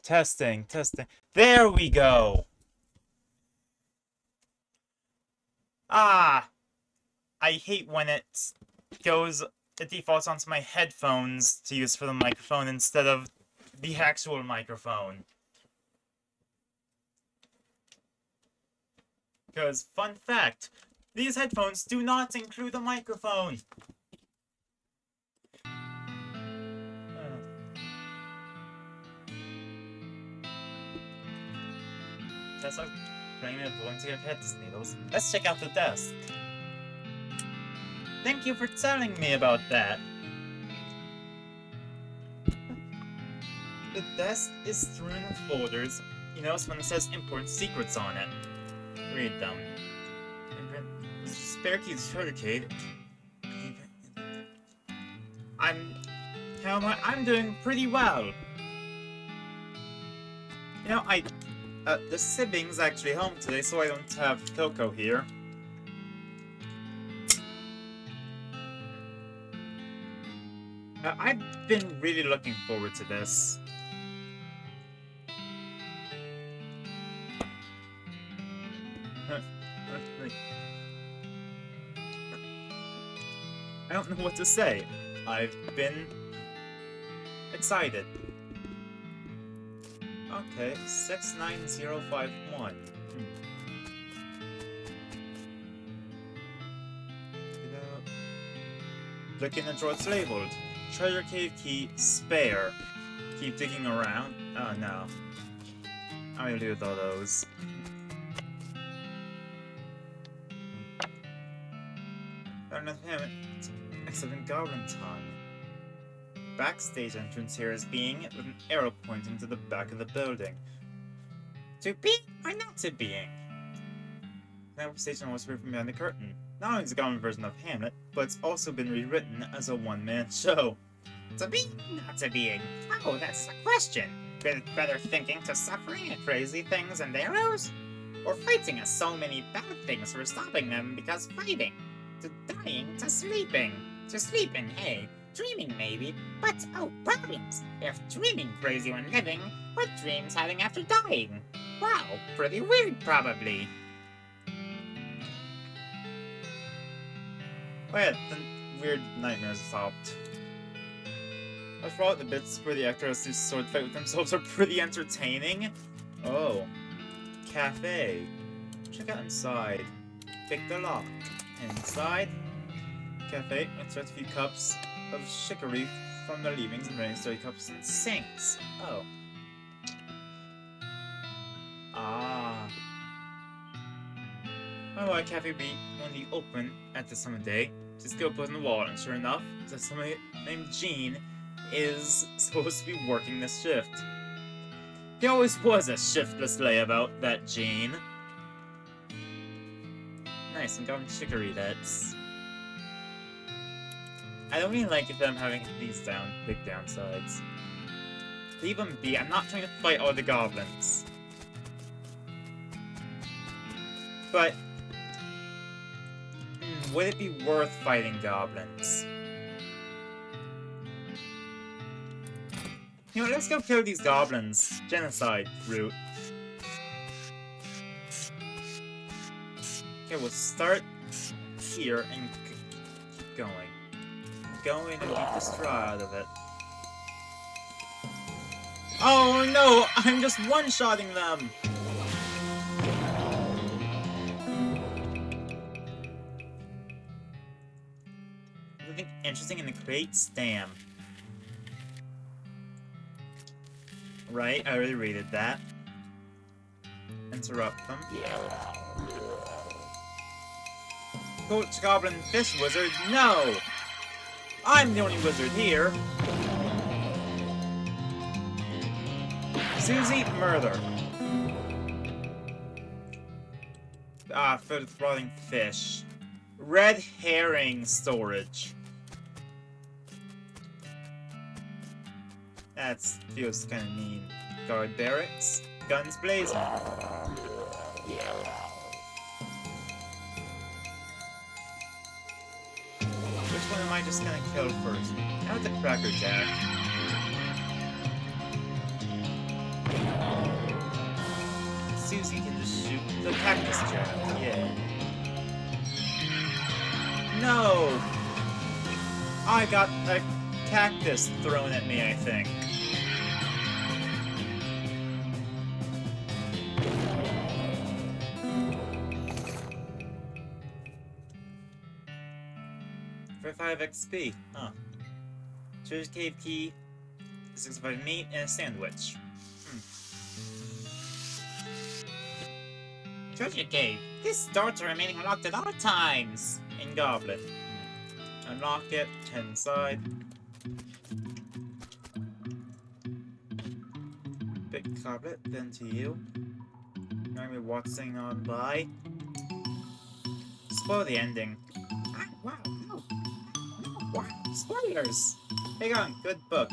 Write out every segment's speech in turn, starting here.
Testing, testing. There we go! Ah! I hate when it defaults onto my headphones to use for the microphone instead of the actual microphone. Because, fun fact, these headphones do not include a microphone! That's like bringing it belong to your head, Needles. Let's check out the desk. Thank you for telling me about that. The desk is strewn with folders. You notice when it says important secrets on it. Read them. Spare key certificate. I'm doing pretty well. You know, the sibling's actually home today, so I don't have Coco here. I've been really looking forward to this. I don't know what to say. I've been excited. Okay, 69051. Look in the drawer, it's labeled. Treasure cave key, spare. Keep digging around. Oh no. I'm gonna do with all those. Nothing except in Goblin Tongue. Backstage entrance here is being with an arrow pointing to the back of the building. To be or not to being? That station was heard from behind the curtain. Not only is a Goblin version of Hamlet, but it's also been rewritten as a one-man show. To be, not to being. Oh, that's a question. Better thinking to suffering and crazy things and arrows? Or fighting as so many bad things for stopping them because fighting? To dying, to sleeping. To sleeping, hey. Dreaming, maybe. But, oh, problems. If dreaming crazy when living, what dreams having after dying? Wow, pretty weird, probably. Wait, the weird nightmares stopped. After all, the bits where the actors do sword fight with themselves are pretty entertaining. Oh. Cafe. Check out inside. Pick the lock. Inside. Cafe. Extract a few cups of chicory from the leavings and bring 30 cups and sinks. Oh. Ah. Oh, a cafe be only open at this time of day. Just go put on the wall, and sure enough, that somebody named Gene is supposed to be working this shift. He always was a shiftless layabout, that Gene. Nice, I'm going chicory, that's... I don't really like them having these big downsides. Leave them be, I'm not trying to fight all the goblins. But... would it be worth fighting goblins? You know, let's go kill these goblins. Genocide route. Okay, we'll start here and keep going. Going and beat the straw out of it. Oh no! I'm just one-shotting them! Something interesting in the crate? Stam. Right, I already rated that. Interrupt them. Coach Goblin Fish Wizard, no! I'm the only wizard here! Susie, murder. Ah, filled with rotting fish. Red herring storage. That feels kind of mean. Guard barracks. Guns blazing. Which one am I just gonna kill first? How the Cracker Jack? use, you can just shoot the cactus jab. Yeah. No! I got a cactus thrown at me, I think. For 5 XP. Huh. Treasure cave key, 65 meat, and a sandwich. Treasure cave. This doors are remaining unlocked at all times. In Goblin. Unlock it, head inside. Big goblet, then to you. Remember me watching on by. Spoil the ending. Ah, wow, no. Wow, spoilers! Hang on, good book.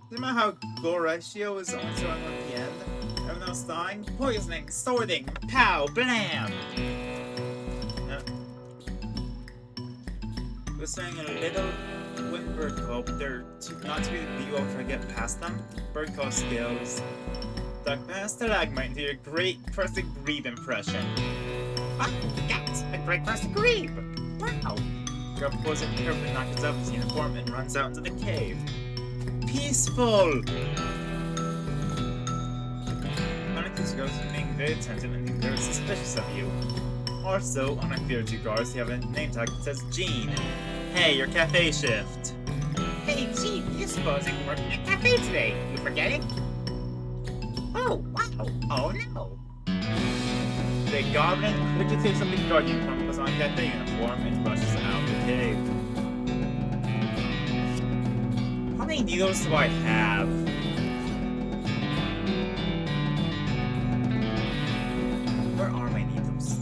Doesn't matter how gore ratio is only so on at the end. Everyone else dying? Poisoning, sorting, pow, blam! We're saying a little wind bird call, but they're not to be you over to get past them. Bird call skills. Duck past stalagmite into your great Crested Grebe impression. Ah, that's a great Crested Grebe! Wow! Grub pulls it carefully, knocks up his uniform, and runs out into the cave. Peaceful! Unlike these ghosts are being very attentive and being very suspicious of you. Also, unlike the other two guards, you have a name tag that says Gene. Hey, your cafe shift. Hey, Gene, you're supposing you're working at cafe today. You forget it? Oh, wow. Oh, no. The goblin quickly takes up the guard uniform, puts on a cafe uniform, and rushes out of the cave. How many needles do I have? Where are my needles?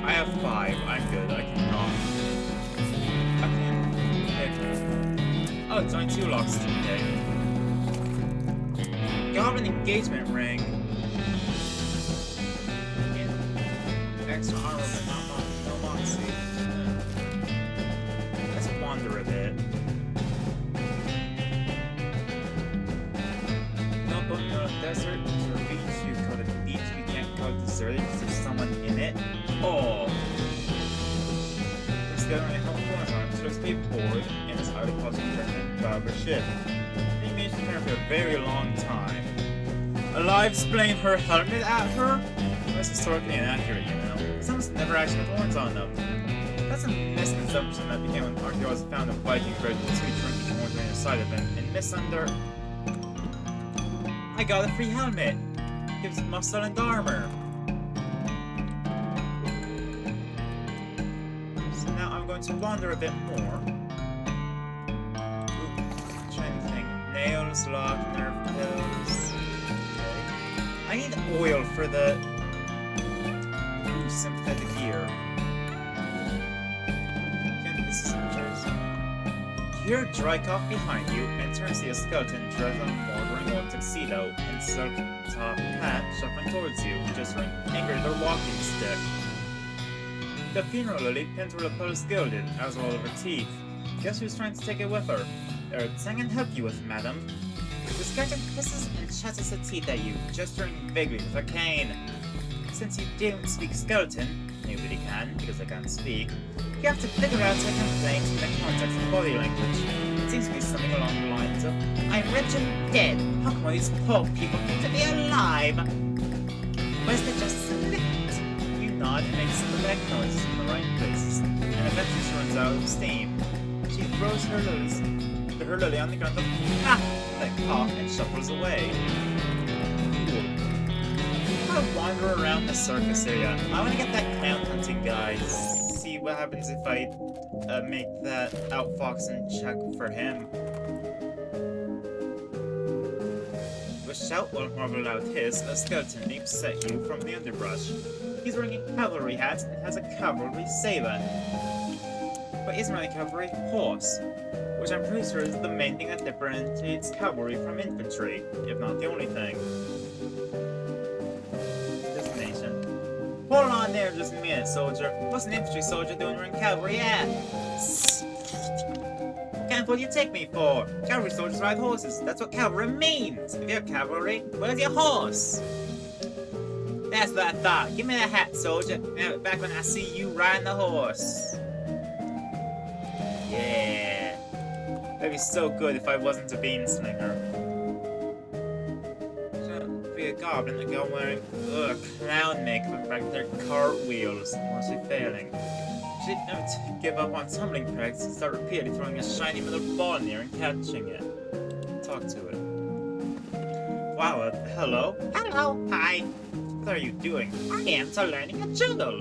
I have 5. I'm good. I cannot. I can't. Oh, it's only 2 locks today. Goblin engagement ring. Extra armor, but no moxie. Let's wander a bit. No going on a desert, there's a beach. You call it a beach, you can't call it deserted because there's someone in it. Oh! This guy only helped one arm, so let's be bored, and it's highly possible to turn into blubber ship. He managed to turn for a very long time. Alive displaying her helmet at her? That's historically inaccurate, you know. Someone's never actually had horns on them. That's a misconception that became when archaeologists found a Viking bird with 2 trunky horns on the side of him, and misunder. I got a free helmet! Gives muscle and armor. So now I'm going to wander a bit more. Ooh, trying to think. Nails, lock, nerve pills. Okay. I need oil for the sympathetic ear. Okay, this is interesting. You hear Drycoff behind you and turn to see a skeleton dressed in a wearing a tuxedo and silk top hat shuffling towards you, just anchored their walking stick. The funeral lily pinned her lapels gilded, as well as her teeth. Guess who's trying to take it with her? Everything I can help you with, madam. The skeleton hisses and chatters its teeth at you, gesturing vaguely with a cane. Since you don't speak skeleton, nobody can, because I can't speak, you have to figure out how to complain in the context of body language. It seems to be something along the lines of, I'm rich and dead, how come all these poor people get to be alive? Where's the justice in that? You nod and make sympathetic noises in the right places, and eventually she runs out of steam. She throws her lily on the ground of that cough and shuffles away. I wander around the circus area. I want to get that clown hunting guy. See what happens if I make that outfox and check for him. With a shout while Marvel loud hiss, a skeleton leaps at you from the underbrush. He's wearing a cavalry hat and has a cavalry saber. But isn't really a cavalry horse, which I'm pretty sure is the main thing that differentiates cavalry from infantry, if not the only thing. Hold on there just a minute, soldier. What's an infantry soldier doing wearing cavalry hat? What kind of fool you take me for? Cavalry soldiers ride horses. That's what cavalry means. If you're cavalry, where's your horse? That's what I thought. Give me that hat, soldier. And have it back when I see you riding the horse. Yeah. That'd be so good if I wasn't a bean slinger. So, be a goblin to go wearing clown makeup and back their cartwheels, mostly failing. She'd never give up on tumbling practice and start repeatedly throwing a shiny metal ball in the air and catching it. Talk to it. Wow, hello? Hello, hi. What are you doing? I am learning a juggle.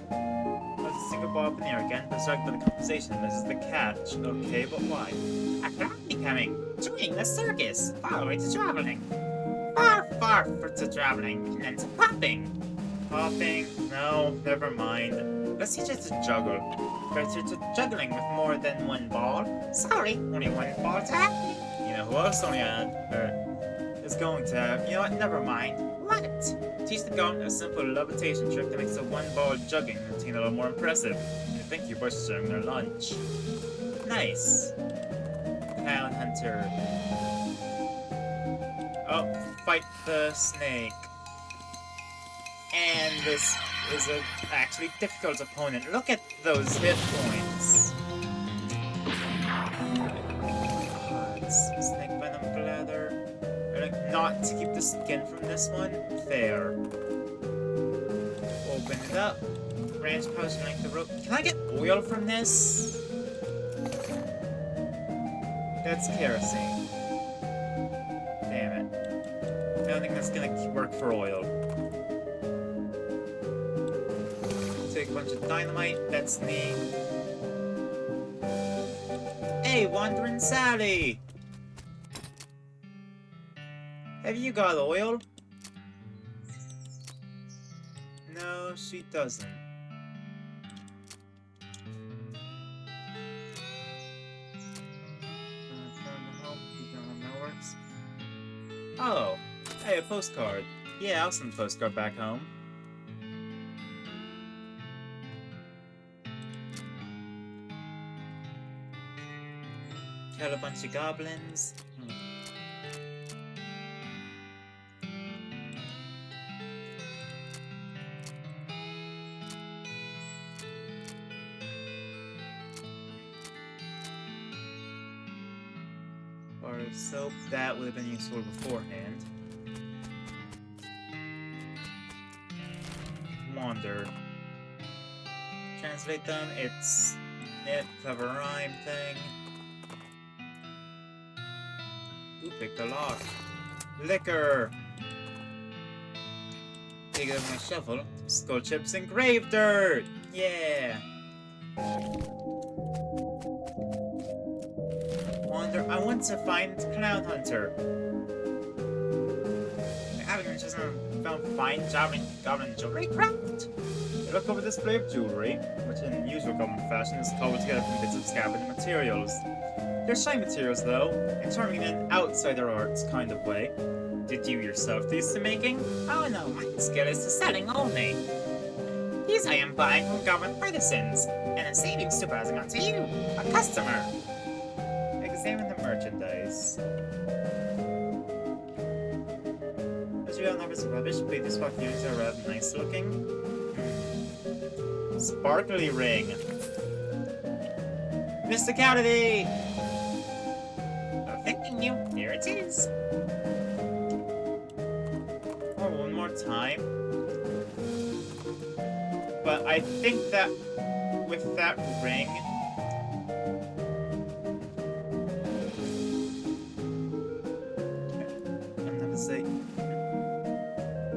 There's a single ball up in the air again, distracted by the conversation. This is the catch. Okay, but why? A clown becoming. Joining the circus. Far away to traveling. Far to traveling. And then to popping. Popping? No, never mind. Let's teach us to juggle. Better to juggling with more than one ball. Sorry, only one ball to have. You know who else only is going to have? You know what? Never mind. What? Teach the goblin a simple levitation trick that makes a one-ball juggling routine a little more impressive. And thank you for sharing their lunch. Nice. Clown hunter. Oh, fight the snake. And this is a actually difficult opponent. Look at those hit points. Snake venom blather. Not to keep the skin from this one. Fair. Open it up. Branch pouch and like the rope. Can I get oil from this? That's kerosene. Damn it. I don't think that's gonna work for oil. Take a bunch of dynamite. That's me. Hey, Wandering Sally! Have you got oil? No, she doesn't. Oh, hey, a postcard. Yeah, I'll send a postcard back home. Kill a bunch of goblins. Or soap, that would have been useful beforehand. Wander. Translate them, it's it, clever rhyme thing. Ooh, pick the lock. Liquor! Take it with my shovel. Skull chips and grave dirt! Yeah! Wander, I want to find Clown Hunter. I haven't just found fine goblin jewelry craft. I look over the display of jewelry, which in usual goblin fashion is cobbled together from bits of scavenged materials. They're shiny materials though, and charming in an outsider arts kind of way. Did you yourself do this to making? Oh no, my skill is to selling only. These I am buying from goblin artisans, and in savings to passing on to you, a customer. Examine the merchandise. As you don't have this rubbish, but these fuck units are rather nice looking. Sparkly ring. Mysticality! Thanking you. Here it is. Oh, one more time. But I think that with that ring, I'm gonna say,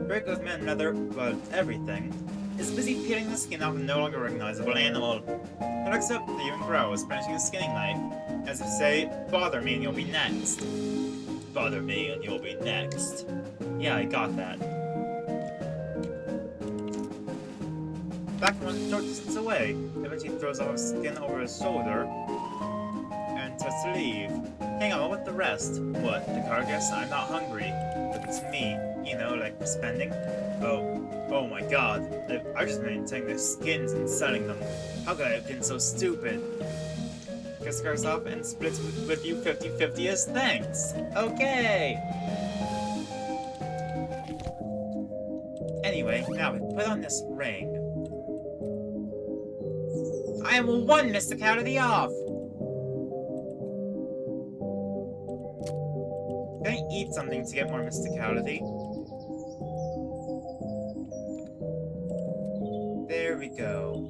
here goes man another, but everything is busy peeling the skin off a no longer recognizable animal. It looks up at you and grows, brandishing a skinning knife, as if to say, bother me and you'll be next. Bother me and you'll be next. Yeah, I got that. Back from a short distance away, eventually throws off his skin over his shoulder and starts to leave. Hang on, what the rest? What, the carcass? I'm not hungry. But it's me, you know, like for spending. Oh, Oh my god, I've just been taking their skins and selling them. How could I have been so stupid? Kiss goes off and splits with you 50-50 as thanks. Okay! Anyway, now we put on this ring. I am one mysticality off! Can I eat something to get more mysticality? There we go.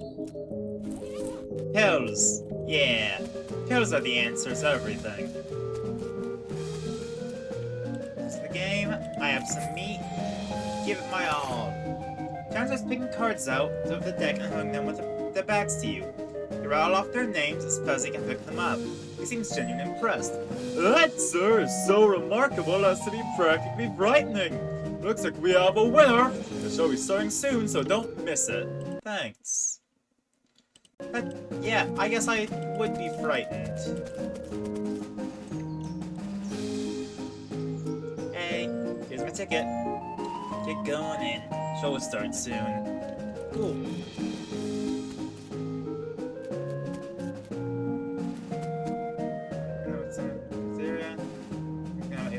Pills! Yeah, pills are the answer to everything. It's the game, I have some meat, give it my all. John starts picking cards out of the deck and hung them with their backs to you. You rattle off their names as Fuzzy can pick them up. He seems genuinely impressed. That, sir, is so remarkable as to be practically frightening. Looks like we have a winner. The show is starting soon, so don't miss it. Thanks. But, yeah, I guess I would be frightened. Hey, here's my ticket. Get going in. Show will start soon. Cool.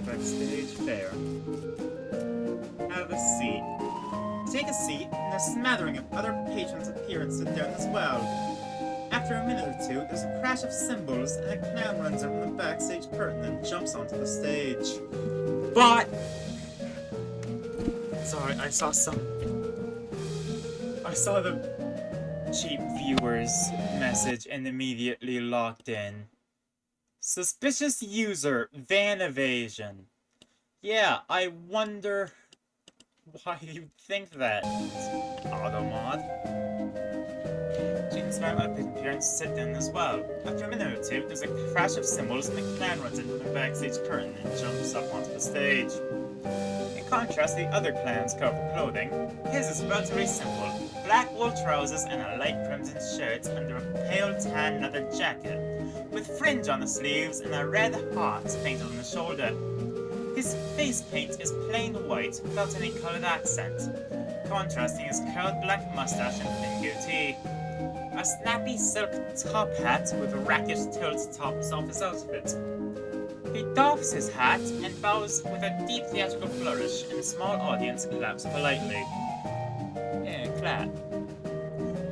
Backstage fair. Have a seat. Take a seat, and a smattering of other patrons appear and sit down as well. After a minute or two, there's a crash of cymbals, and a clown runs in from the backstage curtain and jumps onto the stage. But... Sorry, I saw the cheap viewers message and immediately logged in. Suspicious user, van evasion. Yeah, I wonder why you think that. Automod. James Smart appearance sit down as well. After a minute or two, there's a crash of cymbals and the clown runs into the backstage curtain and jumps up onto the stage. In contrast, the other clown's cover clothing, his is relatively simple. Black wool trousers and a light crimson shirt under a pale tan leather jacket, with fringe on the sleeves and a red heart painted on the shoulder. His face paint is plain white without any coloured accent, contrasting his curled black mustache and thin goatee. A snappy silk top hat with rakish tilt tops off his outfit. He doffs his hat and bows with a deep theatrical flourish, and a small audience claps politely. Yeah, clap.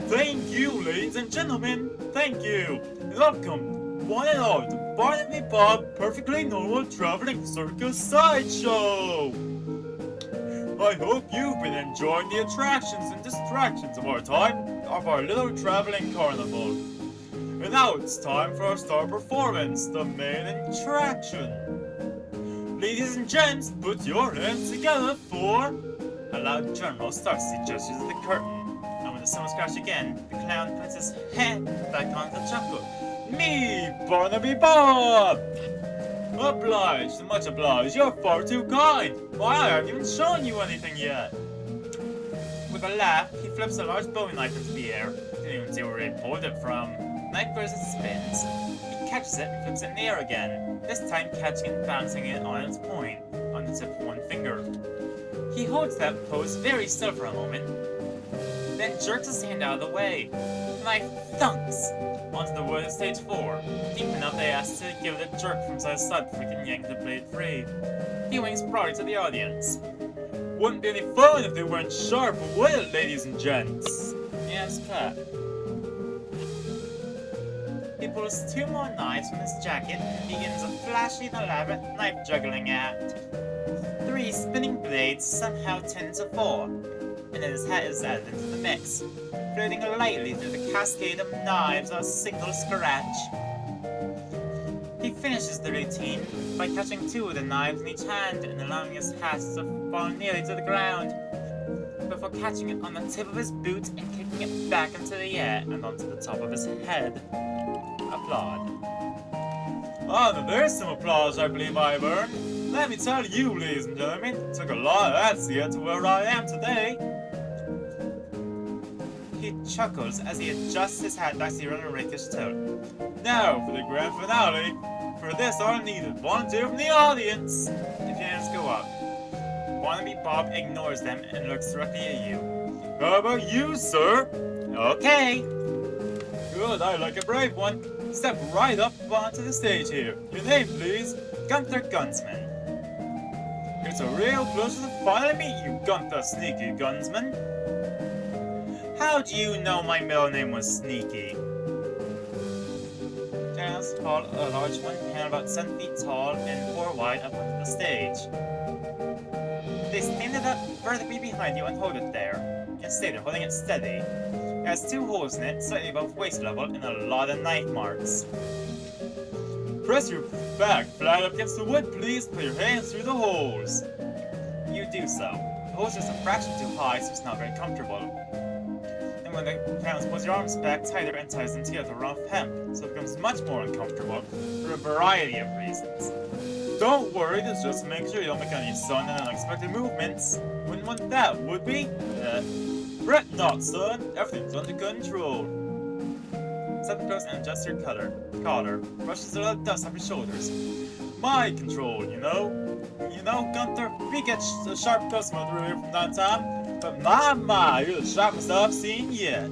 Thank you, ladies and gentlemen. Thank you. Welcome, one and all, to Barnaby Bob Perfectly Normal Traveling Circus Sideshow. I hope you've been enjoying the attractions and distractions of our little traveling carnival. And now it's time for our star performance, the main attraction. Ladies and gents, put your hands together for... A loud drum starts the gestures of the curtain. And when the cymbals crash again, the clown puts his head back on the chuckle. Me, Barnaby Bob! Obliged, much obliged, you're far too kind. Why, I haven't even shown you anything yet. With a laugh, he flips a large bowie knife into the air. Didn't even see where he pulled it from. Knife goes and spins. He catches it and flips it in the air again, this time catching and bouncing it on its point, on the tip of one finger. He holds that pose very still for a moment, then jerks his hand out of the way. The knife thunks onto the wood of stage 4, deep enough they ask to give it a jerk from side to side before he can yank the blade free. He winks proudly to the audience. Wouldn't be any fun if they weren't sharp, would it, ladies and gents? Yes, clap. He pulls 2 more knives from his jacket and begins a flashy and elaborate knife juggling act. 3 spinning blades somehow turn to 4, and then his hat is added into the mix, floating lightly through the cascade of knives on a single scratch. He finishes the routine by catching 2 of the knives in each hand and allowing his hat to fall nearly to the ground, before catching it on the tip of his boot and kicking it back into the air and onto the top of his head. Applaud. Ah, now there's some applause I believe I've earned. Let me tell you, ladies and gentlemen, it took a lot of that to get to where I am today. He chuckles as he adjusts his hat back to a rakish tilt. Now for the grand finale. For this, I'll need a volunteer from the audience. If your hands go up. Barnaby Bob ignores them and looks directly at you. How about you, sir? Okay. Good, I like a brave one. Step right up onto the stage here. Your name, please? Gunther Gunsman. It's a real pleasure to finally meet you, Gunther Sneaky Gunsman. How do you know my middle name was Sneaky? Giants hauled a large one, and about 7 feet tall and 4 wide up onto the stage. They stand it up vertically behind you and hold it there. You can stay there, holding it steady. It has 2 holes in it, slightly above waist level, and a lot of knife marks. Press your back flat up against the wood, please. Put your hands through the holes. You do so. The holes are just a fraction too high, so it's not very comfortable. And when the clowns pulls your arms back tighter and ties them together around hemp, so it becomes much more uncomfortable for a variety of reasons. Don't worry, this just makes sure you don't make any sudden and unexpected movements. Wouldn't want that, would we? Fret not, son. Everything's under control. Step close and adjust your collar. Brushes a little dust off your shoulders. My control, you know? You know, Gunther, we get a sharp customer through here from time to time, but my, you're the sharpest I've seen yet.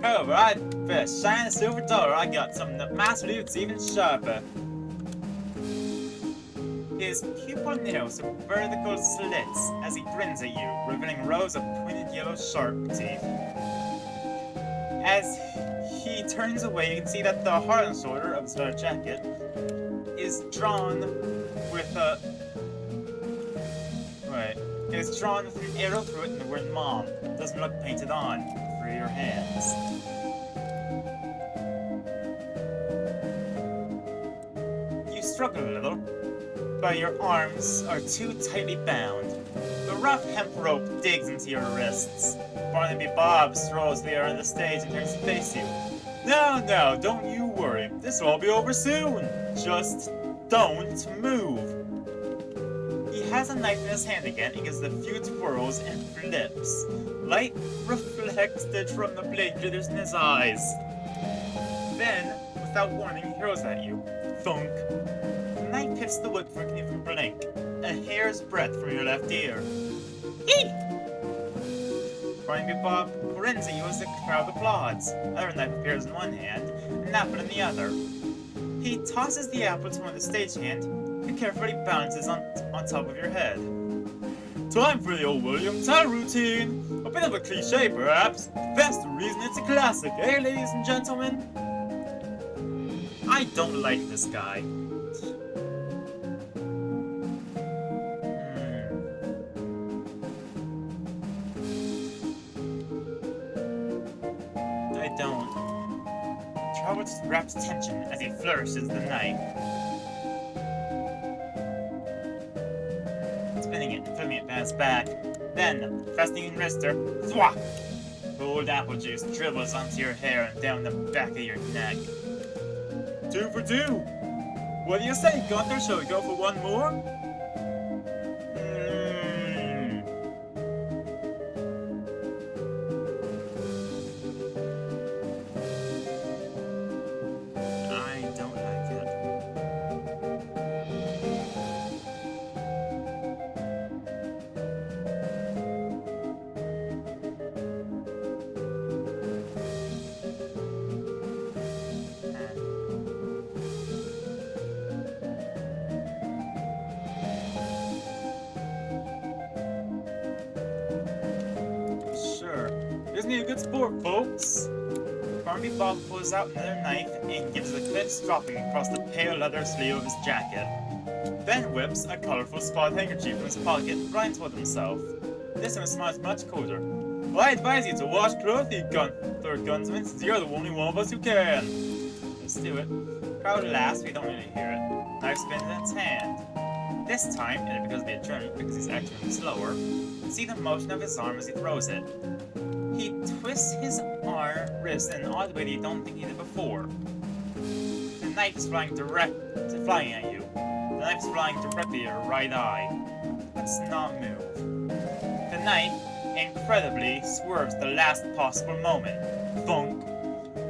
However, I'd bet a shiny silver dollar I got something that my salutes even sharper. His pupil nails are vertical slits as he grins at you, revealing rows of pointed yellow sharp teeth. As he turns away, you can see that the heart and shoulder of his leather jacket is drawn with a... It's drawn with an arrow through it and the word Mom. It doesn't look painted on for your hands. You struggle a little, but your arms are too tightly bound. The rough hemp rope digs into your wrists. Barnaby Bob strolls the air on the stage and turns to face you. No, don't you worry. This will all be over soon. Just don't move. He has a knife in his hand again and gives it a few twirls and flips. Light reflected from the blade glitters in his eyes. Then, without warning, he hurls at you. Thunk. The knife hits the wood before you can blink. A hair's breadth from your left ear. Eek! Barnaby Bob grins at you as the crowd applauds. Another knife appears in one hand, an apple in the other. He tosses the apple to one of the stagehand, who carefully balances on top of your head. Time for the old William Tell routine! A bit of a cliche, perhaps, but that's the reason it's a classic, eh, ladies and gentlemen? I don't like this guy. I don't. Trevor wraps tension as he flourishes the knife. Spinning it and flipping it behind his back. Then, fastening in wrister, thwack! Cold apple juice dribbles onto your hair and down the back of your neck. 2 for 2! What do you say, Gunther? Shall we go for one more? Isn't he a good sport, folks? Barnaby Bob pulls out another knife and gives it a quick stropping across the pale leather sleeve of his jacket. Then whips a colorful spotted handkerchief from his pocket and grinds with himself. This time smiles much colder. Well, I advise you to wash clothes, Gunther Gunsman, since you're the only one of us who can. Let's do it. Crowd laughs, we don't really hear it. Knife spins in its hand. This time, and because of the adrenaline, because he's actually slower, you see the motion of his arm as he throws it. He twists his wrist in an odd way that you don't think he did before. The knife is flying at you. The knife is flying directly at your right eye. Let's not move. The knife, incredibly, swerves the last possible moment. Thunk!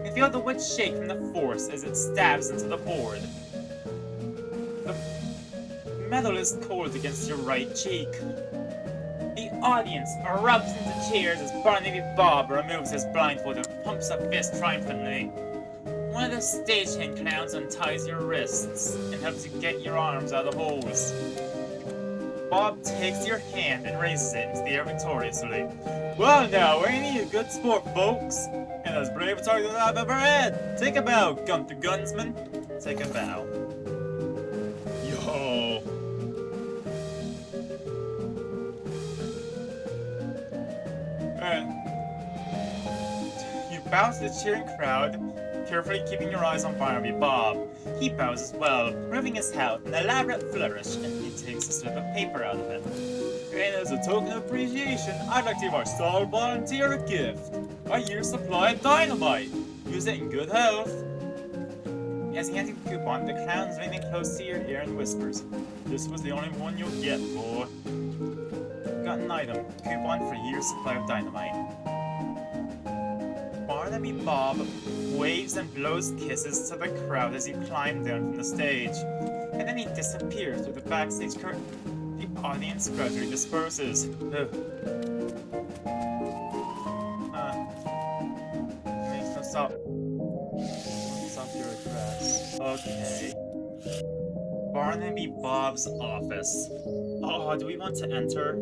You feel the wood shake from the force as it stabs into the board. The metal is cold against your right cheek. The audience erupts into cheers as Barnaby Bob removes his blindfold and pumps a fist triumphantly. One of the stagehand clowns unties your wrists and helps you get your arms out of the holes. Bob takes your hand and raises it into the air victoriously. Well now, ain't he a good sport, folks? And as brave a target as I've ever had. Take a bow, Gunther Gunsman. Take a bow. Yo. You bow to the cheering crowd, carefully keeping your eyes on Barnaby Bob. He bows as well, removing his hat with an elaborate flourish, and he takes a slip of paper out of it. And as a token of appreciation, I'd like to give our star volunteer a gift. A year's supply of dynamite. Use it in good health. As he hands you the coupon, the clown's leaning close to your ear and whispers, This was the only one you'll get, boy. Got an item. Coupon for a year's supply of dynamite. Barnaby Bob waves and blows kisses to the crowd as you climb down from the stage. And then he disappears through the backstage curtain. The audience gradually disperses. Makes no stop. Stop your address. Okay. Barnaby Bob's office. Oh, do we want to enter?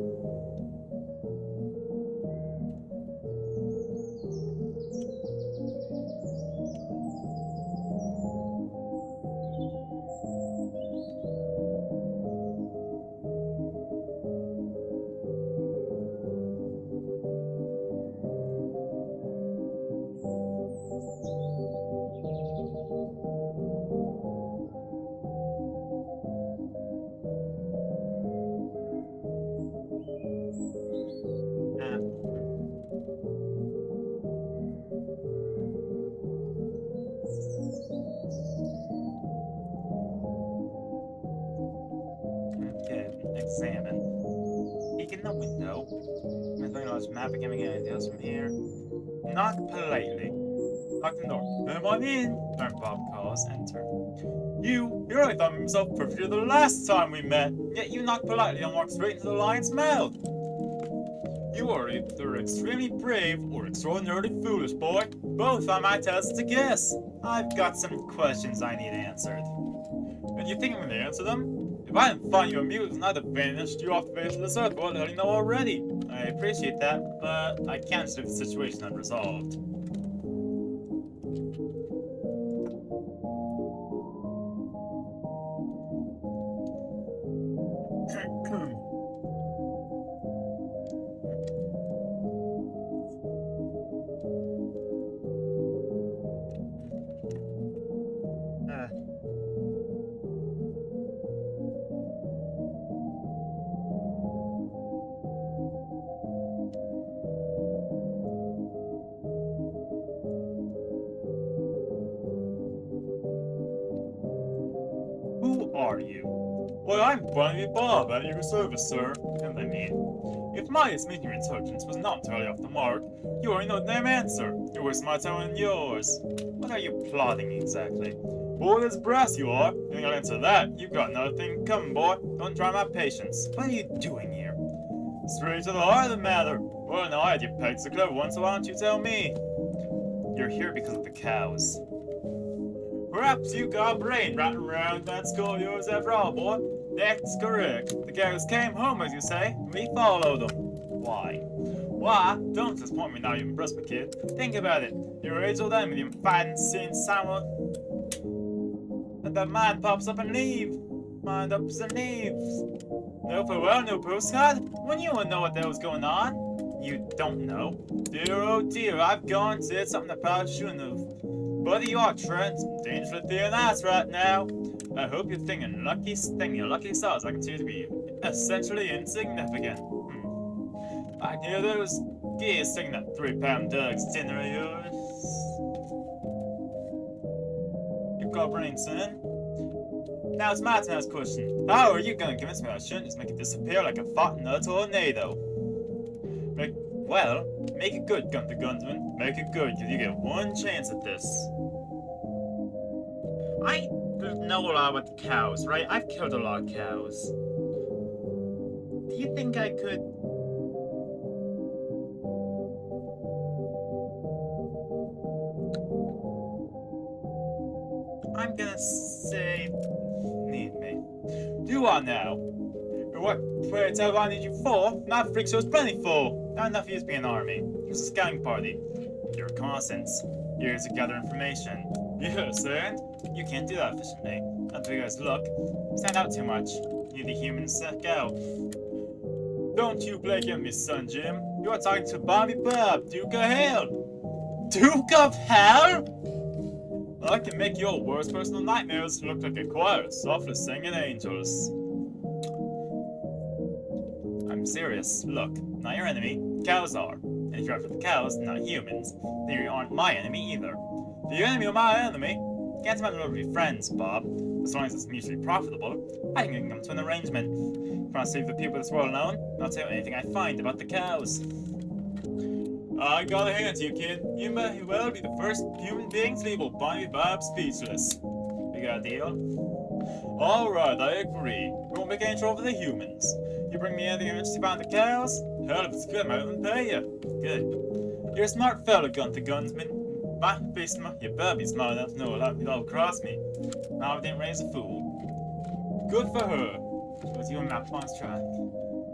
Examine. Peek in the window. With large map and giving ideas from here. Knock politely. Lock the door. Come in. Learn Bob calls. Enter. You really thought himself perfect the last time we met, yet you knock politely and walk straight into the lion's mouth. You are either extremely brave or extraordinarily foolish, boy. Both I might test to guess. I've got some questions I need answered. And you think I'm gonna answer them? If I didn't find you amusing, I'd have vanished you off the face of this earth without letting you know already. I appreciate that, but I can't leave the situation unresolved. Who are you? Well, I'm Barnaby Bob at your service, sir. And I mean, if my estimating your intelligence was not entirely off the mark, you already know the damn answer. You're wasting my time and yours. What are you plotting exactly? Bold as brass you are. You think I'll answer that? You've got another thing coming, boy. Don't try my patience. What are you doing here? Straight to the heart of the matter. Well, no, I had you pegged as a clever one, so why don't you tell me? You're here because of the cows. Perhaps you got a brain ratting around that skull of yours after all, boy. That's correct. The cows came home, as you say. We followed them. Why? Why? Don't disappoint me now, you impressed me, kid. Think about it. Your age-old enemy, you fighting sin someone. And that man pops up and leaves. Mind ups and leaves. No farewell, no postcard. When you wouldn't know what the hell's going on. You don't know. Dear, oh dear, I've gone and said something I probably shouldn't have. Buddy, you are Trent, dangerously thin ass right now. I hope you're thinking your lucky stars I continue to be essentially insignificant. I hear those geese singing that 3-pound Doug's dinner of yours. You got brains, son. Now it's my turn to ask a question. How are you gonna convince me I shouldn't just make it disappear like a fart in a tornado? Make it good, Gunther Gunsman. Make it good, because you get one chance at this. I know a lot about the cows, right? I've killed a lot of cows. Do you think I could say, need me. Do I now? What, pray tell what I need you for? My freak show's plenty full. Not enough for you to be an army. Just a scouting party. Your reconnaissance. You're here to gather information. Yes, and? You can't do that efficiently. Not because look. Stand out too much. You the humans suck out. Don't you play against me, son Jim. You are talking to Bobby Bob, Duke of Hell. Duke of Hell? I can make your worst personal nightmares look like a choir of softly singing angels. I'm serious. Look, not your enemy. Cows are. And if you're after the cows, not humans, then you aren't my enemy either. If you're enemy of my enemy, can't imagine we'll be friends, Bob. As long as it's mutually profitable, I can come to an arrangement. If you want to save the people of this world alone, I'll tell you anything I find about the cows. I got a hand to you, kid. You may well be the first human being to leave old Bonnie Bob speechless. We got a deal? Alright, I agree. We won't make any trouble for the humans. You bring me anything interesting about the cows? Hell, if it's good, I might even pay you. Good. You're a smart fella, Gunther Gunsman. Your baby's smart enough to know it'll cross me. Now I didn't raise a fool. Good for her. But you and Map lost track.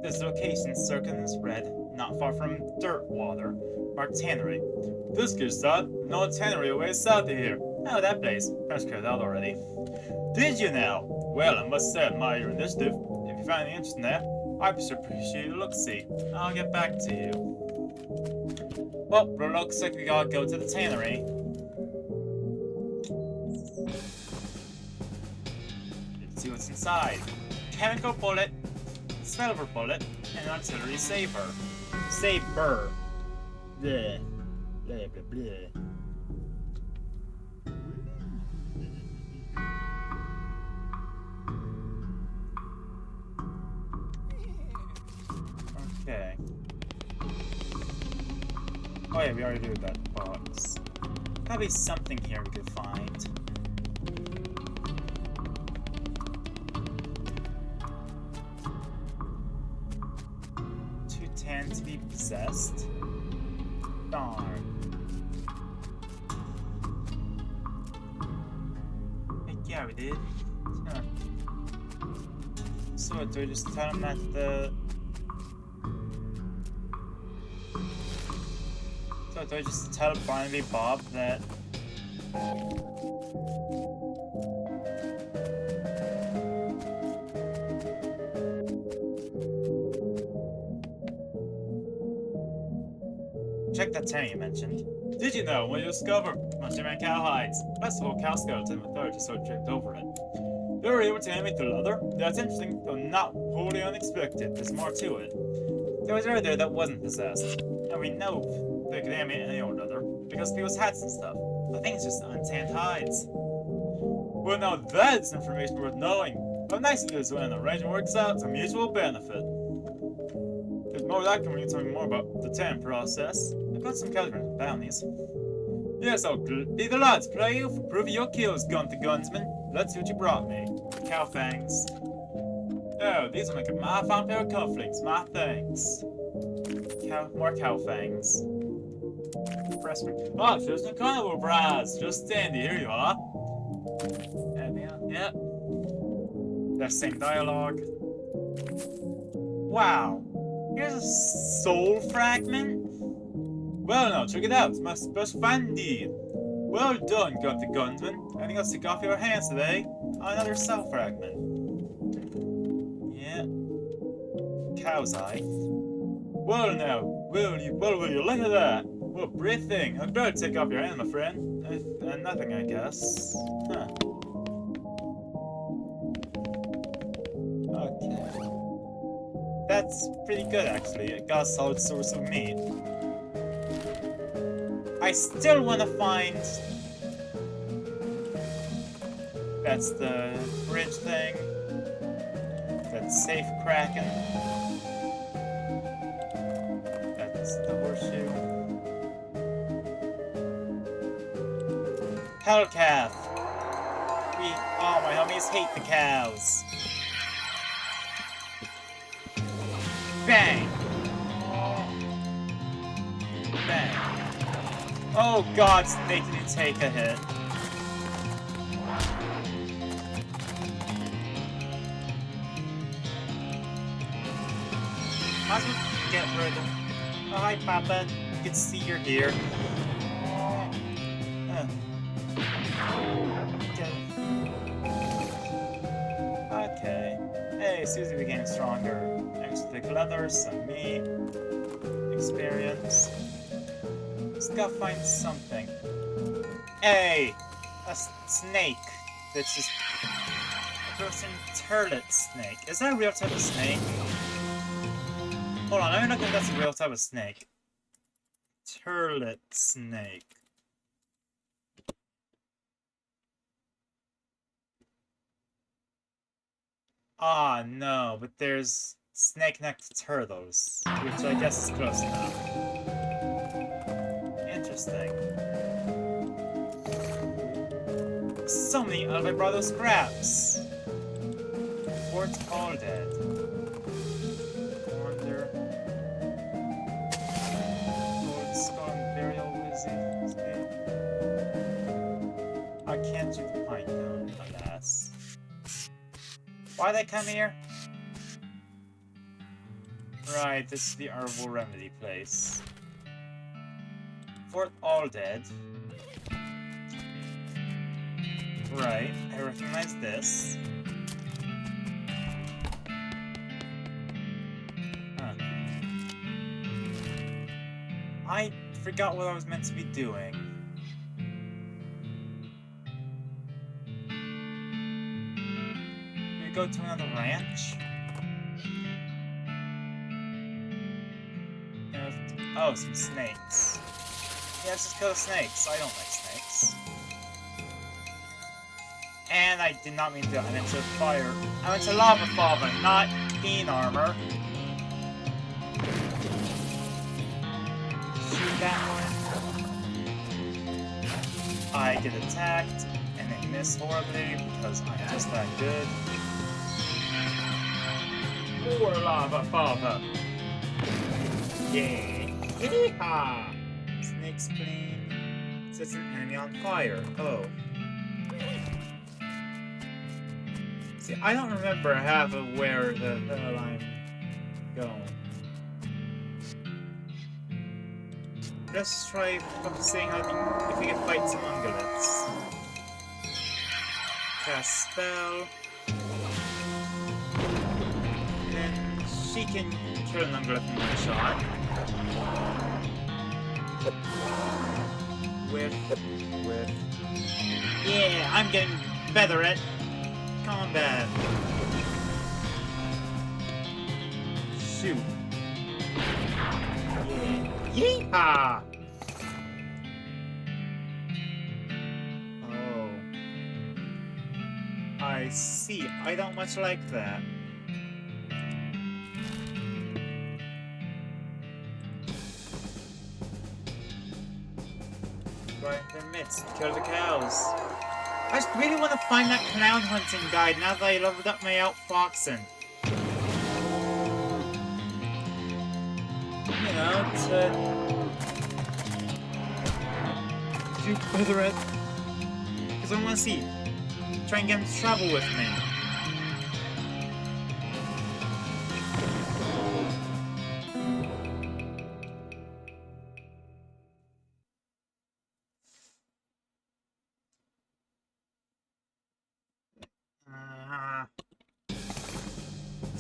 This location circling is red, not far from Dirtwater, our tannery. This good stuff. No tannery away south of here. Oh, that place. I was cleared out already. Did you now? Well, I must say I admire your initiative. If you find any interest in that, I'd sure appreciate a look-see. I'll get back to you. Well, it looks like we gotta go to the tannery. Let's see what's inside. Chemical bullet, silver bullet, and an artillery saber. Saber. Bleh. Blah, blah, blah. Okay. Oh yeah, we already did that box. Gotta be something here we could find. Too tan to be possessed? Darn. Heck yeah, we did. Huh. So do I just tell him that the... So do I just tell Barnaby Bob that... Check that town you mentioned. Did you know when you discover much man cow hides? That's the whole cow skeleton with dirt just so draped over it. They were able to animate the leather. That's interesting, though not wholly unexpected. There's more to it. There was a there that wasn't possessed. And we know they could animate any old leather because people's hats and stuff. I think it's just untanned hides. Well, now that's information worth knowing. How nice it is when an arrangement works out to mutual benefit. There's more that can when you tell me more about the tan process. I've got some caliber bounties. Yes, I'll be the lads play you for proving your kills, Gunther Gunsman. Let's see what you brought me. Cow fangs. Oh, these will make my fine pair of cufflinks. My thanks. More cow fangs. Press me. Oh, just a carnival prize. Just dandy. Here you are. Yeah. That same dialogue. Wow. Here's a soul fragment. Well, now check it out. It's my special find indeed. Well done, Gunther Gunsman. Anything else to take off your hands today? Another soul fragment. Yeah. Cow's eye. Well now, will you look at that? What a great thing. I'd better take off your hand, my friend. Nothing, I guess. Huh. Okay. That's pretty good, actually. I got a solid source of meat. I still want to find... That's the bridge thing. That's safe Kraken. That's the horseshoe. Cow calf. Oh, my homies hate the cows. Bang! Bang. Oh god, it's making you take a hit. Might as well get rid of them. Oh, hi, Papa. Good to see you're here. Okay. Okay. Hey, Susie became stronger. Extra thick leather, some meat, experience. Just gotta find something. Hey! A snake. That's just a frozen turlet snake. Is that a real type of snake? Hold on, let me look if that's a real type of snake. Turlet snake. Ah, no, but there's snake-necked turtles, which I guess is close enough. Interesting. So many of my brother's scraps! Fort's all dead. Wonder. Old skull and burial wizard. I can't shoot the pine down, alas. Why'd I come here? Right, this is the herbal remedy place. Fort all dead. Right, I recognize this. Huh. I forgot what I was meant to be doing. Do we go to another ranch? Oh, some snakes. Yeah, let's just kill the snakes. I don't like snakes. And I did not mean to. I meant to fire. I meant to lava lava, not bean armor. Shoot that one. I get attacked, and they miss horribly because I'm just that good. More lava lava. Yeah. Yeehaw! Snake spleen. Sets an enemy on fire. Oh. See, I don't remember half of where the hell I'm going. Let's try seeing how if we can fight some ungulates. Cast spell. And then she can kill an ungulate in one shot. With. Yeah, I'm getting better at combat. Shoot. Yeah. Yeehaw! Oh. I see. I don't much like that. Right in the midst. Kill the cows. I just really want to find that clown hunting guide now that I leveled up my outfoxing. You know, to do better at. Because I want to see. Try and get him to travel with me.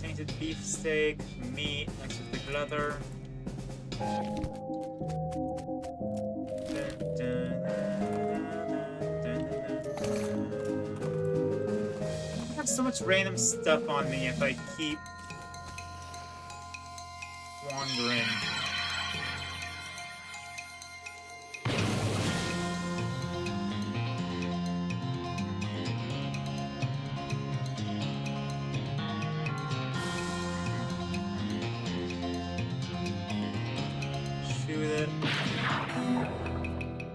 Tainted beefsteak, meat, extra thick leather. I have so much random stuff on me if I keep wandering.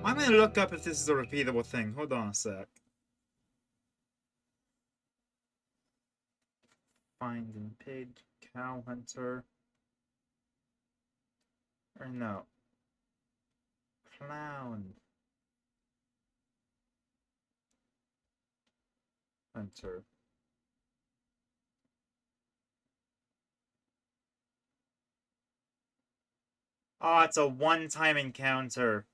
I'm gonna look up if this is a repeatable thing. Hold on a sec. Finding pig, cow hunter. Or no. Clown hunter. Oh, it's a one-time encounter.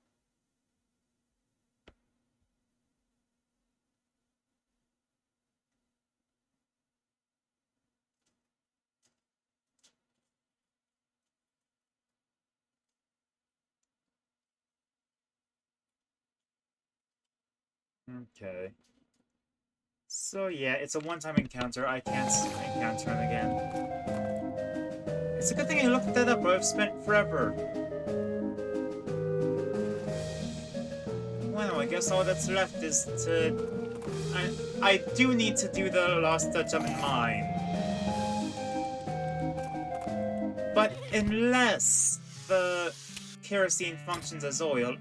Okay. So yeah, it's a one-time encounter. I can't encounter him again. It's a good thing I looked that up, or I've spent forever. Well, I guess all that's left is to... I do need to do the last touch up in mine. But unless the kerosene functions as oil...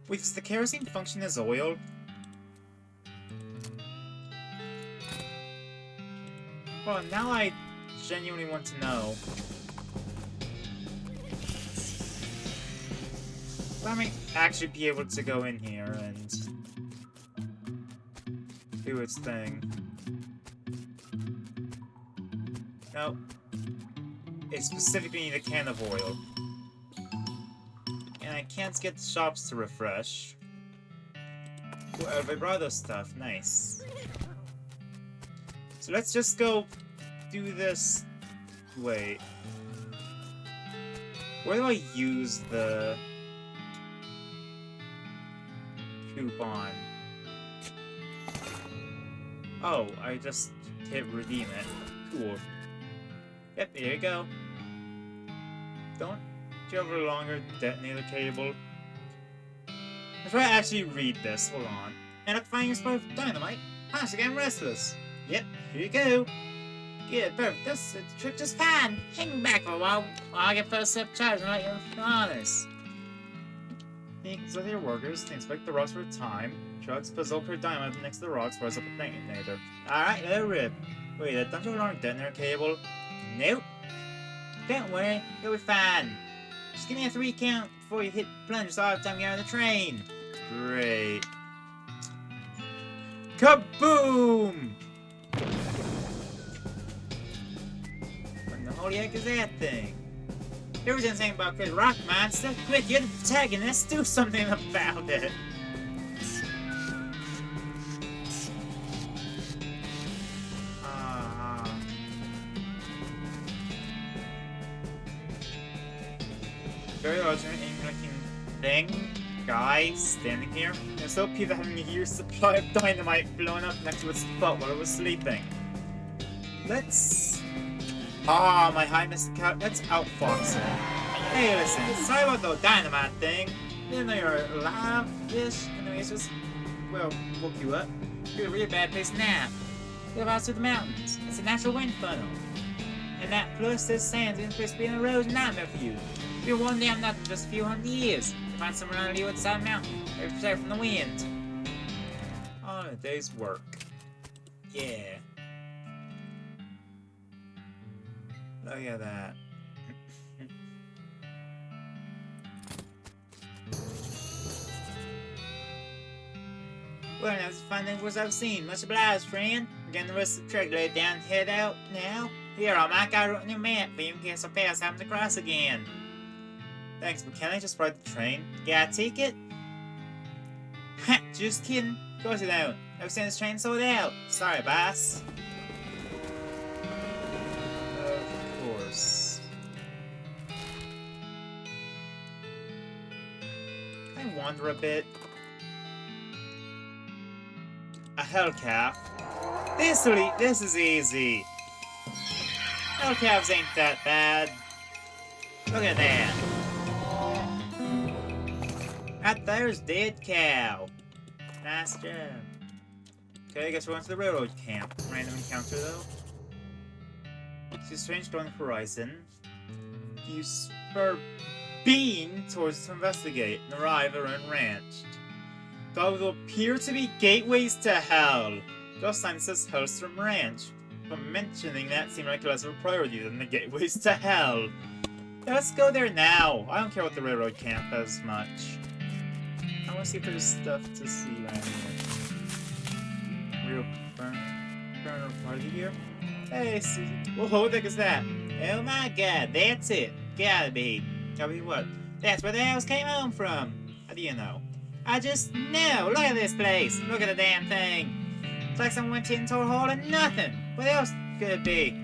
Wait, does the kerosene function as oil? Well, now I genuinely want to know. Let me actually be able to go in here and do its thing. No. It specifically needs a can of oil. And I can't get the shops to refresh. Well, they brought us stuff. Nice. So let's just go do this. Wait. Where do I use the coupon? Oh, I just hit redeem it. Cool. Yep, here you go. Don't you have a longer detonator cable? If I actually read this, hold on. End up finding a spot of dynamite? I'm getting restless. Yep, here you go. Good, perfect. This trick just fine. Hang back for a while I get first step charge and let you honest. Meetings with your workers, they inspect the rocks for time. Trucks puzzle per dynamite next to the rocks, rise up a detonator. Alright, let it rip. Wait, don't you have a long detonator cable? Nope. Don't worry, you'll be fine. Just give me a 3 count before you hit plunge so I have time to get on the train. Great. Kaboom! What the holy heck is that thing? There was anything about Chris Rock Monster. Quick, you're the protagonist. Do something about it. Very large looking thing, guy, standing here. There's no people having a year's supply of dynamite blown up next to its butt while it was sleeping. Let's... Ah, my high Mr. Cat, let's outfox it. Hey, listen, sorry about the dynamite thing. Didn't know you were alive-ish. Anyways, just, well, woke you up. You're a really bad place to nap. Live out through the mountains. It's a natural wind funnel. And that plus this sand is supposed to be an erosion nightmare for you. You'll be one damn nothing just a few hundred years. You find somewhere on the other side of the mountain. Very protected from the wind. On a day's work. Yeah. Look at that. Well, that's the finest was I've seen. Much obliged, friend. I'm getting the rest of the trek laid down and head out now. Here, I'll mark out a new map for you in case I pass having to cross again. Thanks, but can I just ride the train? Got a ticket? Ha! Just kidding. Of course you don't. I've seen this train sold out. Sorry, boss. Of course. Can I wander a bit? A hellcalf. This is easy. Hellcalves ain't that bad. Look at that. Right there's dead cow. Nice job. Okay, I guess we're going to the railroad camp. Random encounter though. See a strange glowing horizon. You spur beam towards it to investigate and arrive at a ranch. There will appear to be gateways to hell. Just sign says Hellstrom Ranch. But mentioning that seemed like less of a priority than the gateways to hell. Yeah, let's go there now. I don't care what the railroad camp has much. I want to see if there's stuff to see right here. Real burner party here. Hey, see. Whoa, what the heck is that? Oh my god, that's it. Gotta be. Gotta be what? That's where the house came home from. How do you know? I just know. Look at this place. Look at the damn thing. It's like someone went into a hole and nothing. What else could it be?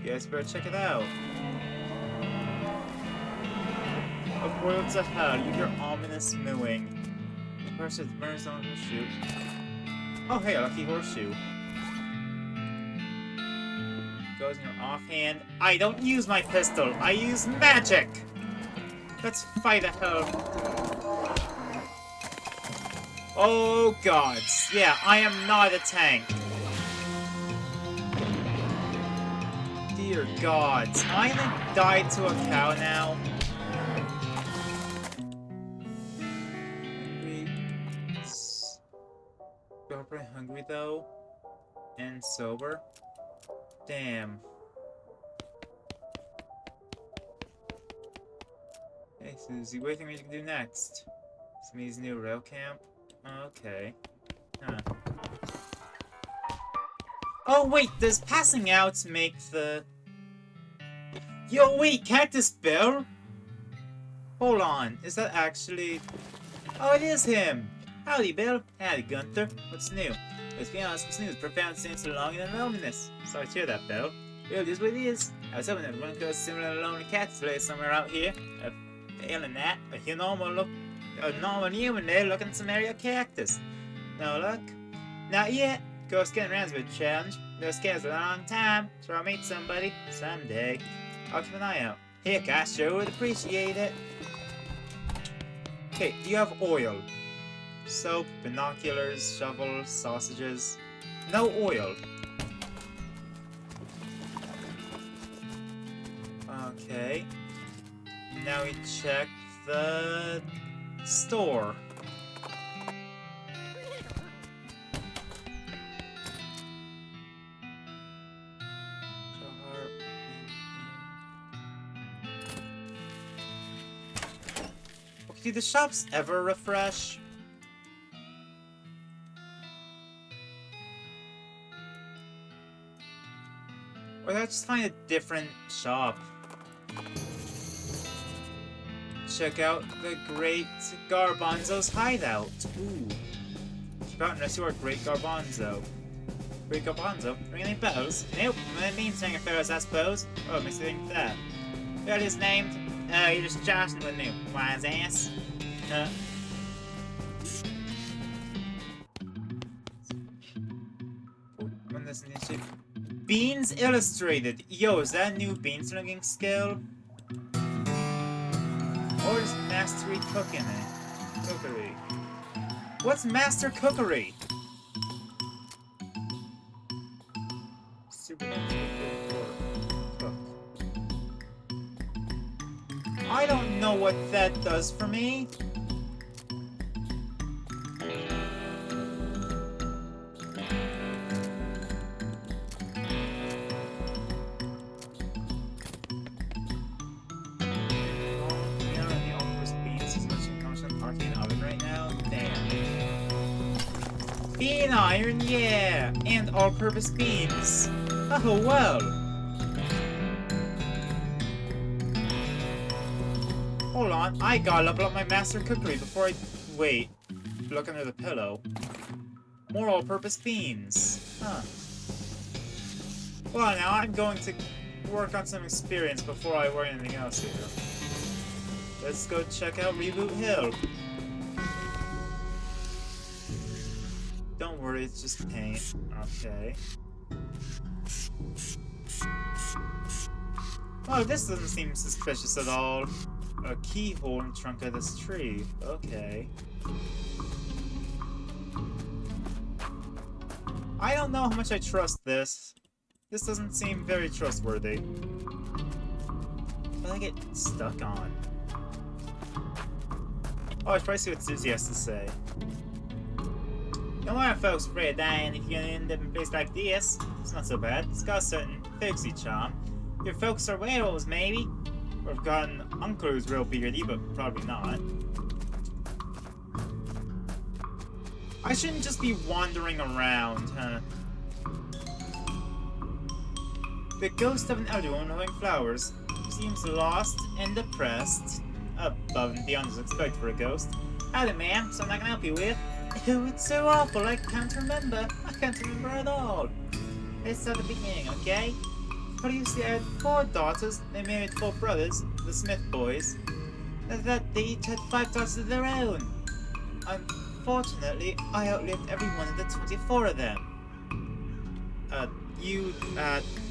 Guess better check it out. A portal to hell. You hear ominous mooing. The person burns on the shoe. Oh hey, a lucky horseshoe. Goes in your offhand. I don't use my pistol. I use magic. Let's fight a hell. Oh gods. Yeah, I am not a tank. Dear gods. Am I gonna die to a cow now? Hungry. You're pretty hungry though. And sober. Damn. Hey Susie, what do you think we can do next? Somebody's new rail camp? Okay. Huh. Oh wait, does passing out make the... Yo wait, Cactus Bill? Hold on, is that actually... Oh, it is him! Howdy Bill, howdy Gunther, what's new? Let's be honest, what's new is profound sense of longing and loneliness. Sorry to hear that, Bill. It is what it is. I was hoping that one goes similar to Lonely Cat's place somewhere out here. Failing that, a normal human there looking at some area cactus. No luck? Not yet. Ghost getting around's a bit challenge. No scares a long time, so I'll meet somebody someday. I'll keep an eye out. Heck, I sure would appreciate it. Okay, you have oil. Soap, binoculars, shovels, sausages. No oil. Okay. Now we check the store. Okay, do the shops ever refresh? Or did I just find a different shop? Check out the Great Garbanzo's hideout. Ooh. Keep out unless you are Great Garbanzo. Great Garbanzo? Ring any bells? Nope. That means singer fellows, I suppose. Oh, makes me think that. What is named? Oh, you're just joshing with me, wise ass. Huh? When this new Beans Illustrated. Yo, is that a new bean slinging skill? Or is Mastery Cooking it? Cookery. What's Master Cookery? Supernatural cook. I don't know what that does for me. Bean iron, yeah! And all-purpose beans. Oh, well. Hold on, I gotta level up my master cookery before I... Wait. Look under the pillow. More all-purpose beans. Huh. Well, now I'm going to work on some experience before I worry anything else here. Let's go check out Reboot Hill. Don't worry, it's just paint. Okay. Oh, this doesn't seem suspicious at all. A keyhole in the trunk of this tree. Okay. I don't know how much I trust this. This doesn't seem very trustworthy. What did I get stuck on? Oh, I should probably see what Susie has to say. Don't worry, folks, afraid of dying if you're gonna end up in a place like this. It's not so bad. It's got a certain folksy charm. Your folks are werewolves, maybe? Or have got an uncle who's real beardy, but probably not. I shouldn't just be wandering around, huh? The ghost of an elder woman holding flowers seems lost and depressed. Above and beyond as expected for a ghost. Howdy, ma'am. Something I can help you with? Oh, it's so awful. I can't remember. I can't remember at all. Let's start at the beginning, okay? But you see, I had 4 daughters. They married 4 brothers, the Smith boys. After that, they each had 5 daughters of their own. Unfortunately, I outlived every one of the 24 of them. You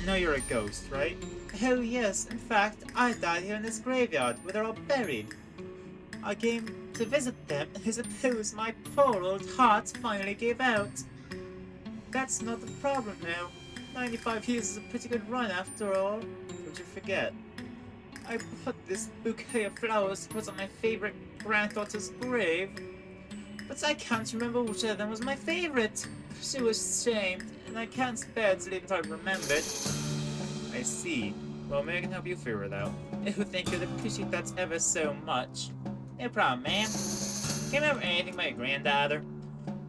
know you're a ghost, right? Oh yes, in fact, I died here in this graveyard where they're all buried. I came to visit them, and I suppose my poor old heart finally gave out. That's not the problem now. 95 years is a pretty good run after all. Don't you forget. I bought this bouquet of flowers to put on my favorite granddaughter's grave. But I can't remember which of them was my favorite. She was ashamed, and I can't spare to leave until I remembered. I see. Well, maybe I can help you figure it out. Oh, thank you. I'd appreciate that ever so much. No problem, ma'am. Can't remember anything about your granddaughter.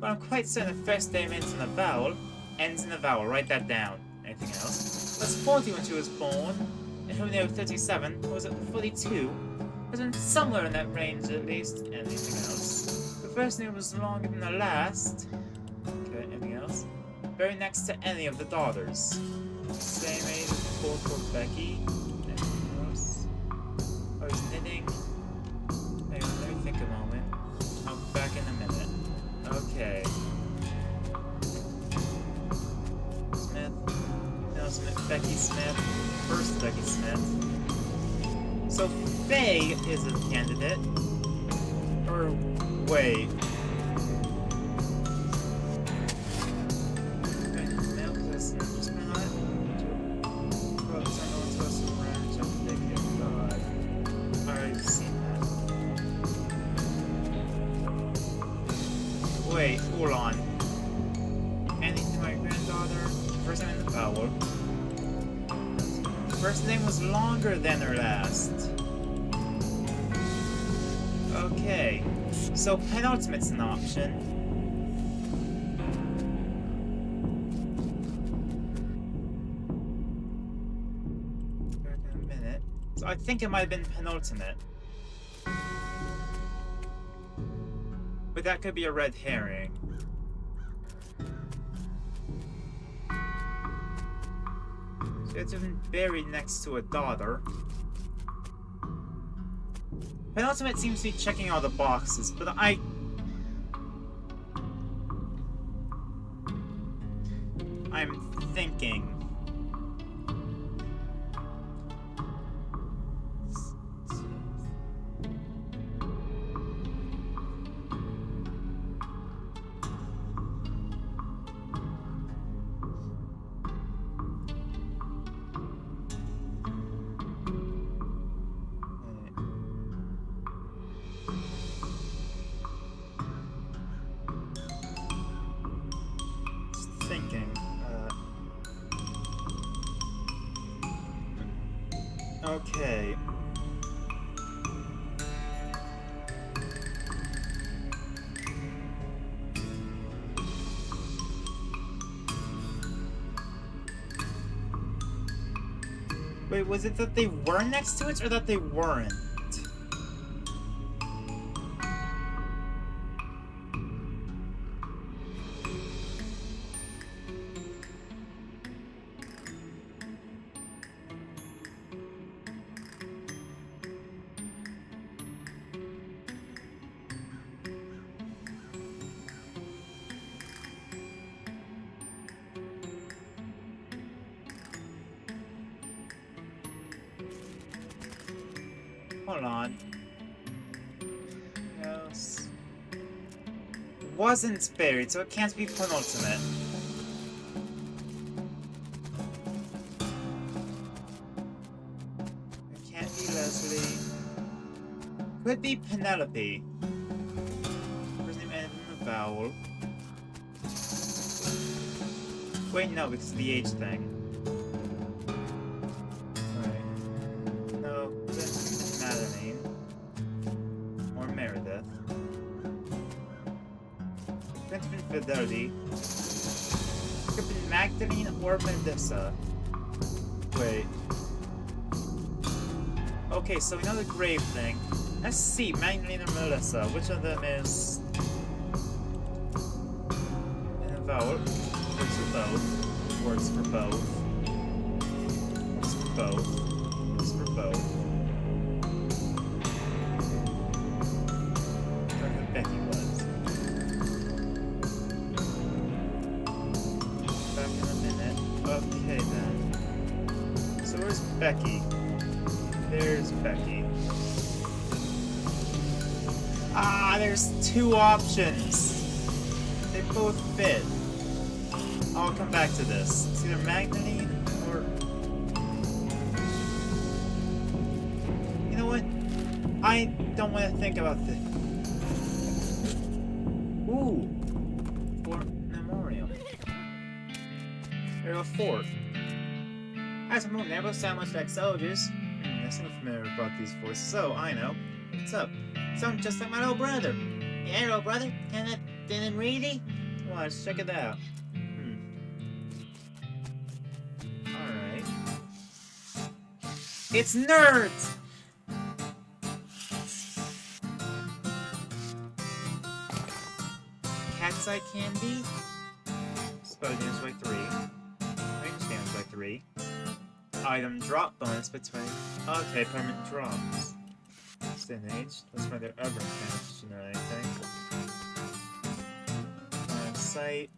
But I'm quite certain the first name ends in a vowel. Ends in a vowel. Write that down. Anything else? I was 40 when she was born. Who knew 37? Or was it 42? It was in somewhere in that range at least. Anything else? The first name was longer than the last. Okay, anything else? Very next to any of the daughters. Same age as for Becky. Anything else? I was knitting. Hang on, let me think a moment. I'll be back in a minute. Okay. Smith. No, Smith. Becky Smith. First Becky Smith. So Faye is a candidate. Or wait. Wait, hold on. Anything my granddaughter? First name in the vowel. First name was longer than her last. Okay. So penultimate's an option. Back in a minute. So I think it might have been penultimate. But that could be a red herring. So it's been buried next to a daughter. Penultimate seems to be checking all the boxes, but I'm thinking. Okay. Wait, was it that they were next to it or that they weren't? Hold on. Yes. Wasn't buried, so it can't be penultimate. It can't be Leslie. Could be Penelope. First name ended in a vowel. Wait, no, because of the age thing. Fidelity. It could be Magdalene or Melissa. Wait. Okay, so we know the grave thing. Let's see, Magdalene and Melissa. Which of them is... in a vowel? Works for both. Works for both. Works for both. Works for both. Where who Becky was. Back in a minute. Okay then. So where's Becky? There's Becky. Ah, there's two options. They both fit. I'll come back to this. It's either Magdalene or... You know what? I don't want to think about this. Ooh. For memorial. There's a fourth. As a moon never sound much like soldiers. I seem familiar about these forces, so I know. What's up? Sound just like my little brother. Yeah, little brother? Didn't really? Well, let's check it out. Alright. It's nerds! Cat's eye candy? Spell damage by 3. Range damage by 3. Item drop bonus between. Okay, permanent drops. Stay age. Let's find their other connection or anything. Sight.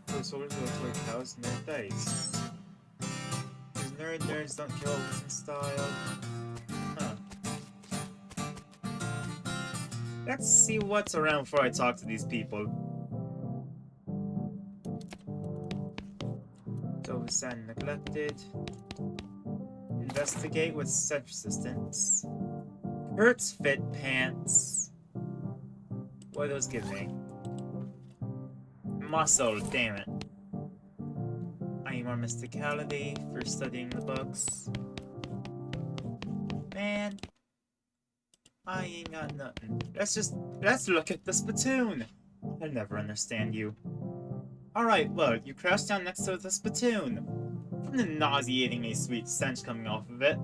Those soldiers will throw cows in their dice. These nerds don't kill in style. Huh. Let's see what's around before I talk to these people. Those and neglected. Investigate with such resistance. Hurts fit pants. What do those give me? Muscle, damn it. I need more mysticality for studying the books. Man, I ain't got nothing. Let's look at the spittoon. I'll never understand you. Alright, look, you crouch down next to the spittoon. From the nauseatingly sweet stench coming off of it,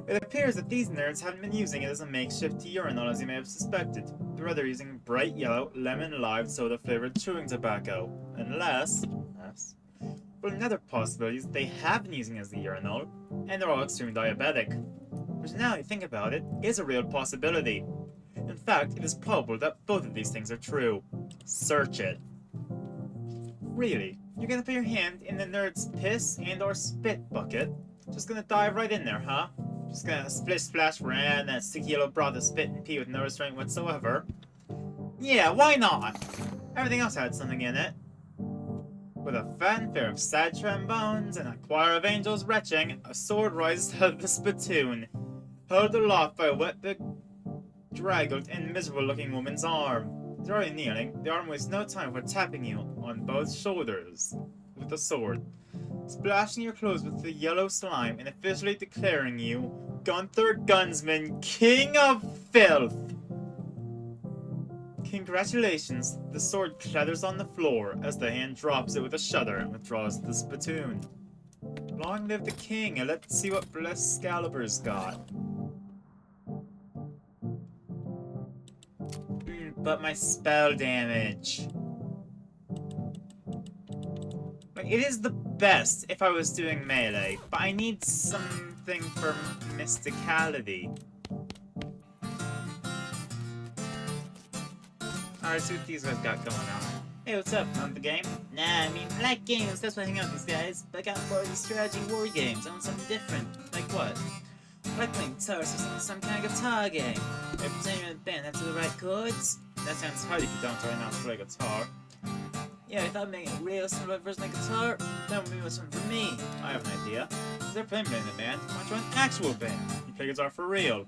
it appears that these nerds haven't been using it as a makeshift urinal as you may have suspected. They're rather using bright yellow, lemon-lime soda-flavored chewing tobacco. Unless... Well, another possibility is that they have been using it as a urinal, and they're all extremely diabetic. Which now you think about it, is a real possibility. In fact, it is probable that both of these things are true. Search it. Really? You're gonna put your hand in the nerd's piss and or spit bucket? Just gonna dive right in there, huh? Just gonna splish splash around that sticky yellow broth of spit and pee with no restraint whatsoever? Yeah, why not? Everything else had something in it. With a fanfare of sad trombones and a choir of angels retching, a sword rises out of the spittoon, held aloft by a wet, bedraggled, and miserable-looking woman's arm. As you're already kneeling, the arm wastes no time for tapping you on both shoulders with the sword, splashing your clothes with the yellow slime, and officially declaring you Gunther Gunsman, King of Filth! Congratulations, the sword clatters on the floor as the hand drops it with a shudder and withdraws the spittoon. Long live the king, and let's see what blessed Excalibur's got. But my spell damage. Like, it is the best if I was doing melee, but I need something for mysticality. Alright, see what these guys got going on. Hey, what's up? On the game? Nah, I mean, I like games, that's why I hang out with these guys. But I got bored of these strategy war games. I want something different. Like what? I like playing guitar, so some kind of guitar game. If you're in a band, that's the right chords? That sounds hard if you don't right now to play guitar. Yeah, I thought making a real simple version of guitar, that would be something for me. I have an idea. They're playing in a band, why don't you join an actual band? You play guitar for real.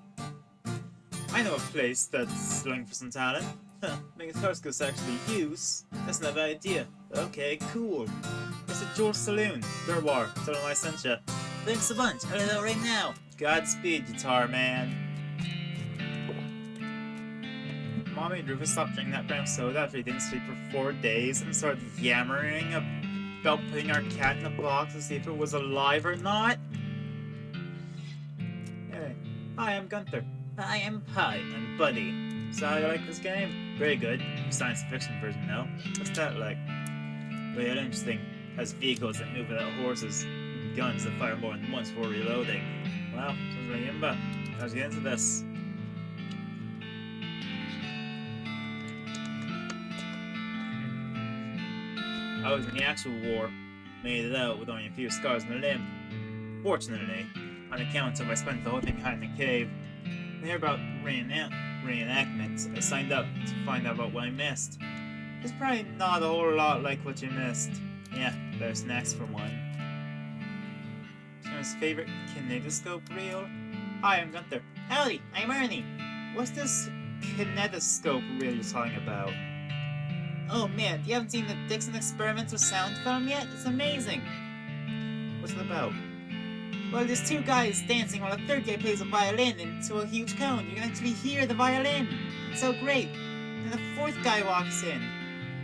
I know a place that's looking for some talent. Making guitar skills actually use. That's not a bad idea. Okay, cool. It's a George Saloon. Dirt War. Tell them I sent ya. Thanks a bunch. I'll let it out right now. Godspeed, guitar man. Mommy and Rufus stopped drinking that brown soda after he didn't sleep for 4 days and started yammering about putting our cat in a box to see if it was alive or not. Hi, I'm Gunther. Hi, I'm Buddy. So how you like this game? Very good. Science fiction version now. What's that like? Very interesting. Has vehicles that move without horses. Guns that fire more than once before reloading. Wow, sounds really imba. How'd you get into this? I was in the actual war. Made it out with only a few scars on the limb. Fortunately, on account of I spent the whole thing hiding in the cave. I hear about reenactments. I signed up to find out about what I missed. It's probably not a whole lot like what you missed. Yeah, better snacks for one. His favorite kinetoscope reel? Hi, I'm Gunther. Howdy, I'm Ernie. What's this kinetoscope reel you're talking about? Oh man, you haven't seen the Dixon experimental sound film yet? It's amazing. What's it about? Well, there's two guys dancing while a third guy plays a violin into a huge cone. You can actually hear the violin. It's so great. Then the fourth guy walks in.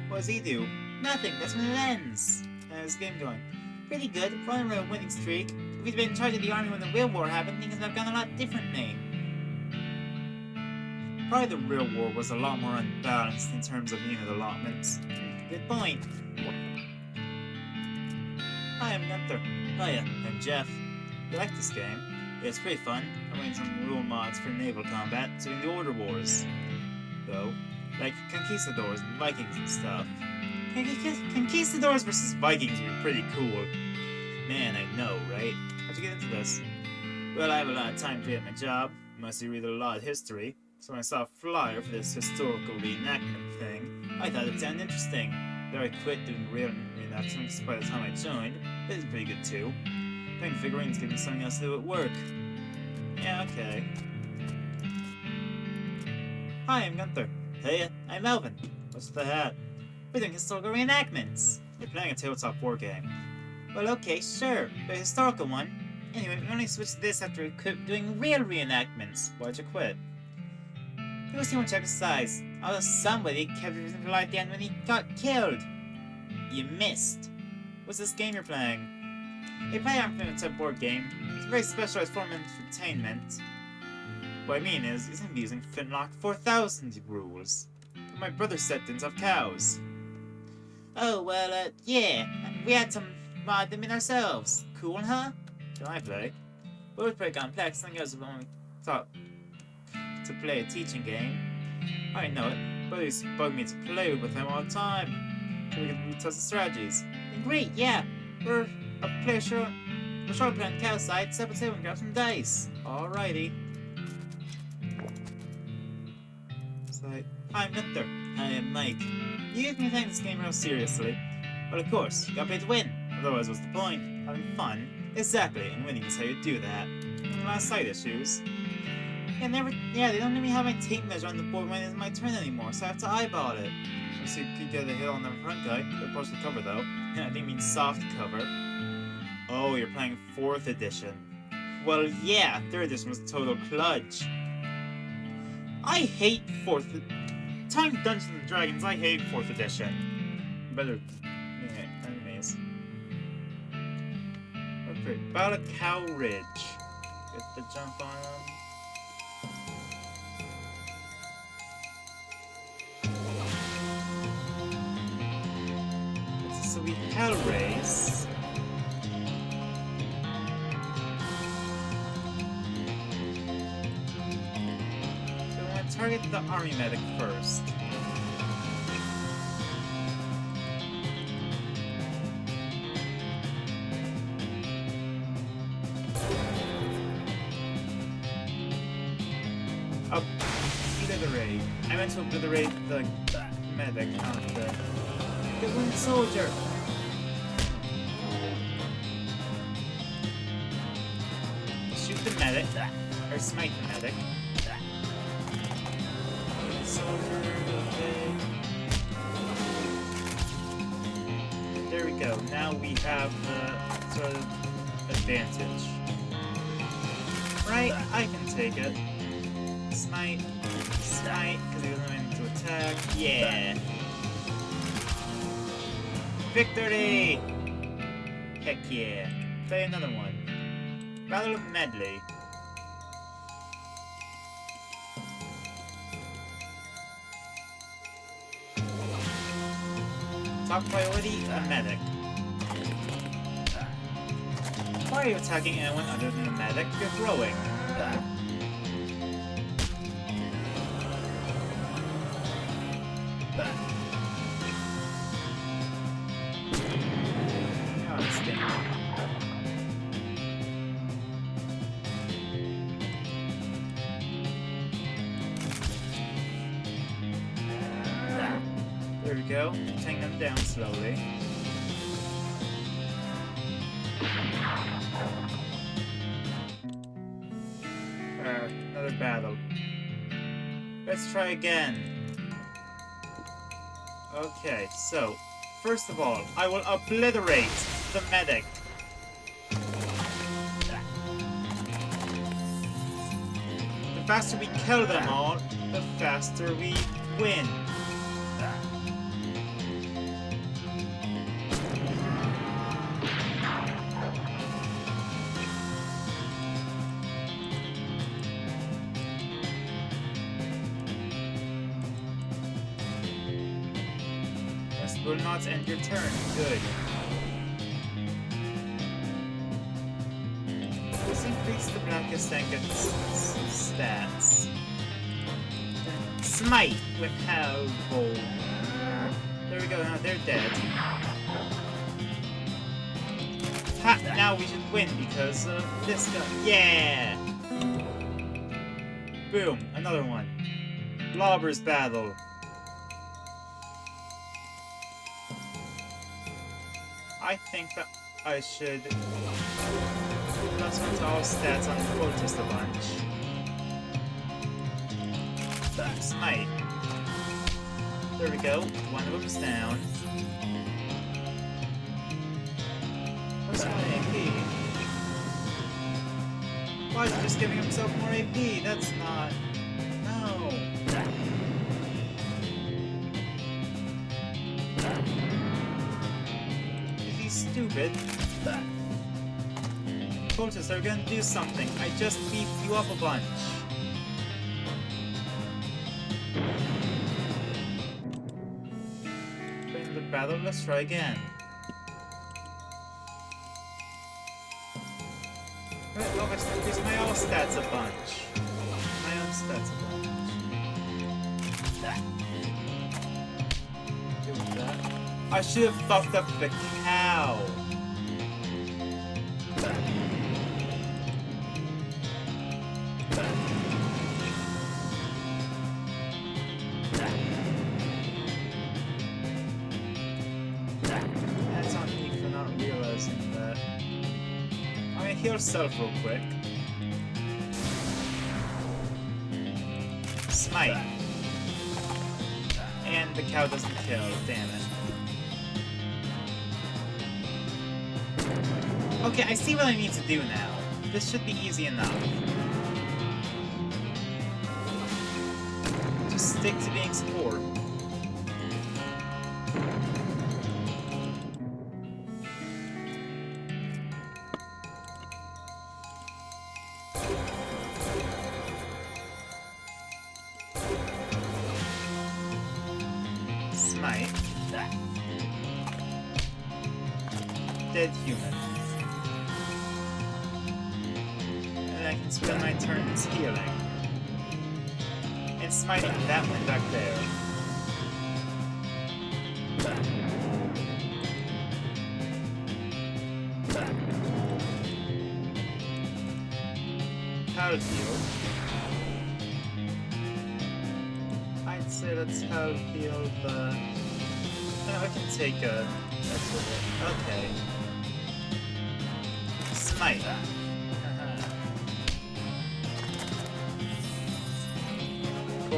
What does he do? Nothing. That's when it ends. How's the game going? Pretty good. Running around a winning streak. If we'd been in charge of the army when the real war happened, things would have gone a lot differently. Probably the real war was a lot more unbalanced in terms of unit allotments. Good point. Hi, I'm Gunther. Hiya, I'm Jeff. You like this game? Yeah, it's pretty fun. I'm running some rule mods for naval combat, doing the Order Wars. Though, like conquistadors and Vikings and stuff. Conquistadors versus Vikings would be pretty cool. Man, I know, right? How'd you get into this? Well, I have a lot of time to get my job. Mostly read a lot of history. So when I saw a flyer for this historical reenactment thing, I thought it sounded interesting. Though I quit doing real reenactments by the time I joined. This is pretty good too. Playing figurines gave me something else to do at work. Yeah, okay. Hi, I'm Gunther. Hey, I'm Melvin. What's the hat? We're doing historical reenactments. You're playing a tabletop war game. Well, okay, sure, but a historical one. Anyway, we only switched to this after we quit doing real reenactments. Why'd you quit? It was too much exercise. Although somebody kept everything to light at the end when he got killed. You missed. What's this game you're playing? A player-type board game. It's a very specialized form of entertainment. What I mean is, it's going to be using Flintlock 4000 rules. But my brother set didn't have cows. Oh, well, yeah. We had to mod them in ourselves. Cool, huh? Can I play? Well, it was pretty complex. I think I was only thought to play a teaching game. I know it, but he used to bug me to play with him all the time. So we could retest the strategies. And great, yeah. We're short playing cow side, step a table and grab some dice. Alrighty. So, hi, I'm Gunther. Hi, I'm Mike. You get me taking this game real seriously. Well, of course, you gotta play to win. Otherwise, what's the point? Having fun. Exactly, and winning is how you do that. And a lot of side issues. Yeah, they don't let me have my tape measure on the board when it's my turn anymore, so I have to eyeball it. So you could get a hit on the front guy. They'll push the cover though. I didn't mean soft cover. Oh, you're playing 4th edition. Well, yeah, 3rd edition was total kludge. I hate 4th. Time Dungeons and Dragons, I hate 4th edition. Better enemies. Okay, Battle of Cow Ridge. Get the jump on them. So we hell race. So we want to target the army medic first. Obliterate. I meant to obliterate the medic, not the wounded soldier. Shoot the medic, or smite the medic. Soldier, okay. There we go. Now we have the sort of advantage. Right? I can take it. Smite, because he doesn't have anything to attack. Yeah. Victory! Heck yeah. Play another one. Battle of Medley. Top priority, a medic. Why are you attacking anyone other than a medic? You're throwing. There we go. Take them down slowly. Another battle. Let's try again. Okay, so, first of all, I will obliterate the medic. The faster we kill them all, the faster we win. Will not end your turn. Good. Let's increase the blackest and get some stats. Smite with Hellbolt. There we go, now they're dead. Ha! Now we should win because of this guy. Yeah! Boom, another one. Blubber's battle. I think that I should plus one to all stats on Cultist a bunch. Smite. There we go. One of them's down. What's my AP? Why is he just giving himself more AP? That's not... No. Stupid. Cultists are gonna do something. I just beefed you up a bunch. In the battle, let's try again. Right, well, let's increase my all stats a bunch. My own stats a bunch. Doing that. I should have fucked up the cow. That's on me for not realizing that. I'm gonna heal self real quick. Smite. And the cow doesn't kill, damn it. Okay, I see what I need to do now. This should be easy enough. Just stick to being support. Smite. Dead human. I can spend my turns healing. And smiting that one back there. Health heal. I'd say let's health heal the... No, I can take a... That's it. Okay. Smite.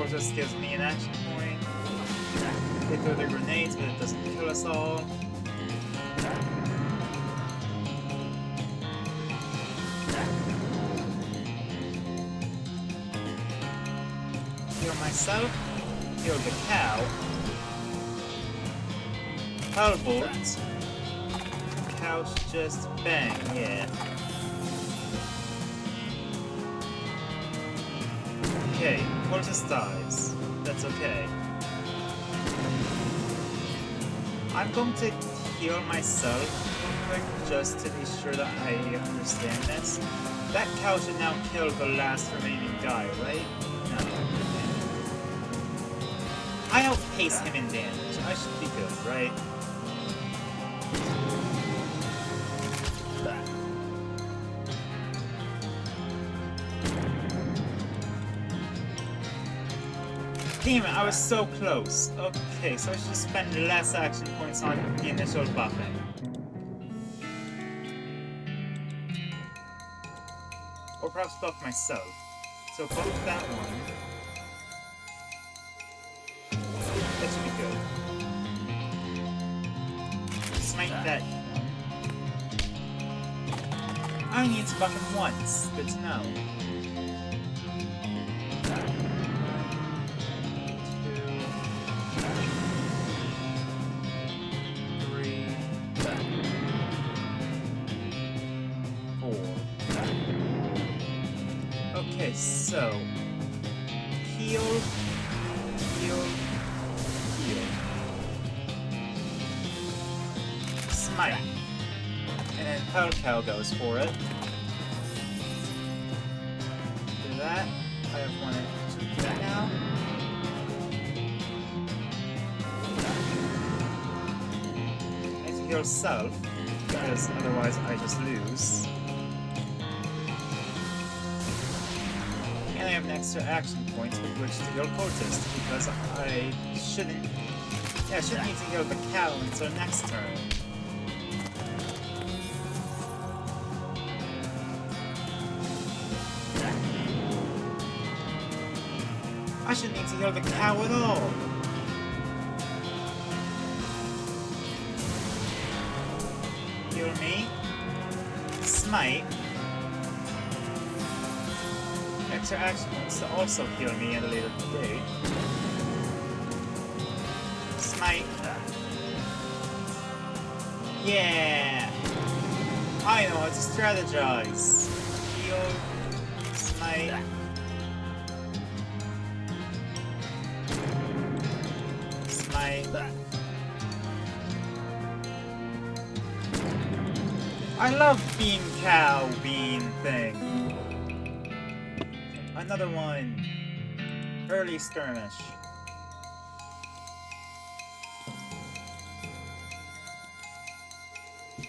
Just gives me an action point. They throw their grenades, but it doesn't kill us all. Heal myself. Heal the cow. Hellbolt. Couch just bang, yeah. Okay, Cultist dies. That's okay. I'm going to heal myself real quick just to be sure that I understand this. That cow should now kill the last remaining guy, right? No. I outpace him in damage. I should be good, right? Damn it, I was so close. Okay, so I should spend less action points on the initial buffing. Or perhaps buff myself. So buff that one. That should be good. Smite that one. I need to buff him once. Good to know. Okay, so heal, heal, heal. Smite. And then Pearl Cow goes for it. Do that. I have one and two that now. I need to heal self, because otherwise I just lose. I have an extra action point with which to heal cultists, because I shouldn't need to heal the cow until next turn. I shouldn't need to heal the cow at all. Heal me. Smite. Extra action points to also heal me at a later date. Smite. Yeah! I know how to strategize. Heal. Smite. Smite. I love bean cow bean thing. Another one. Early skirmish.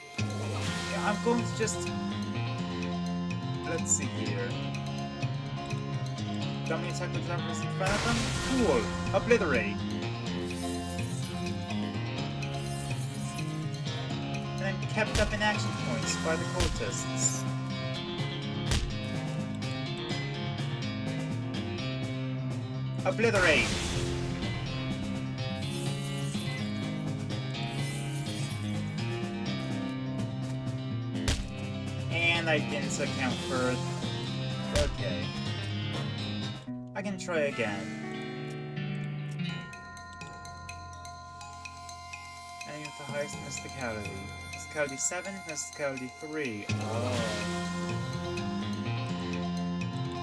Yeah, I'm going to just... Let's see here. Dummy attack with numbers in front of them? Cool. Obliterate. And then kept up in action points by the cultists. Obliterate! And I didn't account for... Okay. I can try again. Enemy with the highest mysticality. Mysticality 7, mysticality 3. Oh.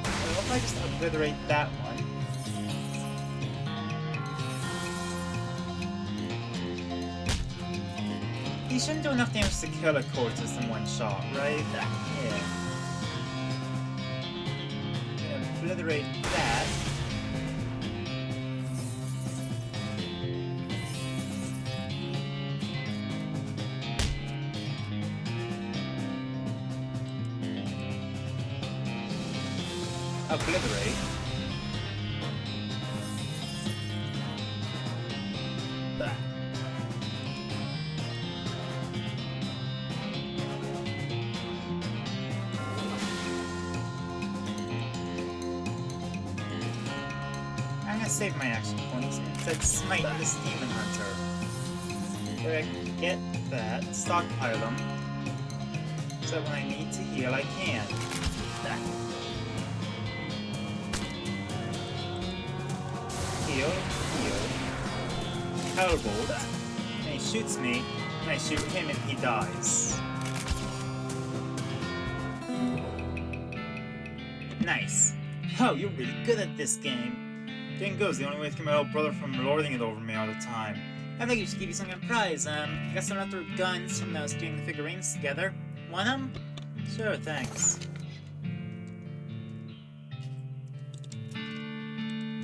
Well, if I just obliterate that one... He shouldn't do enough damage to kill a cultist in one shot, right? Yeah. Obliterate that. Obliterate. That. I'm gonna save my action points and instead smite this demon hunter. There I can get that, stockpile them, so that when I need to heal, I can. Heal, heal. Hellbolt. And he shoots me, and I shoot him and he dies. Nice. Oh, you're really good at this game. Getting good is the only way to keep my old brother from lording it over me all the time. I think you should give you some kind of prize. Got some leftover guns from those doing the figurines together. Want them? Sure, thanks.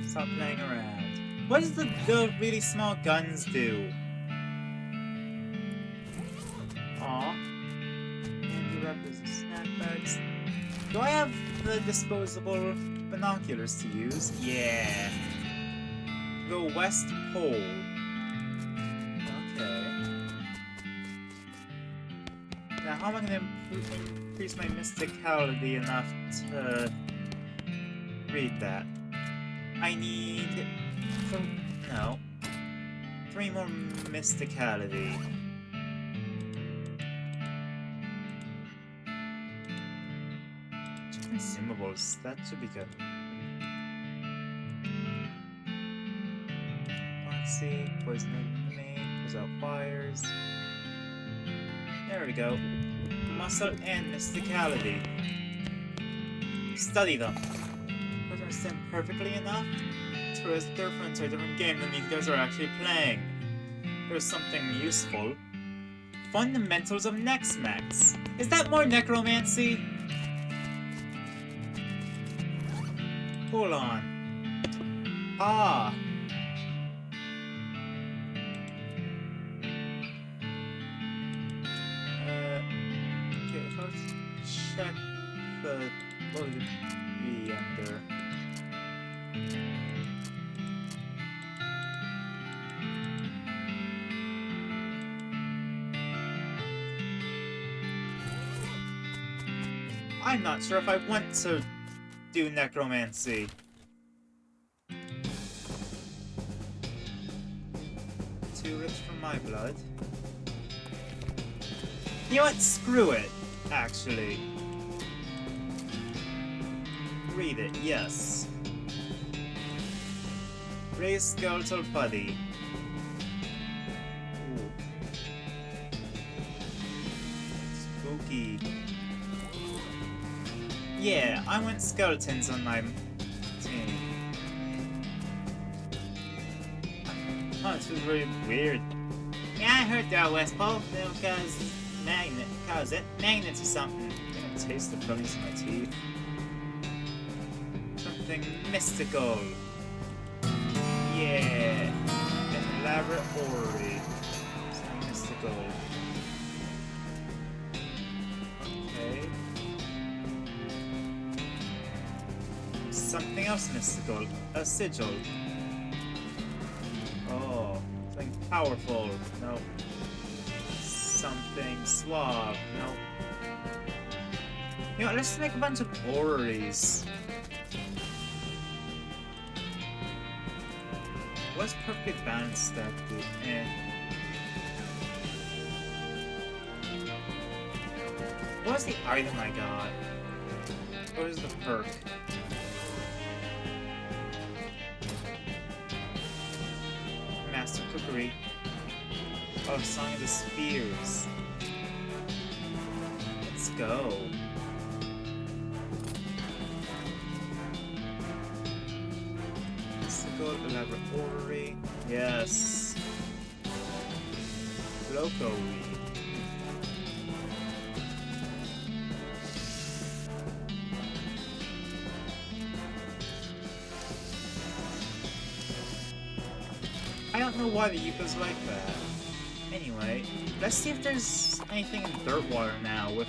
Stop playing around. What does the really small guns do? Aw. Candy wrappers and snack bags. Do I have the disposable binoculars to use? Yeah. The West Pole. Now, how am I going to increase my mysticality enough to read that? I need... 3 more mysticality. Consumables, that should be good. Let's see, poison enemy, pulls out fires. There we go. Muscle and mysticality. Study them. Don't understand perfectly enough to realize that they're from a different game than these guys are actually playing. There's something useful. Fundamentals of Nex-Mex. Is that more necromancy? Hold on. Ah. Check the what would it be under? I'm not sure if I want to do necromancy. Too rich for my blood. You know what? Screw it. Actually. Read it, yes. Raise skeletal body. Ooh. Spooky. Yeah, I want skeletons on my team. Oh, this was really weird. Yeah, I heard that, West Pole. Cause magnets or something. I'm gonna taste the fillings in my teeth. Something mystical. Yeah. An elaborate orrery. Something mystical. Okay. Something else mystical. A sigil. Oh. Something powerful. No. Something suave. No. You know, let's make a bunch of orreries. What's perfectly balanced stuff do? What was the item I got? What was the perk? Master Cookery. Oh, Song of the Spheres. Let's go. Elaborate orrery. Yes. Loco weed. I don't know why the Yuka's like that. Anyway, let's see if there's anything in Dirtwater now with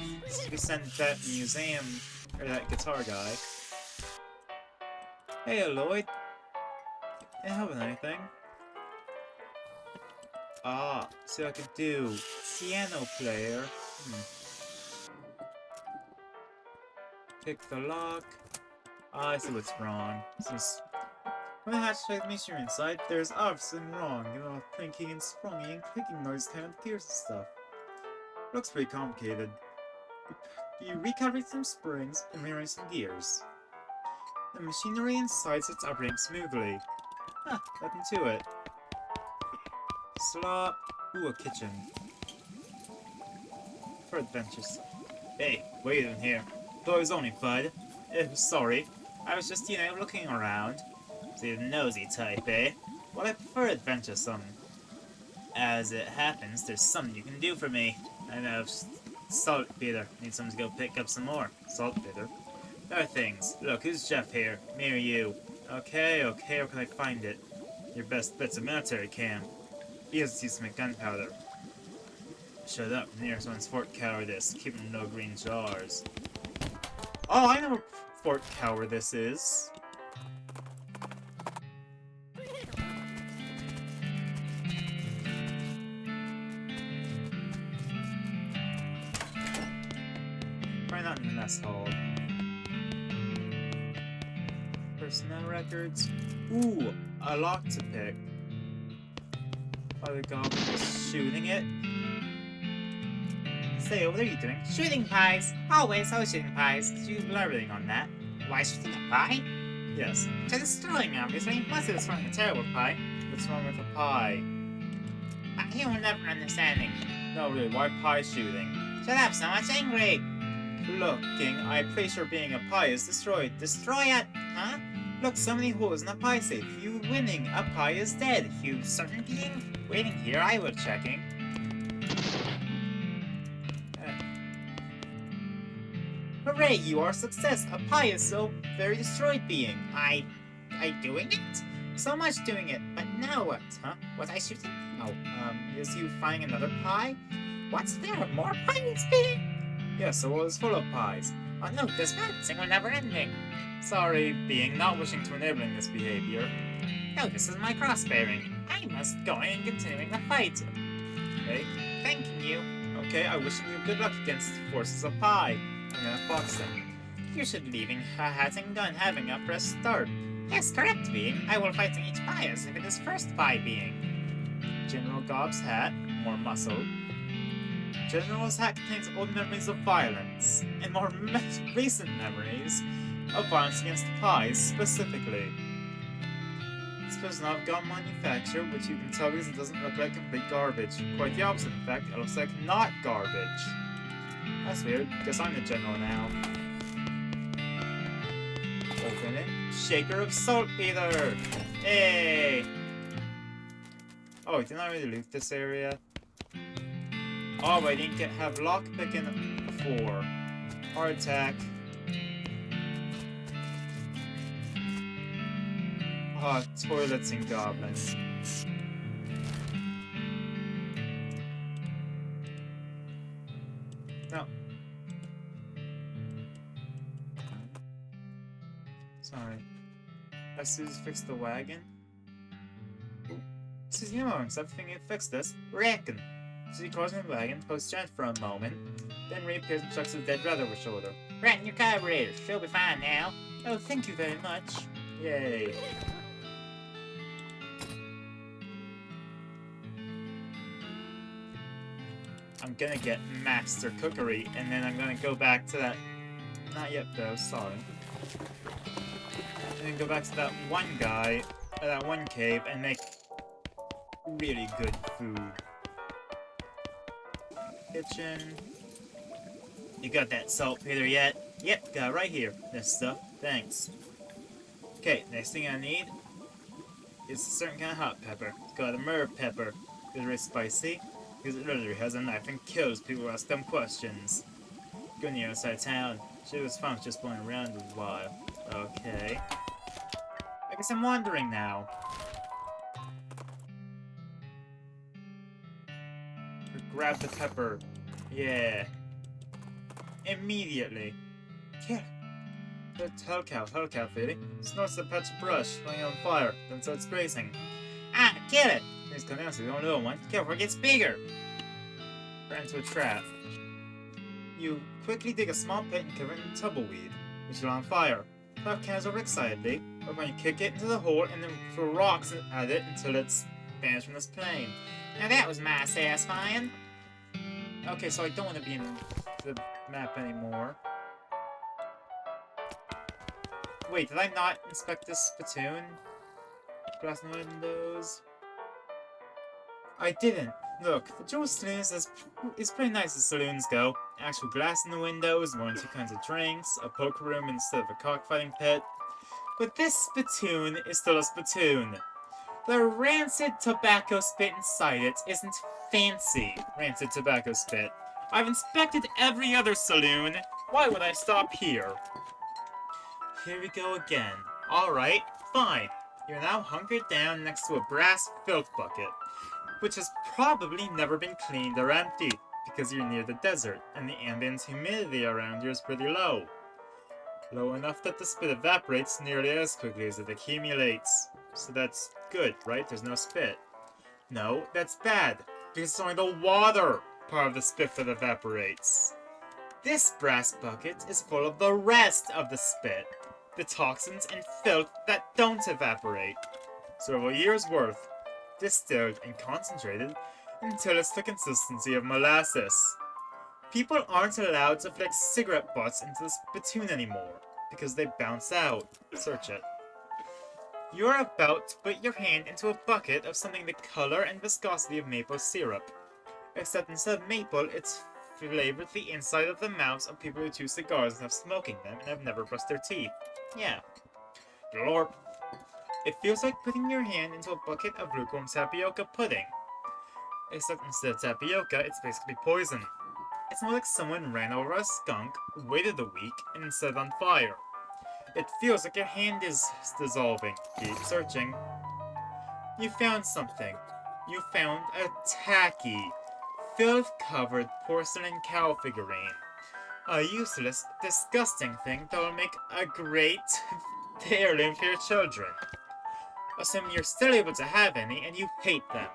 we sent that museum or that guitar guy. Hey Lloyd. Ain't having anything. Ah, see what I could do. Piano player. Pick the lock. Ah, I see what's wrong. Since when the hatch mixture inside, there's obviously something wrong. You know, clinking and sprungy and clicking noise kind of gears and stuff. Looks pretty complicated. You recalibrate some springs and rearrange some gears. The machinery inside starts operating smoothly. Huh, nothing to it. Slop. Ooh, a kitchen. For adventures. Hey, what are you doing here? Thought it was only Bud. Sorry. I was just, you know, looking around. So you're the nosy type, eh? Well, I prefer adventuresome. As it happens, there's something you can do for me. I know saltpeter. Need someone to go pick up some more. Saltpeter. There are things. Look, who's Jeff here? Me or you? Okay, where can I find it? Your best bet's a military camp. He has to use some gunpowder. Shut up, nearest one's Fort Cowardice. Keep them no green jars. Oh, I know where Fort Cowardice is. Probably not in the mess hall. Personnel records. Ooh, a lock to pick. Are the goblins shooting it? Say, what are you doing? Shooting pies! Always shooting pies. Did you do everything on that? Why shooting a pie? Yes. To destroying, obviously. Mostly destroying a terrible pie. What's wrong with a pie? You will never understanding. No, really, why pie shooting? Shut up, so much angry! Looking, I'm pretty sure being a pie is destroyed. Destroy it! Huh? Look, so many holes in a pie safe. You winning, a pie is dead. You certain being? Waiting here, I was checking. Hooray, you are a success! A pie is so very destroyed being. I doing it? So much doing it, but now what, huh? Was I shooting? Oh, is you finding another pie? What's there? More pies being? Yes, the world is full of pies. Oh no, this balancing are never ending. Sorry, being not wishing to enabling this behavior. No, this is my cross-bearing. I must go in and continuing the fight. Okay, thanking you. Okay, I wishing you good luck against the forces of pie. I'm gonna fox them. You should leaving a hat and gun having a fresh start. Yes, correct being. I will fight each pie as if it is first pie being. General Gobb's hat, more muscle. General's hat contains old memories of violence, and more recent memories of violence against pies specifically. This does not have gun manufacture, which you can tell because it doesn't look like complete garbage. Quite the opposite, in fact, it looks like not garbage. That's weird. Guess I'm the general now. Open it. Shaker of saltpeter! Hey! Oh, didn't I already loot this area? Oh, I didn't have lockpicking before. Heart attack. Ah, toilets and goblins. No. Sorry. I should just fix the wagon. This is new, everything you fix this. Reckon. So he calls my wagon, posts giant for a moment, then reappears and chucks his dead brother over his shoulder. Right in your carburetor. She'll be fine now. Oh, thank you very much. Yay. I'm gonna get Master Cookery, and then I'm gonna go back to that... Not yet, though, sorry. And then go back to that one guy, or that one cave, and make really good food. Kitchen. You got that saltpeter yet? Yep, got it right here. This stuff. Thanks. Okay, next thing I need is a certain kind of hot pepper. It's called a myrrh pepper. It's very spicy. Because it literally has a knife and kills people who ask dumb questions. Go near outside town. Shit was fun just playing around a while. Okay. I guess I'm wandering now. Grab the pepper. Yeah. Immediately. Yeah. Hellcow, Fitty. Snorts the patch of brush, laying on fire, then starts grazing. Ah, kill it! He's coming out, so we don't know one. Careful, it gets bigger! Ran into a trap. You quickly dig a small pit and cover it in tumbleweed, which is on fire. Clap cans over excitedly, or when you kick it into the hole and then throw rocks at it until it's vanished from this plane. Now that was my satisfying. Okay, so I don't want to be in the map anymore. Wait, did I not inspect this spittoon? Glass in the windows. I didn't. Look, the Joe Saloon is pretty nice as saloons go. Actual glass in the windows, more than 2 kinds of drinks, a poker room instead of a cockfighting pit. But this spittoon is still a spittoon. The rancid tobacco spit inside it isn't fancy rancid tobacco spit. I've inspected every other saloon. Why would I stop here? Here we go again. Alright, fine. You're now hunkered down next to a brass filth bucket, which has probably never been cleaned or emptied, because you're near the desert, and the ambient humidity around you is pretty low. Low enough that the spit evaporates nearly as quickly as it accumulates. So that's good, right? There's no spit. No, that's bad, because it's only the water part of the spit that evaporates. This brass bucket is full of the rest of the spit, the toxins and filth that don't evaporate. Several years worth, distilled and concentrated until it's the consistency of molasses. People aren't allowed to flick cigarette butts into the spittoon anymore, because they bounce out. Search it. You're about to put your hand into a bucket of something the color and viscosity of maple syrup. Except instead of maple, it's flavored the inside of the mouths of people who chew cigars and have smoking them and have never brushed their teeth. Yeah. Glorp. It feels like putting your hand into a bucket of lukewarm tapioca pudding. Except instead of tapioca, it's basically poison. It's more like someone ran over a skunk, waited a week, and set it on fire. It feels like your hand is dissolving. Keep searching. You found something. You found a tacky, filth-covered porcelain cow figurine. A useless, disgusting thing that will make a great heirloom for your children. Assuming you're still able to have any, and you hate them.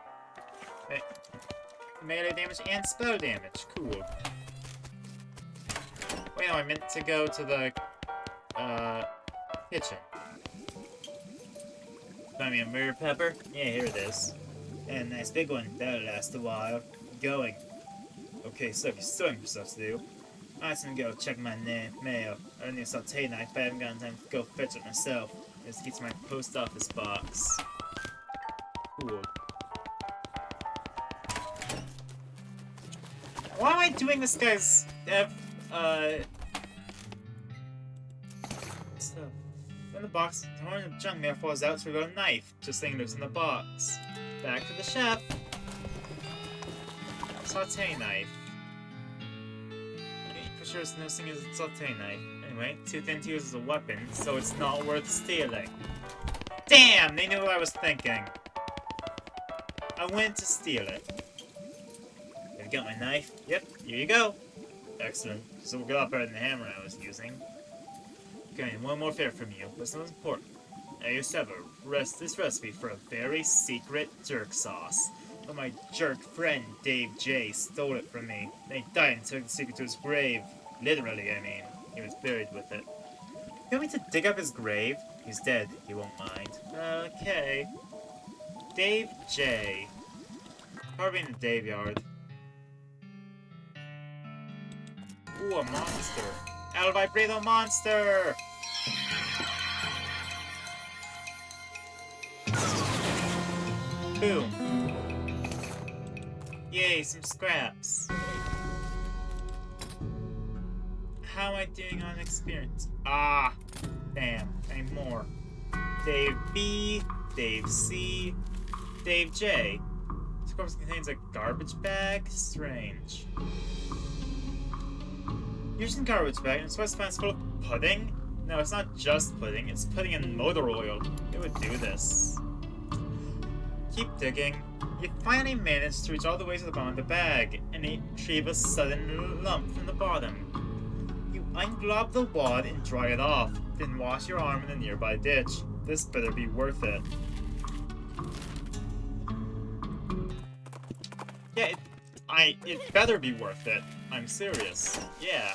Melee damage and spell damage. Cool. Wait, no, I meant to go to the, kitchen. Find me a murder pepper? Yeah, here it is. And a nice big one. That'll last a while. Going. Okay, so if you still have stuff to do, I'm just gonna go check my mail. I need a saute knife, but I haven't gotten time to go fetch it myself. This gets my post office box. Cool. Why am I doing this guy's stuff? In the box, the horn of junk mail falls out through a knife, just laying loose in the box. Back to the chef. Saute knife. For sure it's no thing as a saute knife. Anyway, too thin to use as a weapon, so it's not worth stealing. Damn! They knew what I was thinking. I went to steal it. I got my knife. Yep, here you go. Excellent. So we'll get a lot better than the hammer I was using. Okay, one more favor from you. What's most important? I used to have this recipe for a very secret jerk sauce. But my jerk friend, Dave J, stole it from me. Then he died and took the secret to his grave. Literally, I mean. He was buried with it. You want me to dig up his grave? He's dead. He won't mind. Okay. Dave J. Probably in the Daveyard. Ooh, a monster. El Vibrato monster! Boom. Yay, some scraps. How am I doing on experience? Ah, damn, I need more. Dave B, Dave C, Dave J. This corpse contains a garbage bag? Strange. Using garbage bag, and supposed to find it's full of pudding? No, it's not just pudding, it's pudding and motor oil. It would do this. Keep digging. You finally manage to reach all the way to the bottom of the bag, and retrieve a sudden lump from the bottom. You unglob the wad and dry it off, then wash your arm in a nearby ditch. This better be worth it. Yeah, it better be worth it. I'm serious. Yeah.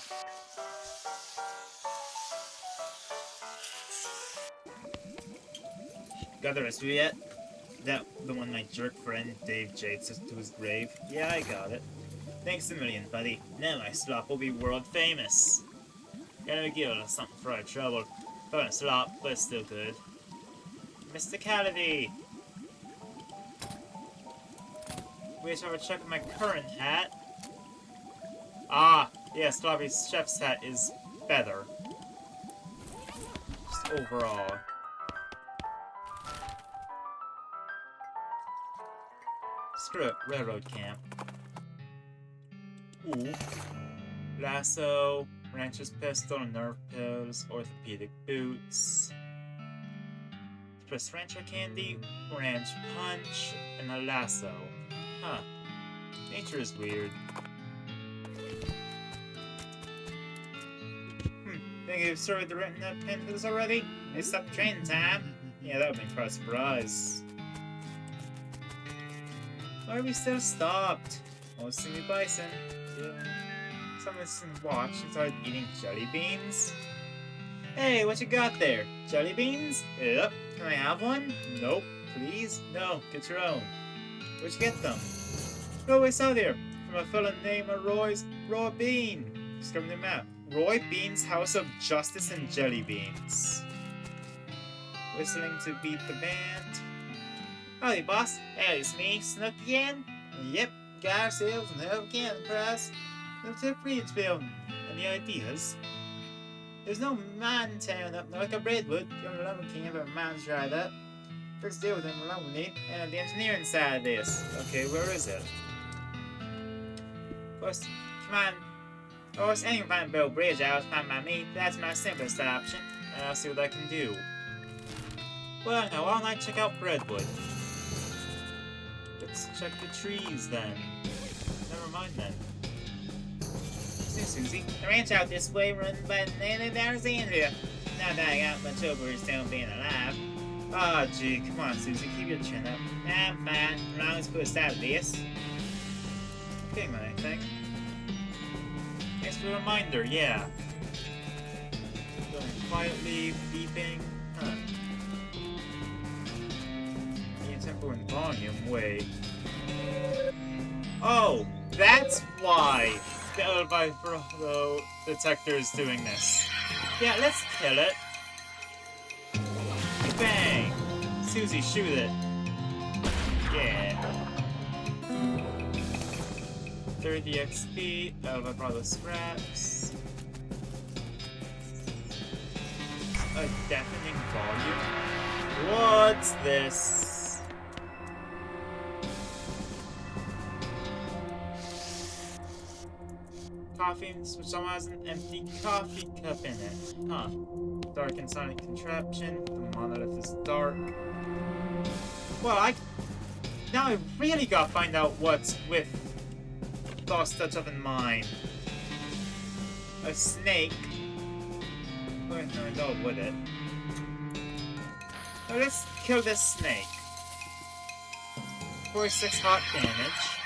Got the recipe yet? That the one my jerk friend Dave J took to his grave? Yeah, I got it. Thanks a million, buddy. Now my slop will be world famous. Gotta give it something for our trouble. Fun a slop, but it's still good. Mysticality! Wait till I check my current hat. Ah, yeah, Sloppy's chef's hat is better. Just overall. screw it. Railroad camp. Ooh. Lasso, rancher's pistol, nerve pills, orthopedic boots. Plus rancher candy, ranch punch, and a lasso. Huh. Nature is weird. Think you've sorted the written up pen for this already? It's up train time. Yeah, that would be quite a surprise. Why are we still stopped? Oh, see me bison. Yeah. Someone's watch and started eating jelly beans. Hey, what you got there? Jelly beans? Yep. Can I have one? Nope. Please? No. Get your own. Where'd you get them? Oh, I saw there. From a fella named Roy Bean. Discovered the map. Roy Bean's House of Justice and Jelly Beans. Whistling to beat the band. Howdy, boss. Hey, it's me, Snook again. Yep, got ourselves another can press. No tip Reed's building. Any ideas? There's no man town up north of Redwood. Young Lumber King of a man's dried up. First deal with him alone we need. And the engineering side of this. Okay, where is it? First, come on. Of course, anyone can build a bridge out, fine by me. That's my simplest option. And I'll see what I can do. Well, now, why don't I check out Redwood? Let's check the trees, then. Never mind, then. See, Susie. The ranch out this way run by the native Alexandria. Not that I got much over his town being alive. Aw, oh, gee, come on, Susie, keep your chin up. Nah, fine. As long as put aside this. Okay, I think. Thanks for the reminder, yeah. Going quietly, beeping. Huh. Tempo and volume, wait. Oh, that's why the Elviro detector is doing this. Yeah, let's kill it. Bang! Susie, shoot it. Yeah. 30 XP, Elviro scraps. A deafening volume? What's this? Coffee, someone has an empty coffee cup in it. Huh. Dark and sonic contraption. The monolith is dark. Well, now I really gotta find out what's with Lost Touch Up in Mind. A snake. Going to go with it. So let's kill this snake. 46 hot damage.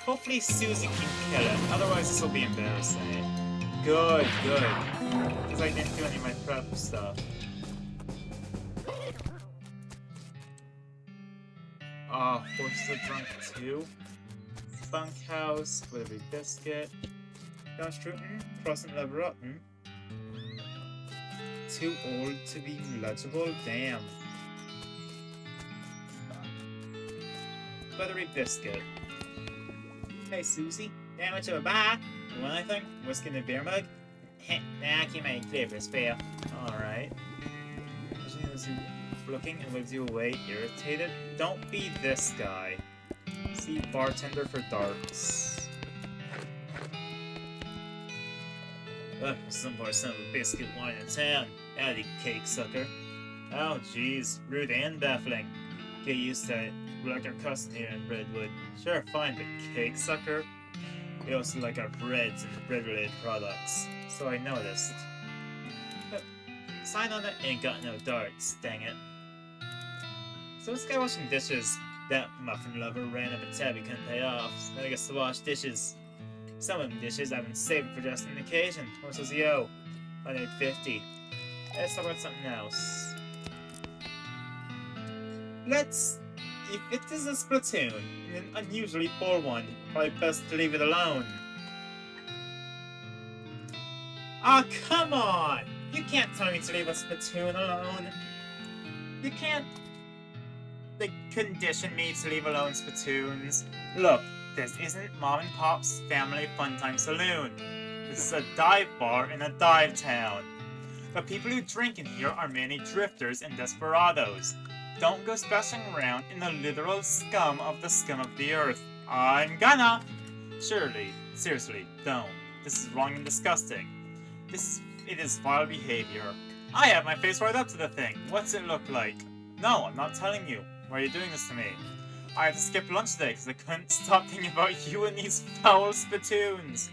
Hopefully Susie can kill it, otherwise this will be embarrassing. Good, good. Because I didn't do any of my prep stuff. Horse the Drunk 2. Bunkhouse, with a big biscuit. Downstruten, Crossing Love Rotten. Too old to be legible? Damn. Buttery biscuit. Hey Susie, that much of a bar? You want anything? Whiskey in a beer mug? Heh, nah, I can't make clear for this fail. Alright. Looking and waves you away, irritated. Don't be this guy. See bartender for darts. Some poor son of a biscuit wine in town. Howdy, cake sucker. Oh jeez, rude and baffling. Get used to it. We're like our cousin here in Redwood. Sure, fine, but cake sucker? We also like our breads and bread-related products. So I noticed. But sign on it ain't got no darts, dang it. So this guy washing dishes. That muffin lover ran up a tab he couldn't pay off. So then I guess to wash dishes. Some of them dishes I've been saving for just an occasion. What says he owe? 150. Let's talk about something else. If it is a Splatoon, and an unusually poor one, probably best to leave it alone. Ah, oh, come on! You can't tell me to leave a Splatoon alone. You can't, condition me to leave alone Splatoons. Look, this isn't Mom and Pop's Family Funtime Saloon. This is a dive bar in a dive town. The people who drink in here are mainly drifters and desperados. Don't go splashing around in the literal scum of the earth. I'm gonna! Surely, seriously, don't. This is wrong and disgusting. It is vile behavior. I have my face right up to the thing. What's it look like? No, I'm not telling you. Why are you doing this to me? I had to skip lunch today because I couldn't stop thinking about you and these foul spittoons.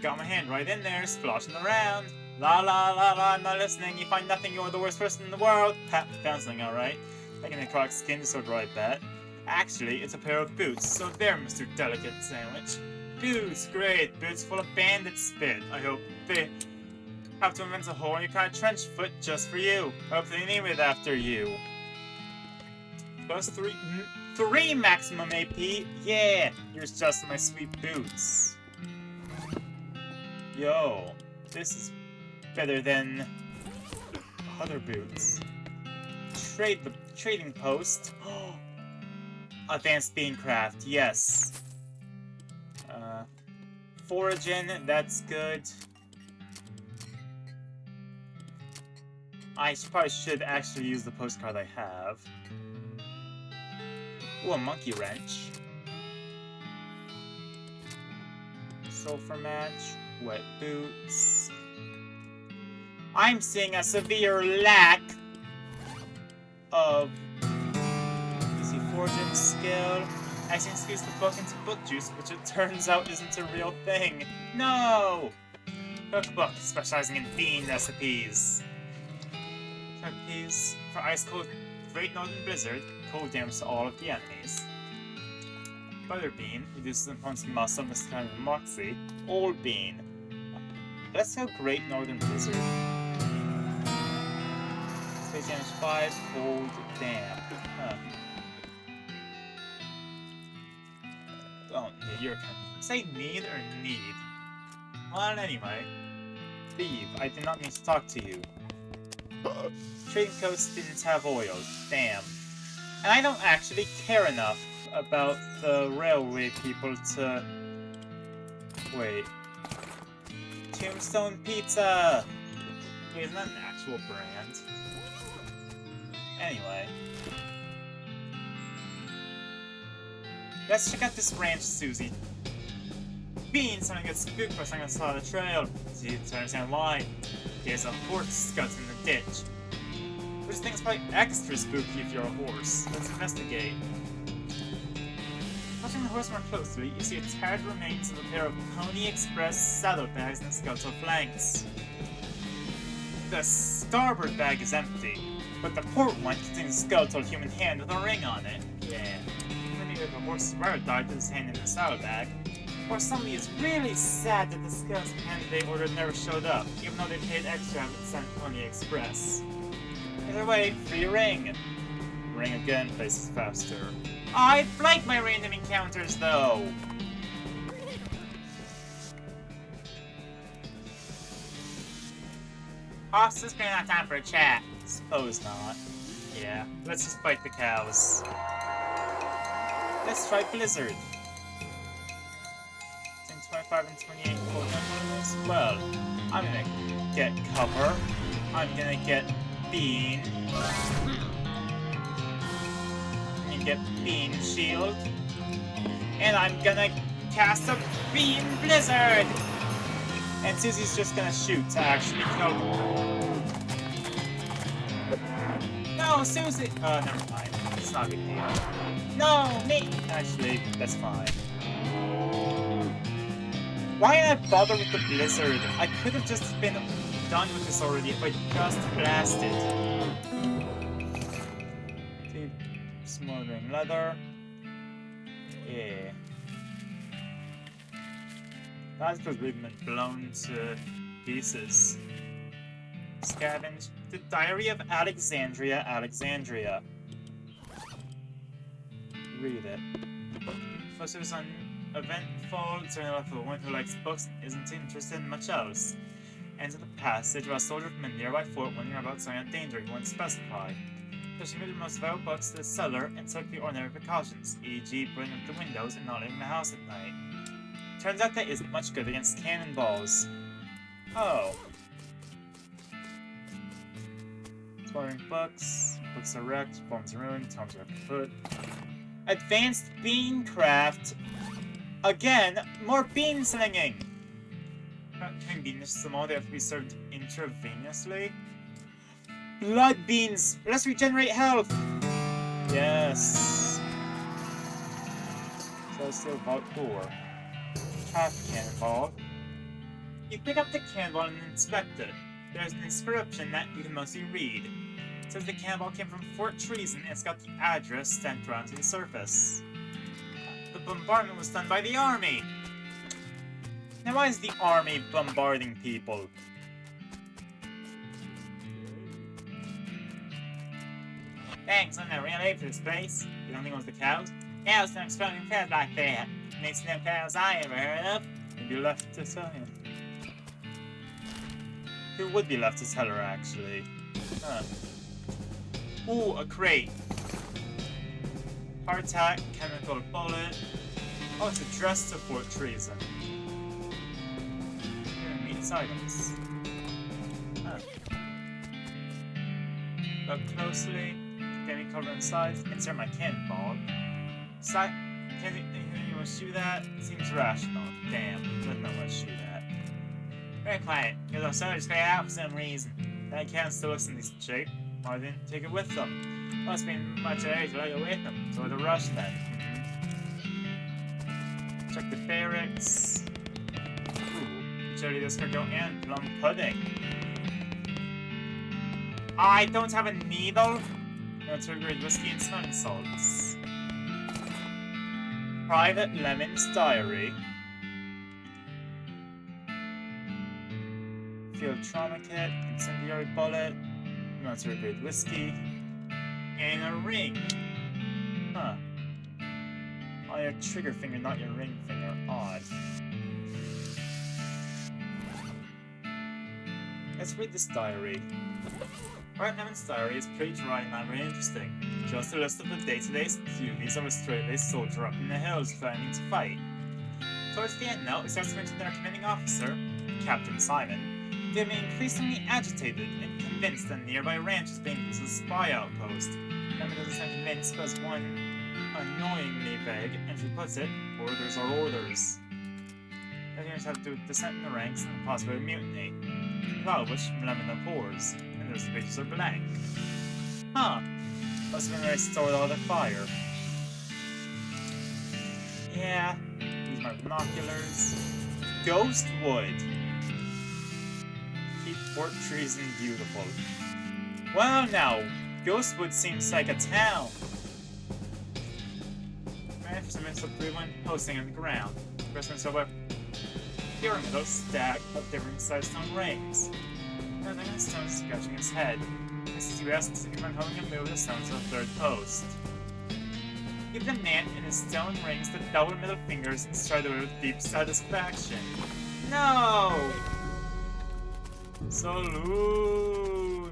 Got my hand right in there, splashing around. La la la la, I'm not listening. You find nothing, you're the worst person in the world. Ha, found something alright. Making a croc skin so dry, bet. Actually, it's a pair of boots, so there, Mr. Delicate Sandwich. Boots, great. Boots full of bandit spit. I hope they have to invent a hole in your kind of trench foot just for you. I hope they name it after you. Plus three maximum AP. Yeah, here's just my sweet boots. Yo, this is better than other boots. Trade the trading post. Advanced beancraft, yes. Foraging, that's good. I probably should actually use the postcard I have. Ooh, a monkey wrench. Sulfur match. Wet boots. I'm seeing a severe lack of easy foraging skill. I can squeeze the book into book juice, which it turns out isn't a real thing. No! Cookbook specializing in bean recipes. Recipes for ice cold Great Northern Blizzard. Cold damage to all of the enemies. Butterbean reduces an opponent's muscle and this kind of moxie. Old Bean. Let's go Great Northern Blizzard. Space damage 5, cold damp. Huh. Oh, you're kind of... Say need or need? Well, anyway. Leave. I did not mean to talk to you. Trading post didn't have oil. Damn. And I don't actually care enough about the railway people to... Wait. Tombstone Pizza! Wait, isn't that an actual brand? Anyway. Let's check out this ranch, Susie. Bean starting to get spooked by something I saw on the trail. See, to understand why. There's a horse scuds in the ditch. Which thing's probably extra spooky if you're a horse. Let's investigate. Watching the horse more closely, you see a tattered remains of a pair of Pony Express saddlebags and skeletal flanks. The starboard bag is empty, but the port one contains a skeletal human hand with a ring on it. Yeah. Maybe the horse's rider died with his hand in the saddlebag. Or somebody is really sad that the skeleton hand they ordered never showed up, even though they paid extra and sent Pony Express. Either way, free ring. Ring again, places faster. I like my random encounters, though! Hoss, this not time for a chat. Suppose not. Yeah, let's just fight the cows. Let's try Blizzard. 25 and 28 cold numbers. Well, I'm gonna get cover. I'm gonna get bean. Get Bean Shield. And I'm gonna cast a Bean Blizzard! And Susie's just gonna shoot to actually kill them. No, Susie! Oh, never mind. It's not a big deal. No, me! Actually, that's fine. Why did I bother with the Blizzard? I could have just been done with this already if I just blasted. Smoldering leather. Yeah. That's because we've been blown to pieces. Scavenge. The Diary of Alexandria, Alexandria. Read it. First it was uneventful, certainly enough for a woman who likes books and isn't interested in much else. Enter the passage where a soldier from a nearby fort wondering about something of danger he won't specify. Pushing the most valuable books to the cellar and took the ordinary precautions, e.g. putting up the windows and not leaving the house at night. Turns out that isn't much good against cannonballs. Oh. Exploring books. Books are wrecked. Forms are ruined. Tomes are kaput. Advanced bean craft. Again, more bean slinging. Can beans small, they have to be served intravenously. Blood beans! Let's regenerate health! Yes. So still about 4. Half cannonball. You pick up the cannonball and inspect it. There's an inscription that you can mostly read. It says the cannonball came from Fort Treason and it's got the address stamped around to the surface. The bombardment was done by the army! Now why is the army bombarding people? Thanks, I'm not really for this place. You don't think it was the cows? Yeah, it's an exploding crowd like that. Makes no cows I ever heard of. Maybe left to tell him. Who would be left to tell her, actually? Huh. Ooh, a crate. Heart attack, chemical bullet. Oh, it's addressed to Fort Treason. Meets items. Huh. Look closely. Get me covered inside. Insert my cannonball. Can anyone shoot that? Seems rational. Damn, doesn't know what to shoot at. Very quiet. Because our soldiers stay out for some reason. That cannon still looks in decent shape. Why they didn't take it with them? Must be much age to go with them. So the rush then. Check the barracks. Ooh, cherry escargot and plum pudding. I don't have a needle. That's a great whiskey and smelling salts. Private Lemon's diary. Field trauma kit, incendiary bullet, monster grade whiskey, and a ring. Huh. On your trigger finger, not your ring finger. Odd. Let's read this diary. Private Lemon's diary is pretty dry and not very interesting. Just a list of the day-to-day duties of a straight-laced soldier up in the hills planning to fight. Towards the end, though, it starts to mention their commanding officer, Captain Simon, becoming increasingly agitated and convinced that nearby ranch is being used as a spy outpost. Lemon doesn't sound convinced because one annoyingly vague, and she puts it, orders are orders. Everything have to do with descent in the ranks and the possibility of mutiny, without which Lemon abhors, and those pages are blank. Huh. Must have been where I stored all the fire. Yeah. Use my binoculars. Ghostwood. Keep Fort Treason beautiful. Well now, Ghostwood seems like a town. Man for some instant one posting on the ground. Press myself up. Pyramidal stack of different sized stone rings. Nothing in the stone is scratching his head. Mrs. U asks if I'm holding a move the stones to the third post. Give the man in his stone rings the double middle fingers and start away with deep satisfaction. No! Salute!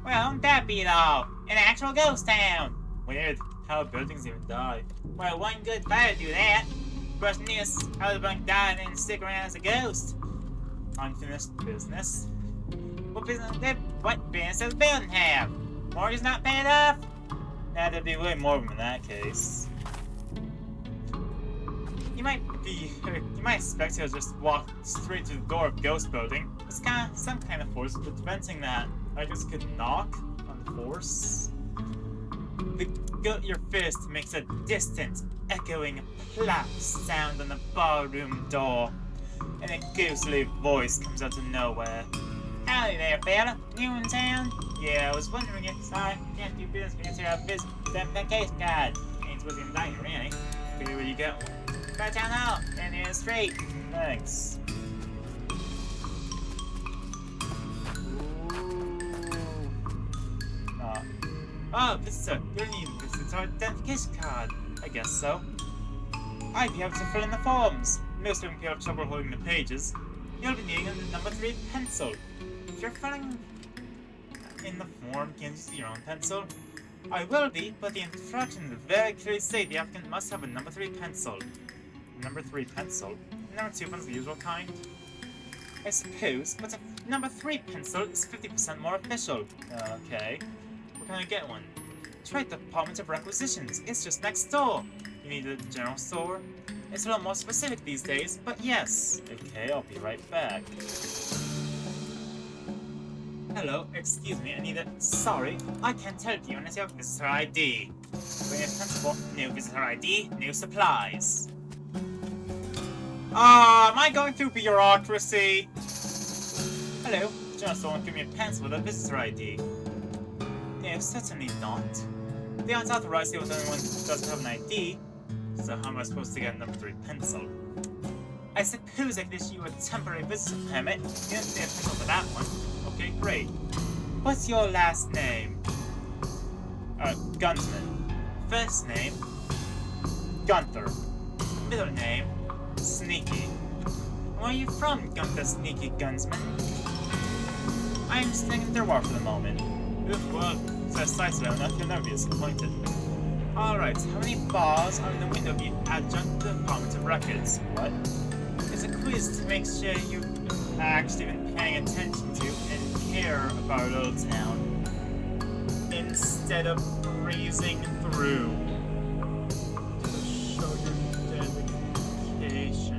Well, that beat all. An actual ghost town! Weird. How buildings even die. Well, one good fire do that. Question is, how the bunk die and then stick around as a ghost? Unfinished business. What business does the building have? Mortgage not paid off? Nah, there'd be way more of them in that case. You might expect he'll just walk straight to the door of Ghost Building. There's some kind of force preventing that. I guess you could knock on the force. Your fist makes a distant, echoing plap sound on the ballroom door, and a ghostly voice comes out of nowhere. Howdy there, fella. New in town? Yeah, I was wondering if I can't do business because you have business that case card. Ain't supposed to invite you, really. Figure where you go. By town hall, and in the street. Thanks. Oh, visitor. You'll need a visitor identification card. I guess so. I'd be able to fill in the forms. Most of them have trouble holding the pages. You'll be needing the number 3 pencil. If you're filling in the form, can you use your own pencil? I will be, but the instructions very clearly say the applicant must have a number 3 pencil. Number 3 pencil? Number 2 pencil, the usual kind? I suppose, but a number 3 pencil is 50% more official. Okay. Where can I get one? Try the Department of Requisitions. It's just next door. You need a general store? It's a little more specific these days, but yes. Okay, I'll be right back. Hello, excuse me, I need a... Sorry, I can't help you unless you have visitor ID. Bring a pencil, new visitor ID, new supplies. Am I going through bureaucracy? Hello, just someone give me a pencil with a visitor ID. No, certainly not. They aren't authorized to deal with anyone who doesn't have an ID, so how am I supposed to get a number 3 pencil? I suppose I could issue you a temporary visitor permit. You didn't say a pencil for that one. Okay, great. What's your last name? Gunsman. First name, Gunther. Middle name, Sneaky. Where are you from, Gunther Sneaky Gunsman? I'm staying in Derwar for the moment. Oof, well, says size low enough, you'll never be disappointed. Alright, how many bars are in the window of the adjunct Department of Records? What? It's a quiz to make sure you've actually been paying attention to and care about our little town, instead of breezing through. To show your dedication.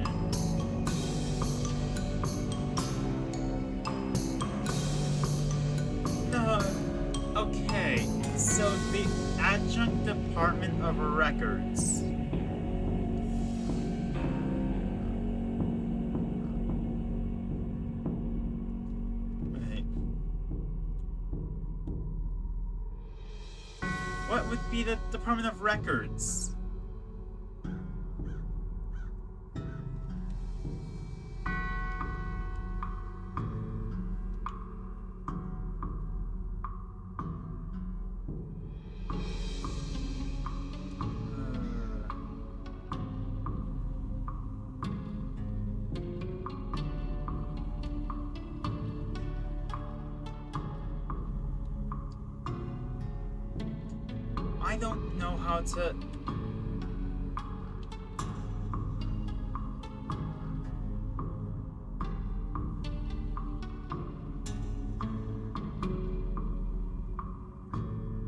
Okay, so the Adjunct Department of Records. Wait. What would be the Department of Records? I don't know how to...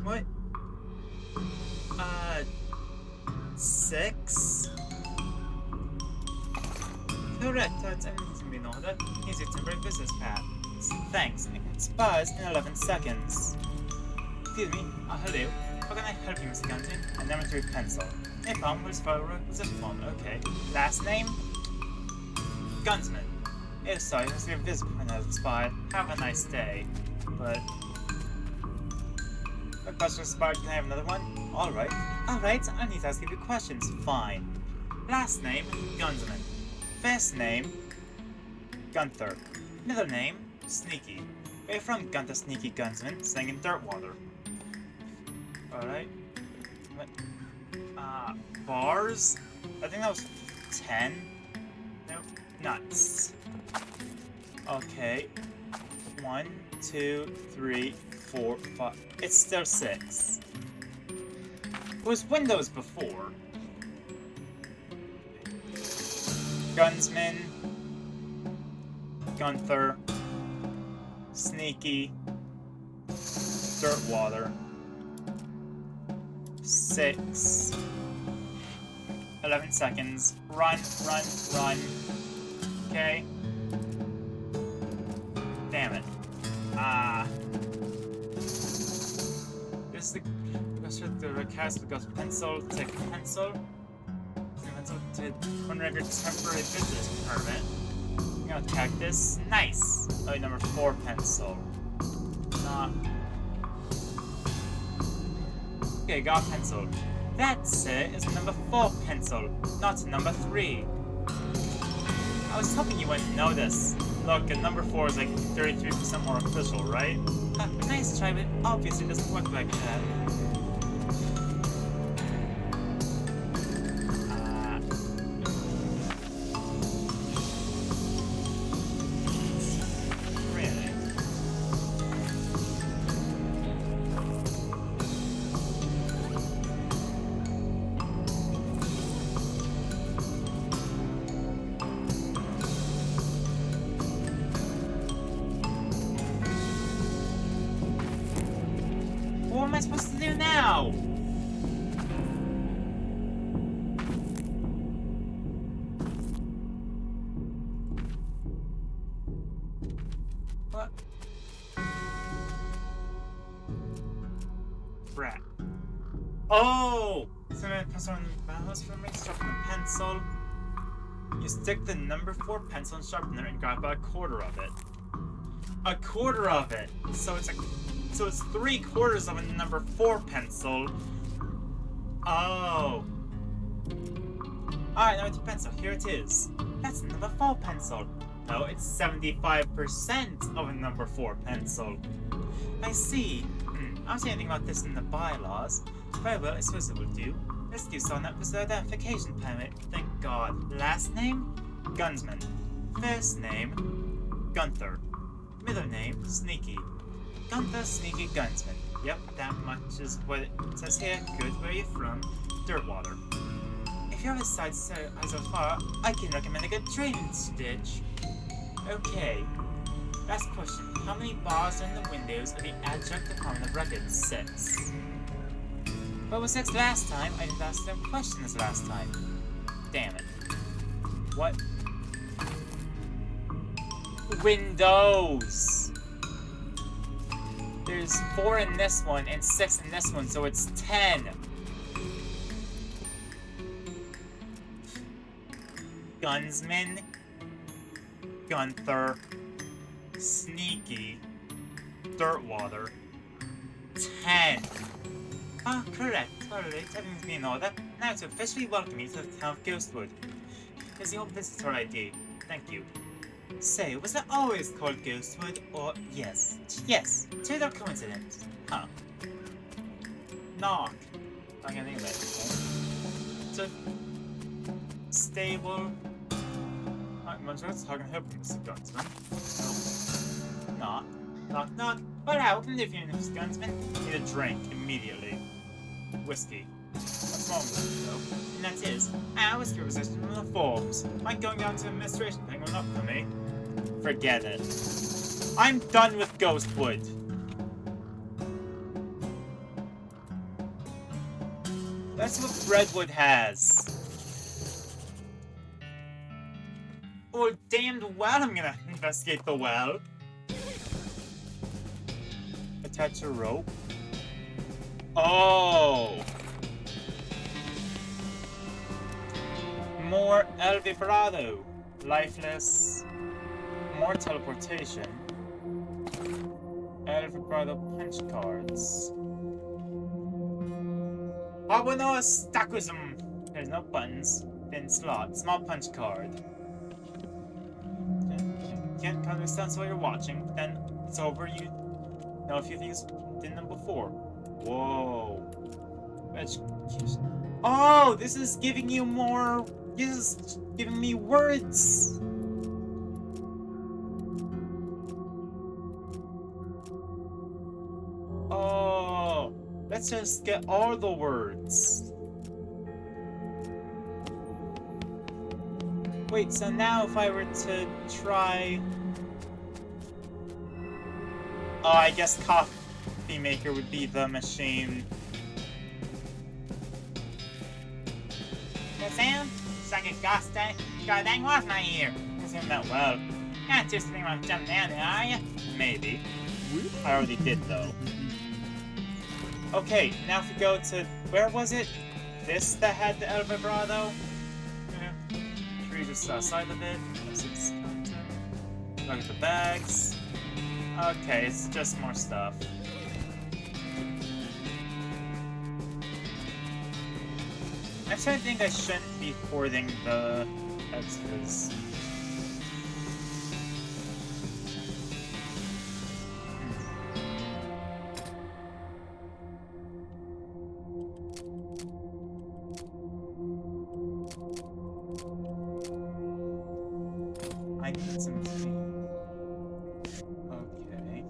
What? 6? Correct, that's everything in order. Here's your temporary business pass. Thanks, it expires in 11 seconds. Excuse me, hello. How can I help you, Mr. Gunton? A number 3 pencil. No problem, we'll follow a requisition form. Okay. Last name? Gunsman. Oh, sorry, this point has expired. Have a nice day. But... a question expired, can I have another one? Alright. Alright, I need to ask you a few questions. Fine. Last name? Gunsman. First name? Gunther. Middle name? Sneaky. Where are you from, Gunther Sneaky Gunsman? Staying in Dirtwater. Alright. What? Bars? I think that was 10. Nope. Nuts. Okay. 1, 2, 3, 4, 5. It's still 6. It was Windows before. Gunsman. Gunther. Sneaky. Dirtwater. 6. 11 seconds. Run, run, run. Okay. Damn it. This is the recast because pencil, take pencil. Pencil to one of your temporary business permit. You know, cactus. Nice. Oh, number 4 pencil. Okay, got pencil. That, sir, is number 4 pencil, not number 3. I was hoping you wouldn't know this. Look, number 4 is like 33% more official, right? Nice try, but obviously it doesn't work like that. brat. Oh! So I'm press on the mouse for me, sharpen a pencil. You stick the number 4 pencil and sharpener and grab about a quarter of it. A quarter of it! So it's 3/4 of a number 4 pencil. Oh. Alright, now it's your pencil. Here it is. That's a number 4 pencil. No, it's 75% of a number 4 pencil. I see. I don't see anything about this in the bylaws. Very well, I suppose it will do. Let's do so on that was identification permit. Thank God. Last name? Gunsman. First name? Gunther. Middle name? Sneaky. Gunther, Sneaky, Gunsman. Yep, that much is what it says here. Good. Where are you from? Dirtwater. If you have a side so far, I can recommend a good training stitch. Okay. Last question. How many bars are in the windows of the adjunct department of records? 6. What was 6 last time? I didn't ask them questions last time. Damn it. What? Windows! There's 4 in this one and 6 in this one, so it's 10. Gunsman, Gunther, Sneaky, Dirtwater, 10. Ah, correct. Alright, everything's being ordered. Now to officially welcome you to the town of Ghostwood. Here's the old visitor ID. Thank you. Say, was it always called Ghostwood, or yes? Yes, total coincidence. Huh. Knock. I can think of it. So, stable. I'm just talking to Mr. Gunsman. Nope. Knock. Knock, knock. What happened if you're Mr. Gunsman? Need a drink immediately. Whiskey. What's wrong with it, though? And that is, whiskey resistant from the forms. Might going down to administration thing will not for me. Forget it. I'm done with Ghostwood. That's what Breadwood has. Oh, damned well I'm gonna investigate the well. Attach a rope. Oh! More El Vibrado. Lifeless. More teleportation. El Vibrado punch cards. Vámonos, tacosm! There's no buttons. Thin slot. Small punch card. Can't understand while you're watching, but then it's over. You know a few things didn't know before. Whoa. Education. Oh, this is giving you more. This is giving me words. Oh, let's just get all the words. Wait, so now if I were to try... Oh, I guess coffee maker would be the machine. Sam? It's like a goddamn was my ear. Isn't that well? Not just think about jumping down there, are you? Maybe. I already did, though. Okay, now if we go to... Where was it? This that had the El Vibrado? Just outside of it. Look at the bags. Okay, it's just more stuff. Actually, I think I shouldn't be hoarding the extras. I need some... Okay.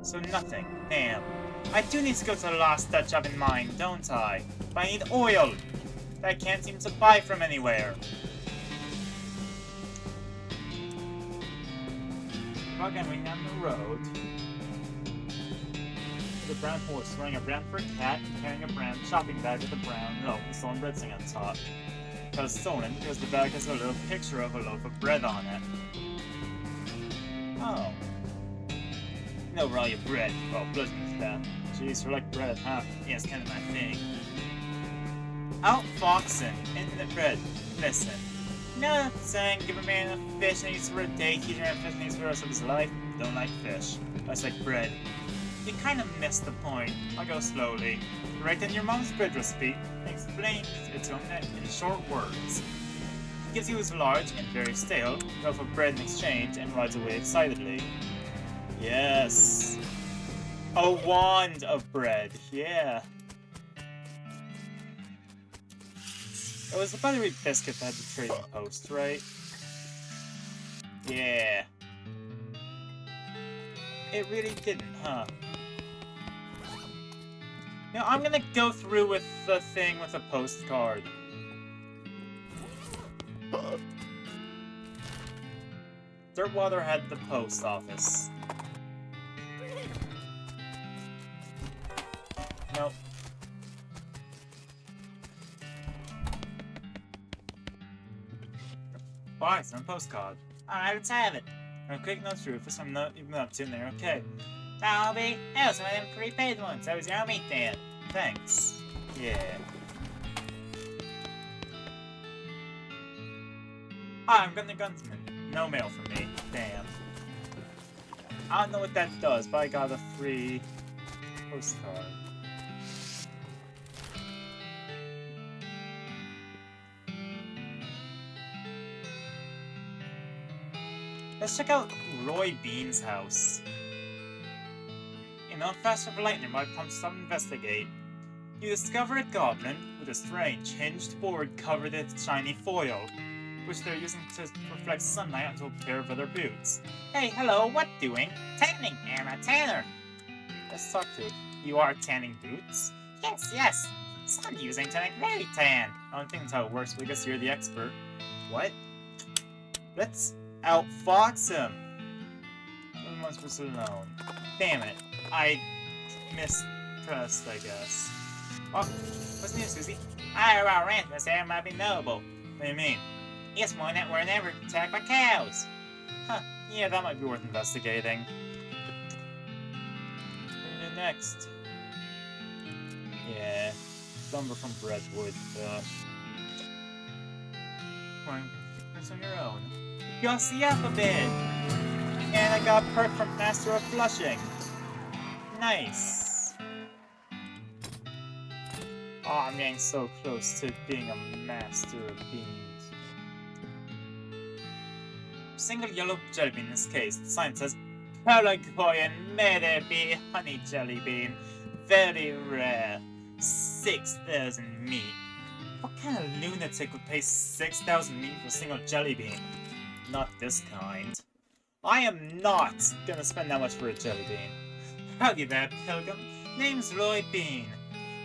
So nothing. Damn. I do need to go to the last Dutch oven mine, don't I? But I need oil! That I can't seem to buy from anywhere. Walking down the road. The brown horse wearing a brown fur hat and carrying a brown shopping bag with a brown loaf with stolen bread sitting on top. It was stolen because the bag has a little picture of a loaf of bread on it. Oh. No, we're all your bread. Well, Blizzard's that. Jeez, you're like bread, huh? Yeah, it's kind of my thing. Outfoxing, infinite bread. Listen. You know that saying, give a man a fish and he eats for a day, teach him a fish and he eats for the rest of his life? Don't like fish. I just like bread. You kind of missed the point. I'll go slowly. Write in your mom's bread recipe and explain it to him in short words. He gives you his large and very stale loaf of bread in exchange and rides away excitedly. Yes. A wand of bread, yeah. It was the buttery biscuit that had the trading post, right? Yeah. It really didn't, huh? You know, I'm gonna go through with the thing with a postcard. Dirtwater had the post office. Nope. Why? It's on a postcard. Alright, let's have it. A quick note through for some note you've been up to in there, okay. Toby, that was one of them prepaid ones. I was your meat then. Thanks. Yeah. Hi, I'm Gunner Gunsman. No mail from me. Damn. I don't know what that does, but I got a free postcard. Let's check out Roy Bean's house. In a flash of lightning, I come to stop and investigate. You discover a goblin with a strange hinged board covered in shiny foil, which they're using to reflect sunlight onto a pair of leather boots. Hey, hello, what doing? Tanning, I'm a tanner. Let's talk to it. You are tanning boots? Yes, yes. Sun using to make very tan. I don't think that's how it works, but I guess you're the expert. What? Let's outfox him. One month was alone. Damn it. I mispressed, I guess. Oh, what's new, Susie? I heard our ranch this area might be noble. What do you mean? It's one that were never attacked by cows. Huh, yeah, that might be worth investigating. What do you do next? Yeah, lumber from Breadwood. Come on, it's on your own. Gussy up a bit! And I got a perk from Master of Flushing. Nice. Oh, I'm getting so close to being a Master of Beans. Single yellow jelly bean in this case. The sign says, Pelagoyan maybe honey jelly bean. Very rare. 6,000 meat. What kind of lunatic would pay 6,000 meat for a single jelly bean? Not this kind. I am not gonna spend that much for a jelly bean. Howdy there, Pilgrim. Name's Roy Bean.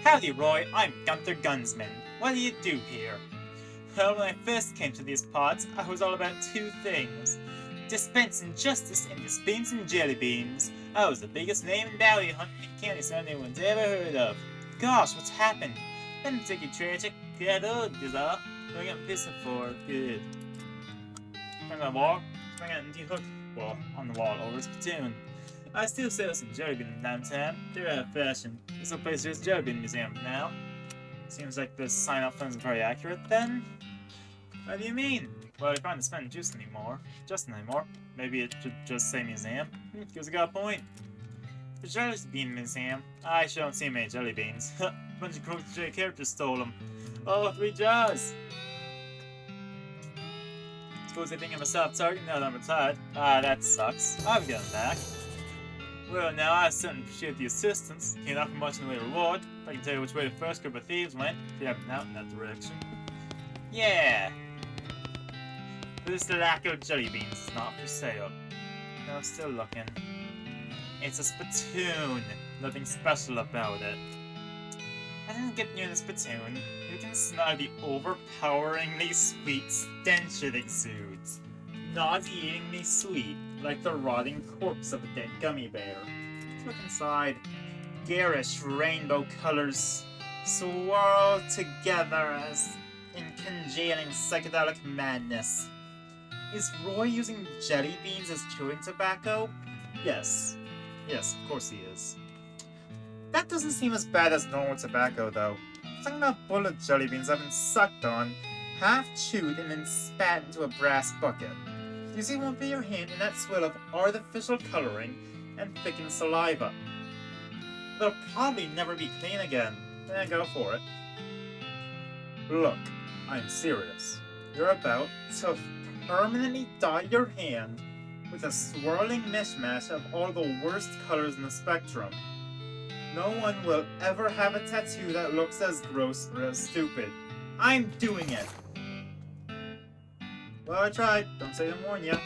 Howdy, Roy. I'm Gunther Gunsman. What do you do here? Well, when I first came to these parts, I was all about two things. Dispensing justice and dispensing jelly beans. I was the biggest name in bounty hunting in Kansas anyone's ever heard of. Gosh, what's happened? Been taking tragic. Get old, is all. Doing it pissing for. Good. On the wall, swing an empty hook wall on the wall over his platoon. I still sell some jelly beans in downtown. They're out of fashion. There's no place there's a jelly bean museum now. Seems like the sign-off isn't very accurate then. What do you mean? Well, if I don't spend juice anymore, maybe it should just say museum. Because I got a point. The jelly bean museum. I actually don't see many jelly beans. A bunch of crooks characters stole them. Oh, 3 jars! Suppose I think I'm a soft target now that I'm retired. Ah, that sucks. I'll get them back. Well, now I certainly appreciate the assistance. Can't offer much in the way of reward. I can tell you which way the first group of thieves went if you haven't out in that direction. Yeah. This lack of jelly beans is not for sale. No, still looking. It's a spittoon. Nothing special about it. I didn't get near the spittoon. You can smell the overpoweringly sweet stench it exudes. Nauseatingly sweet, like the rotting corpse of a dead gummy bear. Let's look inside. Garish rainbow colors swirl together as in congealing psychedelic madness. Is Roy using jelly beans as chewing tobacco? Yes. Yes, of course he is. That doesn't seem as bad as normal tobacco, though. Something about bullet jelly beans have been sucked on, half chewed, and then spat into a brass bucket. You see one for your hand in that swill of artificial coloring and thickened saliva. They'll probably never be clean again. Then go for it. Look, I'm serious. You're about to permanently dye your hand with a swirling mishmash of all the worst colors in the spectrum. No one will ever have a tattoo that looks as gross or as stupid. I'm doing it! Well, I tried. Don't say I didn't warn ya.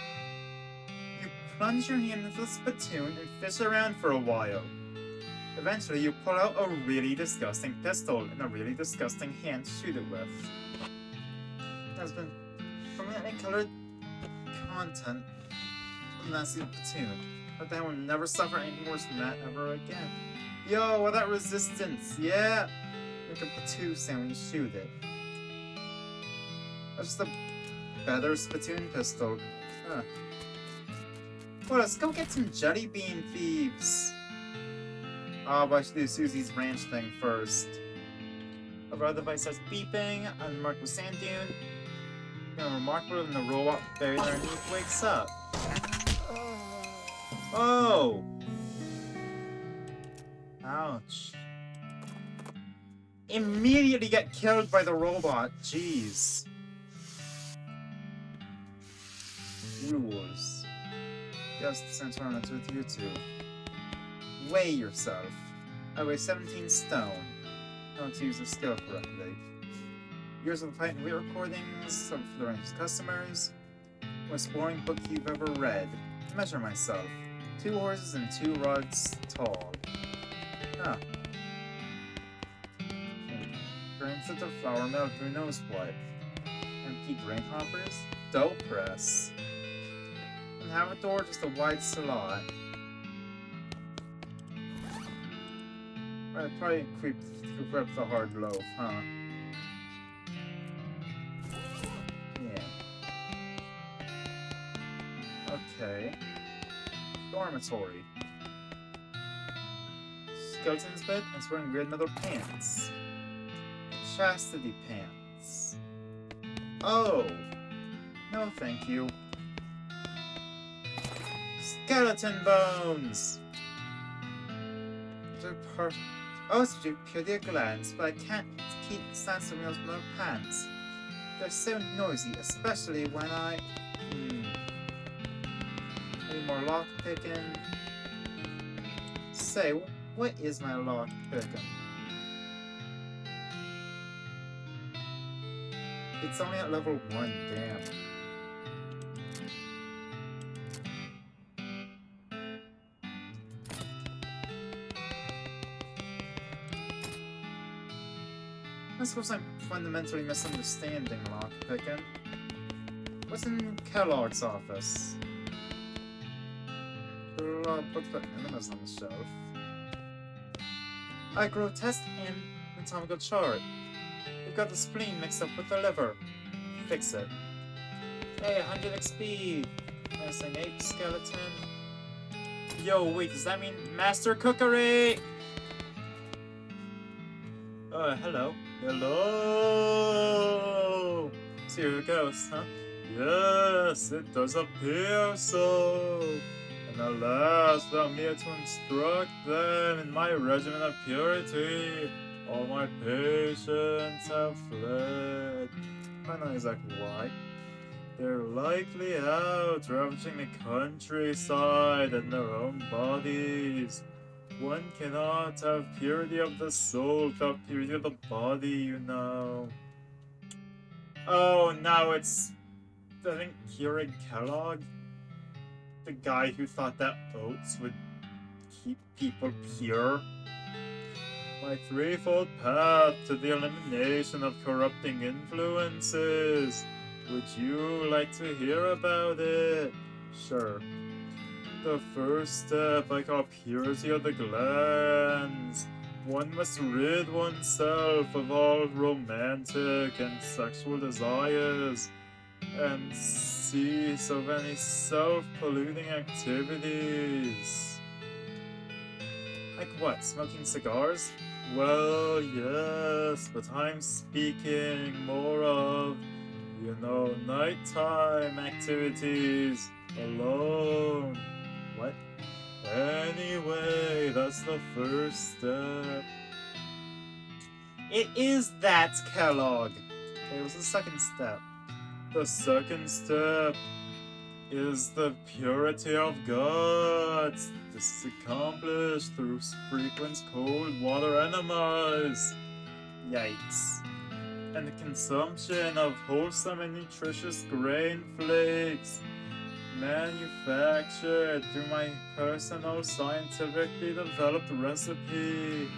You plunge your hand into the spittoon and fish around for a while. Eventually, you pull out a really disgusting pistol and a really disgusting hand to shoot it with. There's been permanently colored content from that spittoon, but that will never suffer anything worse than that ever again. Yo, what that resistance? Yeah! Like a patoo sound when you shoot it. That's just a better spittoon pistol. Huh. Well, let's go get some jelly bean thieves. Oh, but I should do Susie's ranch thing first. Over other device starts beeping, unmarked with sand dune. Remarkable when the robot buried underneath wakes up. Oh! Ouch. Immediately get killed by the robot. Jeez. Rules. Just send tournaments with you two. Weigh yourself. I weigh 17 stone. How to use the skill correctly. Years of fight and weight recordings of the range's customers. Most boring book you've ever read. Measure myself. 2 horses and 2 rods tall. Huh. Grains at the flour mill, who knows what. Empty grain hoppers? Dough press. And have a door, just a wide slot. I'd probably equip the hard loaf, huh? Yeah. Okay. Dormitory. Skeleton's bed and wearing weird metal pants. Chastity pants. Oh! No, thank you. Skeleton bones! They're perfect. Oh, it's purely a glance, but I can't stand some of those pants. They're so noisy, especially when I... Any more lockpicking? Say, what is my lockpicking? It's only at level 1, damn. I suppose I'm fundamentally misunderstanding lockpicking. What's in Kellogg's office? Put the enemas on the shelf. I grotesque anatomical chart. You've got the spleen mixed up with the liver. Fix it. Hey, 100 XP. Missing ape skeleton. Yo, wait, does that mean master cookery? Hello. Hello! So you're a ghost, huh? Yes, it does appear so. And alas, I'm here to instruct them in my regimen of purity. All my patients have fled. I know exactly why. They're likely out ravaging the countryside and their own bodies. One cannot have purity of the soul without purity of the body, you know. Oh, now it's, I think, Keurig Kellogg? The guy who thought that oats would keep people pure. My threefold path to the elimination of corrupting influences. Would you like to hear about it? Sure. The first step I call purity of the glands. One must rid oneself of all romantic and sexual desires, and cease of any self-polluting activities. Like what, smoking cigars? Well, yes, but I'm speaking more of, nighttime activities alone. What? Anyway, that's the first step. It is that, Kellogg. It was the second step. The second step is the purity of guts. This is accomplished through frequent cold water enemas. Yikes. And the consumption of wholesome and nutritious grain flakes manufactured through my personal scientifically developed recipe.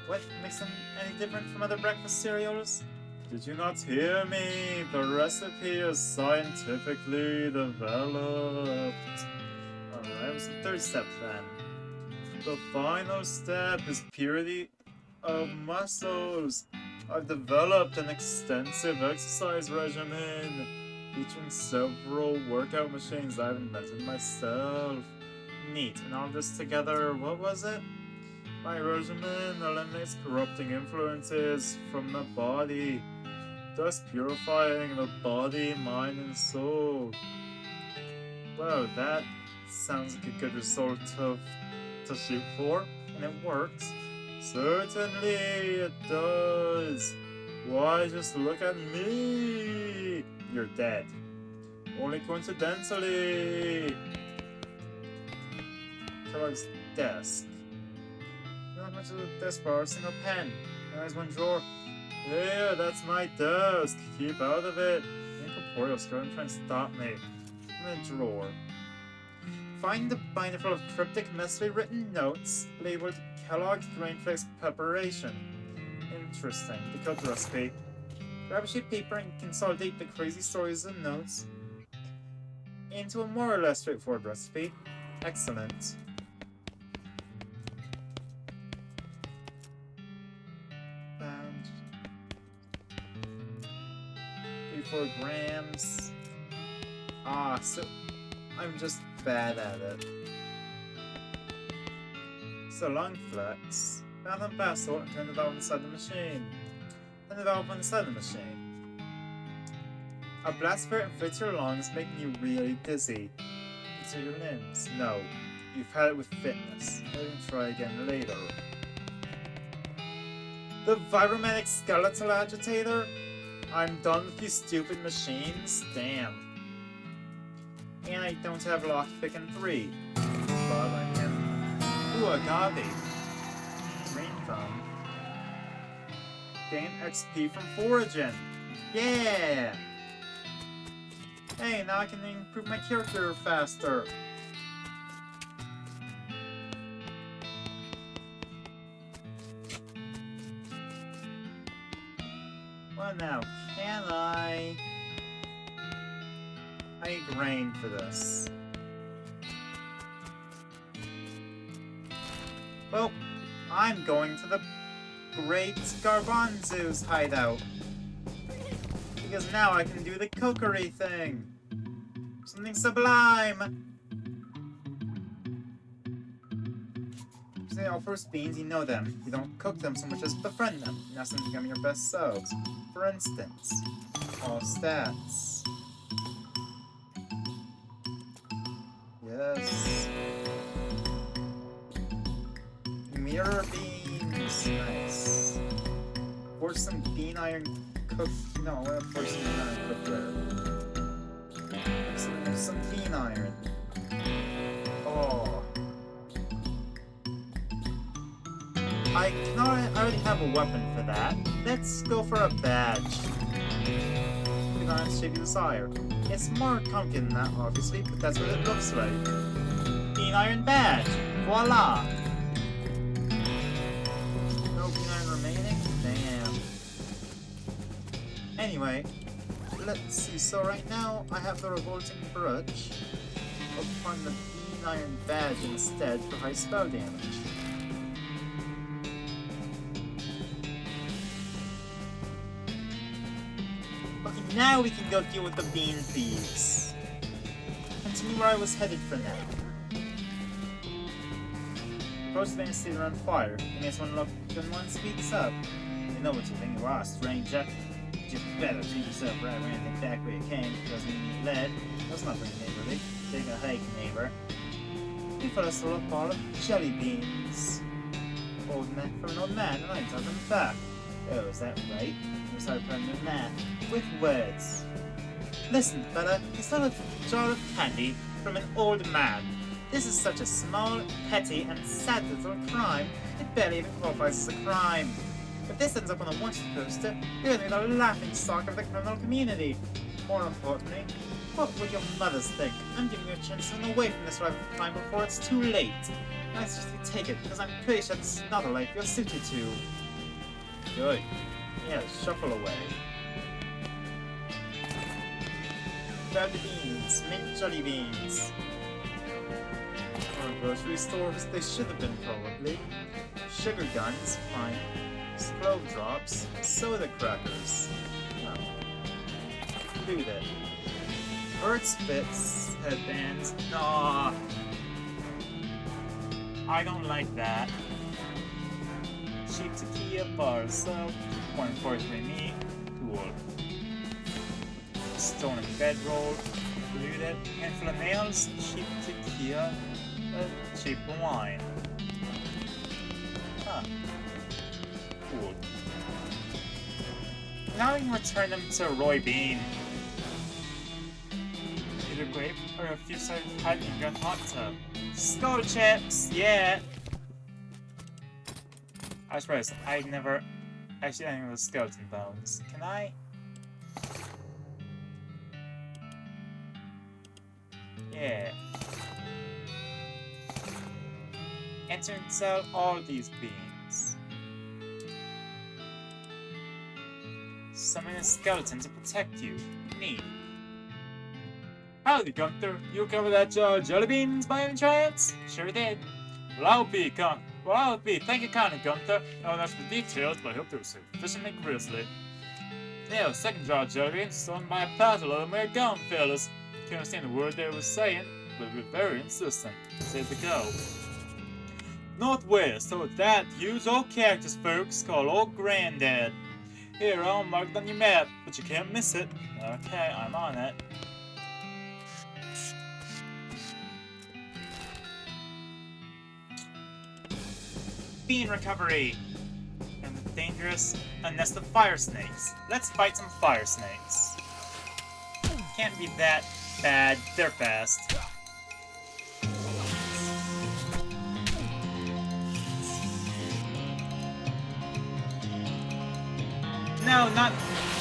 What makes them any different from other breakfast cereals? Did you not hear me? The recipe is scientifically developed. Alright, what's the third step then? The final step is purity of muscles. I've developed an extensive exercise regimen featuring several workout machines I've invented myself. Neat. And all this together, what was it? My regimen eliminates corrupting influences from the body, thus purifying the body, mind, and soul. Well, that sounds like a good result to shoot for, and it works. Certainly it does. Why, just look at me. You're dead. Only coincidentally. Kellogg's desk. Not much of a desk bar, a single pen. There's one drawer. Yeah, that's my desk. Keep out of it. Incorporeal's going to try and stop me. In a drawer. Find the binder full of cryptic, messily written notes labeled Kellogg's Grain Flakes Preparation. Interesting. Decode the recipe. Grab a sheet of paper and consolidate the crazy stories and notes into a more or less straightforward recipe. Excellent. And 3-4 grams. So I'm just bad at it. So long flex. Bath and bath salt and turn the valve inside the machine. Turn the valve inside the machine. A blast for it inflates your lungs, making you really dizzy. Into your limbs. No. You've had it with fitness. Maybe try again later. The vibromanic skeletal agitator? I'm done with these stupid machines. Damn. And I don't have lockpick in 3. But I can. Ooh, agave. Green thumb. Gain XP from foraging. Yeah! Hey, now I can improve my character faster. Well now, can I need grain for this. Well, I'm going to the Great Garbanzo's hideout. Because now I can do the cookery thing. Something sublime. All first beans, you know them. You don't cook them so much as befriend them. You ask them to become your best selves. For instance, all stats. Yes. Mirror beans. Nice. Forge some bean iron cook. No, I'm gonna forge some bean iron cook there. Some bean iron. Oh. I already have a weapon for that. Let's go for a badge. Put it on its shape you desire. It's more complicated than that, obviously, but that's what it looks like. Bean iron badge. Voila! No bean iron remaining? Damn. Anyway, let's see. So right now, I have the revolting grudge. I'll find the bean iron badge instead for high spell damage. Okay, now we can go deal with the bean thieves. Continue where I was headed for now. most of them sit around fire. It makes one look when one speaks up. You know what you think you are, stranger. Just better treat yourself right when you think back where you came. Doesn't mean lead. That's not very neighborly. Take a hike, neighbor. You fellas full of ball of jelly beans. Old man from an old man, and I'm talking back. Oh, is that right? You started playing with math. With words. Listen, fella, it's not a jar of candy from an old man. This is such a small, petty, and sad little crime, it barely even qualifies as a crime. If this ends up on a wanted poster, you're going to be the laughing stock of the criminal community. More importantly, what would your mothers think? I'm giving you a chance to run away from this life of crime before it's too late. Nice just to take it, because I'm pretty sure this is not a life you're suited to. Good. Yeah, shuffle away. Grab the beans, mint jelly beans. Or grocery stores, they should have been probably. Sugar guns, fine. Clove drops, soda crackers. No. Do that. Bird spits, headbands. Nah. I don't like that. Cheap tequila bar soap, 143 meat, cool. Stone and bedroll, included. Handful of nails, cheap tequila, cheap wine. Huh. Cool. Now we can return them to Roy Bean. Either grape or a few sided pie in your hot tub. Skull chips, yeah! I just realized I never actually had any of the skeleton bones. Can I? Yeah. Enter and sell all these beans. Summon a skeleton to protect you. Neat. Howdy, Gunther. You cover that jar of jelly beans by any chance? Sure did. Well, I'll be. Thank you kindly, Gunther. No one asked for details, but I hope they were sufficiently grisly. Yeah, second jar of jelly beans, stolen by a paddle of them. Where gone, fellas? Can't understand a word they were saying, but we're very insistent. Said to go. Northwest, so that huge old cactus, folks, called Old Granddad. Here, I'll mark it on your map, but you can't miss it. Okay, I'm on it. Bean recovery! And the dangerous, a nest of fire snakes. Let's fight some fire snakes. Can't be that bad, they're fast. No, not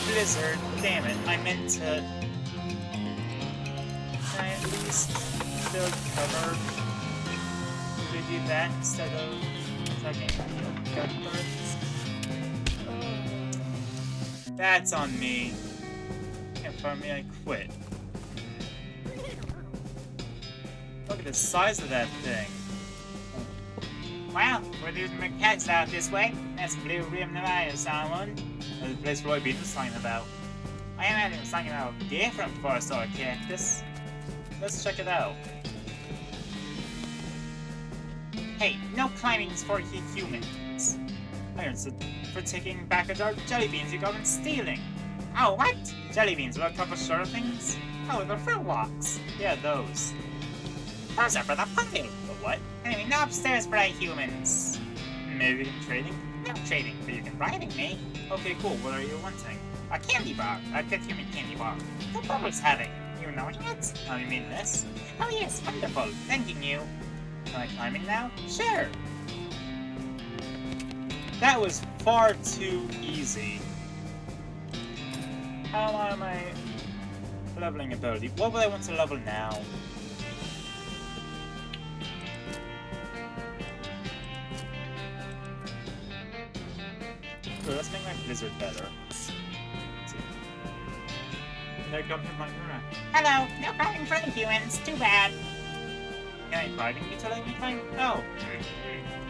Blizzard. Damn it, I meant to... Can I at least build cover? Could we do that instead of attacking Gunther? That's on me. Can't find me, I quit. Look at the size of that thing. Well, we're losing my cats out this way. That's blue rim Nevada, someone. That's the place Roy Bean was talking about. I imagine it's talking about a different forest or cactus. Let's check it out. Hey, no climbing's for humans. Irons for taking back a jar of jelly beans you got when stealing. Oh, what? Jelly beans, will I cover short of things? Oh, the fruit walks. Yeah, those. Those are for the pile. The what? Anyway, no upstairs for humans. Maybe in trading? No trading, but you can bribing me. Okay, cool. What are you wanting? A candy bar. A good human candy bar. The bubbles having. You knowing it? Oh, you mean this? Oh yes, wonderful. Thanking you. Am I climbing now? Sure. That was far too easy. How am I leveling ability? What would I want to level now? So let's make my blizzard better. Let's see. No jumping my corner. Hello, no climbing for the humans. Too bad. Can I climbing you to let me climb? Oh.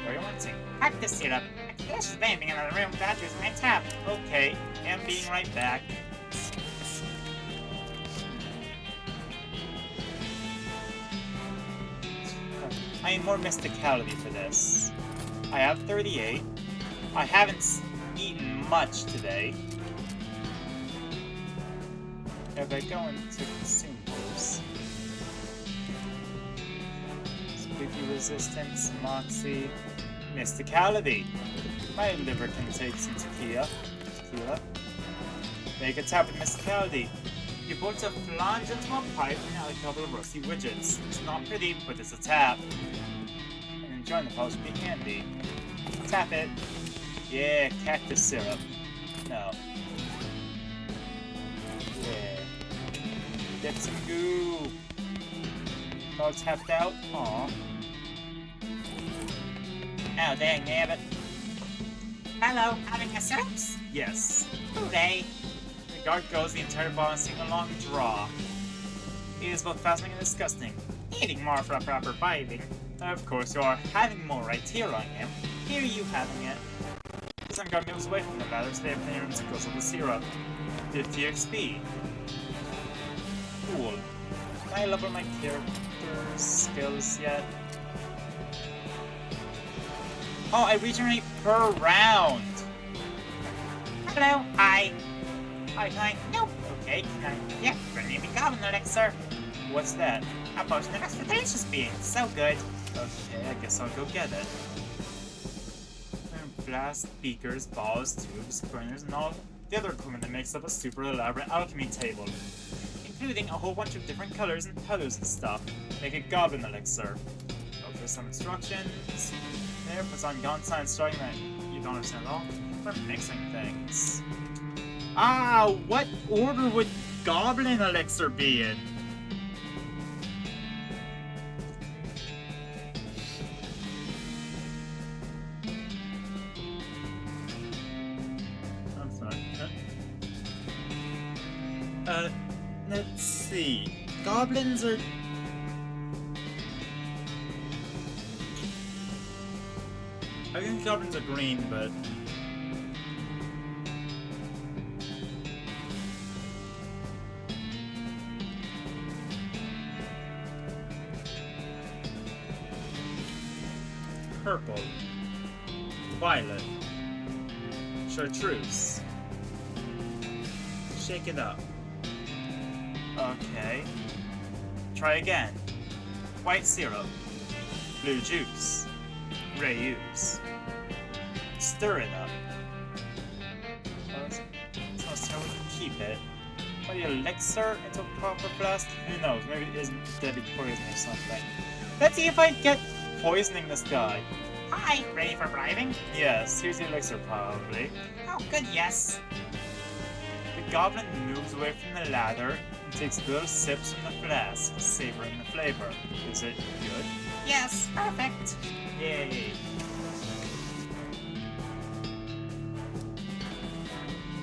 What are you wanting? Cactus syrup. There's anything in the room without using my tap. Okay, I'm being right back. I need more mysticality for this. I have 38. I haven't eaten much today. If I go into consumables, squeaky resistance, moxie, mysticality. My liver can take some tequila. Make a tap with mysticality. You bolt a flange into a pipe and add a couple of rusty widgets. It's not pretty, but it's a tap. And enjoying the polish would be handy. Tap it. Yeah, cactus syrup. No. Yeah. Get some goo. All tapped out. Aw. Oh, dang, nabbit. Hello, having a syrups? Yes. Hooray! The guard goes the entire ball and sing a long draw. It is both fascinating and disgusting. Eating more for a proper biting. Of course, you are having more right here I am. Here you having it. Some guard moves away from the ladder, so they have clear and goes of the syrup. 50 XP. Cool. Can I level my character skills yet? Oh, I regenerate per round! Hello, hi. Hi. Nope. Okay, can I... Yeah, bring me the goblin elixir. What's that? A potion of extra delicious being. So good. Okay, I guess I'll go get it. Flasks, beakers, balls, tubes, burners, and all the other equipment that makes up a super elaborate alchemy table, including a whole bunch of different colors and powders and stuff. Make a goblin elixir. Go through some instructions. There, puts on gun sign starting that you don't understand at all. We're mixing things. Ah, what order would goblin elixir be in? I'm sorry. Let's see. Goblins are... I think goblins are green, but... Purple. Violet. Chartreuse. Shake it up. Okay. Try again. White syrup. Blue juice. Gray ooze. Stir it up. So we can keep it. Put the elixir into a proper flask. Who knows? Maybe it isn't deadly poison or something. Let's see if I get poisoning this guy. Hi, ready for bribing? Yes, here's the elixir probably. Oh, good, yes. The goblin moves away from the ladder and takes little sips from the flask, savoring the flavor. Is it good? Yes, perfect. Yay!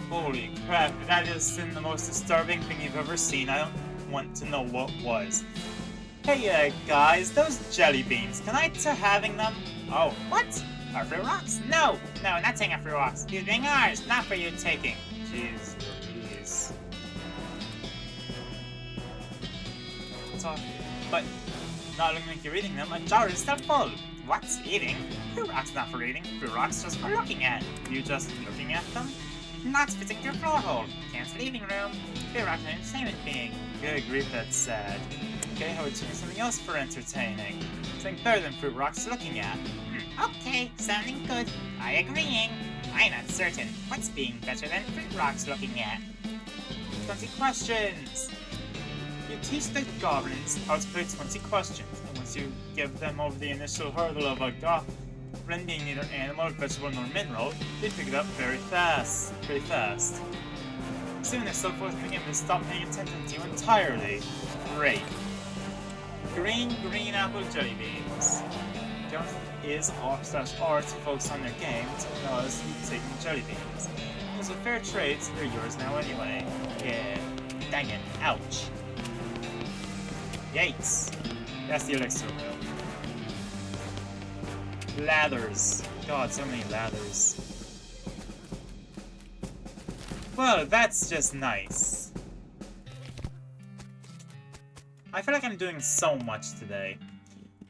Holy crap, that is the most disturbing thing you've ever seen. I don't want to know what was. Hey, guys, those jelly beans, can I to having them? Oh, what? Are free rocks? No, not taking free rocks. These being ours, not for you taking. Jeez Louise. But, not looking like you're eating them, a jar is still full. What's eating? Free rocks not for eating. Free rocks just for looking at. You just looking at them? Not fitting your floor hole. Can't living room. Free rocks are entertainment being. Good grief, that's sad. Okay, how would you do something else for entertaining? Something better than fruit rocks looking at. Okay, sounding good. I agreeing. I'm not certain. What's being better than fruit rocks looking at? 20 questions! You teach the goblins how to play 20 questions, and once you give them over the initial hurdle of a goblin being neither animal, vegetable, nor mineral, they pick it up very fast. Soon they're so forced to begin to stop paying attention to you entirely. Great. Green apple jelly beans. Don't is r/r to focus on their game because you're taking jelly beans. It was a fair trade, so they're yours now anyway. Yeah. Dang it. Ouch. Yikes. That's the elixir room. Ladders. God, so many ladders. Well, that's just nice. I feel like I'm doing so much today.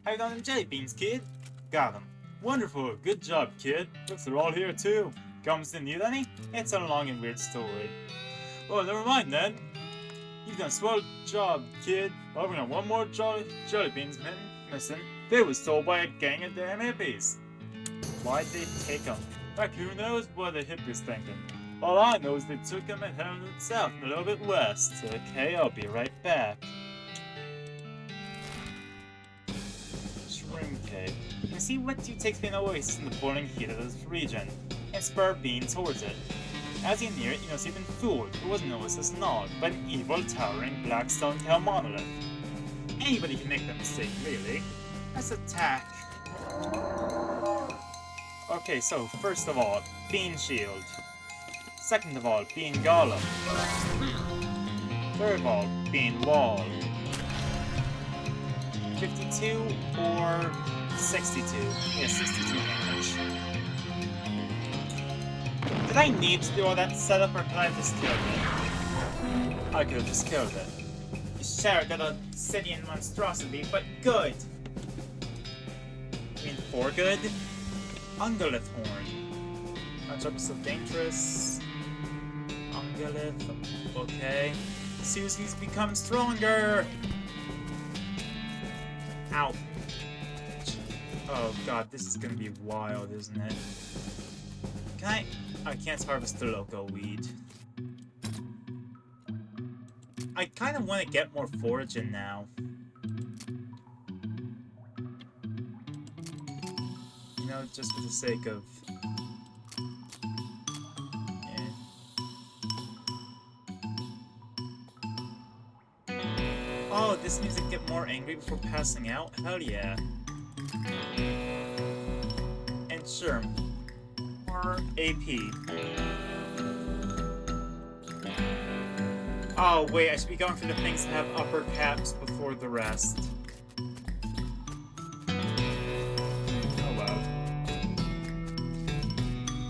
How you got them jelly beans, kid? Got them. Wonderful, good job, kid. Looks they're all here too. Gums didn't need any? It's a long and weird story. Oh, never mind then. You've done a swell job, kid. Well, we got one more jelly beans missing. They was stole by a gang of damn hippies. Why'd they take them? Heck, who knows what the hippies thinking? All I know is they took them and headed south and a little bit west. Okay, I'll be right back. Shroom Cave. You see what you take to be an oasis in the boiling heat of this region, and spur being towards it. As you near it, you notice you've been fooled. It wasn't an oasis at all, but an evil, towering, black stone town monolith. Anybody can make that mistake, really. Let's attack. Okay, so first of all, Bean Shield. Second of all, Bean Golem. Third of all, Bean Wall. 52 or 62? Yeah, 62 damage. Did I need to do all that setup, or could I have just killed it? I could have just killed it. You shattered that obsidian monstrosity, but good! I mean, for good? Ungolith Horn. Matchup is so dangerous. Ungolith, okay. Susie's become stronger! Ow. Oh god, this is gonna be wild, isn't it? Can I can't harvest the loco weed. I kind of want to get more foraging now. You know, just for the sake of... Oh, this means I get more angry before passing out? Hell yeah. And sure, more AP. Oh wait, I should be going for the things that have upper caps before the rest. Oh well.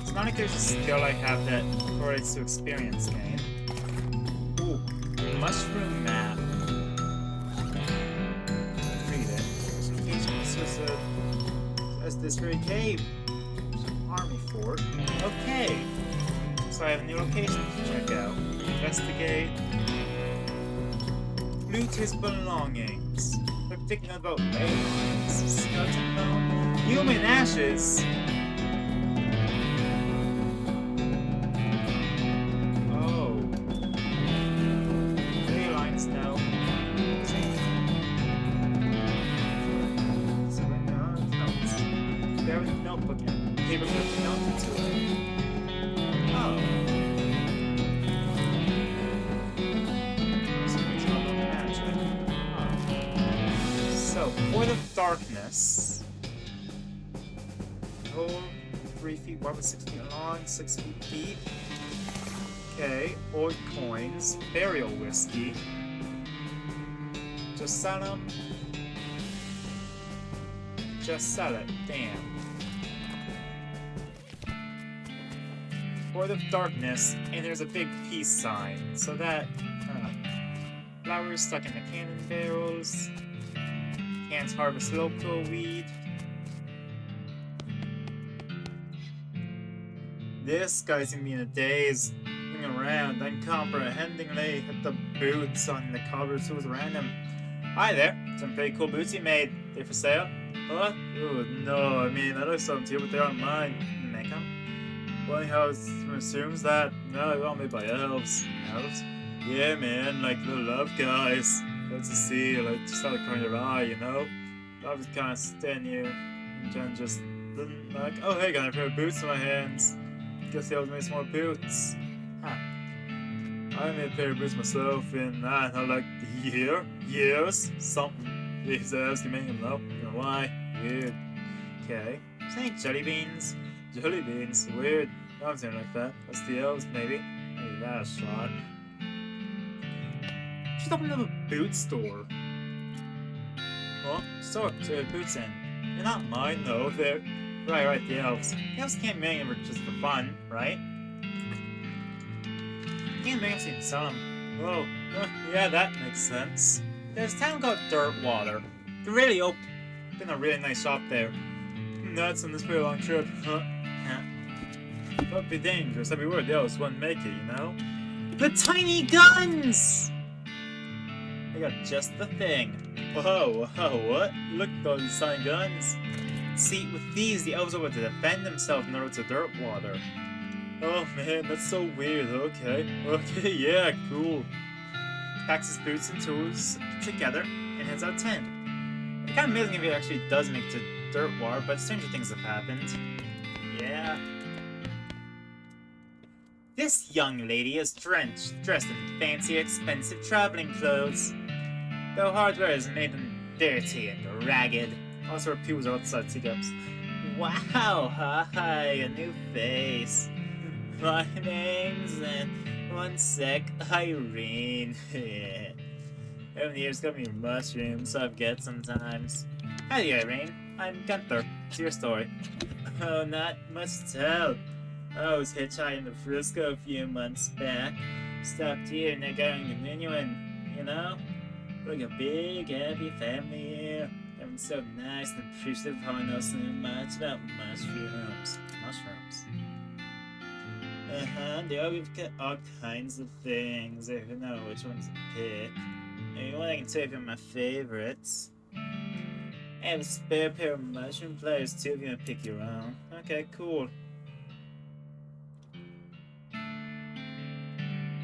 It's not like there's a skill I have that correlates to experience gain. Ooh, mushroom map. As this very cave. Army fort. Okay. So I have a new location to check out. Investigate. Loot his belongings. They're picking up about aliens, skeleton bone, human ashes. Oh. Ley lines now. There was a notebook and paper with a note to it. Oh. Something's not about magic. Oh. So, Void of Darkness. Oh, 3 feet wide with 6 feet long, 6 feet deep. Okay, old coins, burial whiskey. Just sell them. Just sell it, damn. Void of Darkness, and there's a big peace sign, so that, flowers stuck in the cannon barrels, can't harvest local weed. This guy's gonna be in a daze, looking around, uncomprehendingly at the boots on the covers who's around him. Hi there, some pretty cool boots you made. They for sale? What? Oh no, I mean, I know some too, but they aren't mine. Make them? Well, anyhow, it assumes that. No, they were made by elves. Elves? Yeah, man, like little love guys. That's to see, like, just out of the corner of your eye, you know? I was kind of standing here, and Jen just didn't like, oh, hey, got a pair of boots in my hands. Guess the elves made some more boots. Huh. I made a pair of boots myself in, I don't know, like, years? Something. These elves can make them though. You know why? Weird. Okay. Saying jelly beans? Jelly beans? Weird. I'm saying like that. That's the elves, maybe. Maybe that's a shot. Should open up a boot store. Well, store. So you have boots in. They're not mine though. They're right. The elves. The elves can't make them just for fun, right? Can't make them so you can sell them. Whoa. Yeah, that makes sense. There's a town called Dirtwater. They're really open a really nice shop there. nuts on this pretty long trip. Huh? Don't be dangerous. I'd be worried the others wouldn't make it, you know? The tiny guns! I got just the thing. Whoa, what? Look at all these tiny guns. See, with these, the elves are able to defend themselves in the roads of dirt water. Oh man, that's so weird. Okay, yeah, cool. Packs his boots and tools together and heads out tent. It's kind of amazing if he actually does make it to dirt water, but stranger things have happened. Yeah. This young lady is dressed in fancy, expensive traveling clothes. Though hardware is made them dirty and ragged. Also, her pews are outside teacups. Wow, hi, a new face. My name's, one sec, Irene. Over the years, got me mushrooms, so I forget sometimes. Howdy, Irene. I'm Gunther. What's your story? Oh, not much to tell. I was hitchhiking to Frisco a few months back. Stopped here and I got on the menu and, you know, like a big, happy family here. Everyone's so nice and appreciative of how I know so much about mushrooms. They always get all kinds of things. I don't know which ones to pick. Maybe one I can tell you my favorites. I have a spare pair of mushroom pliers too if you want to pick your own. Okay, cool.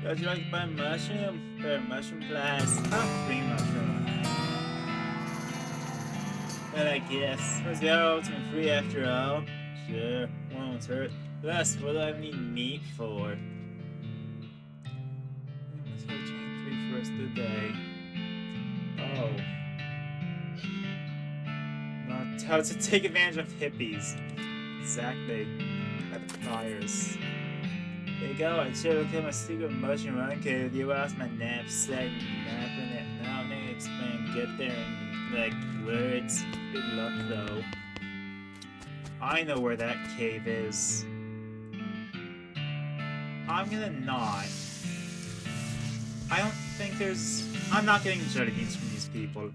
Would you like to buy a mushroom? Pair of mushroom pliers. Oh, green mushroom. Well, I guess. Was the other ultimate free after all? Sure, won't hurt. Plus, what do I need meat for? Let's go change 3 for us today. Oh. Not how to take advantage of hippies. Exactly. Got the pliers. There you go, I should have kept my secret mushroom run cave. You asked my knapsack, napping it. Now, let me explain. Get there in, like, words. Good luck, though. I know where that cave is. I'm gonna not. I don't think there's... I'm not getting jelly beans from these people.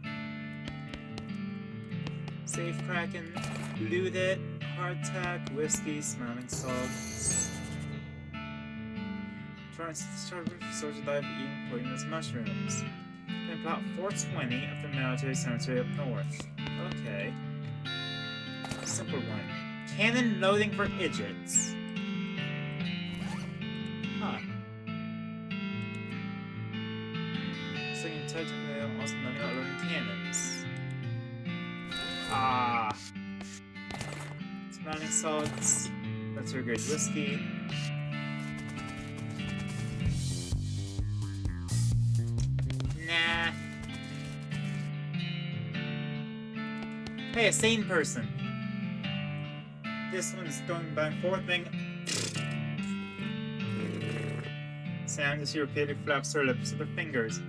Safe Kraken, loot it, hardtack, whiskey, smelling salts. Trying to start to dive eating poisonous mushrooms. Then plot 420 of the military cemetery up north. Okay. Simple one. Cannon loading for idiots. Huh. Second type of also learning about loading cannons. Ah. Smelling salts. That's your great whiskey. Nah. Hey, a sane person. This one's going back and forth thing. Sam just repeatedly flaps her lips with her fingers.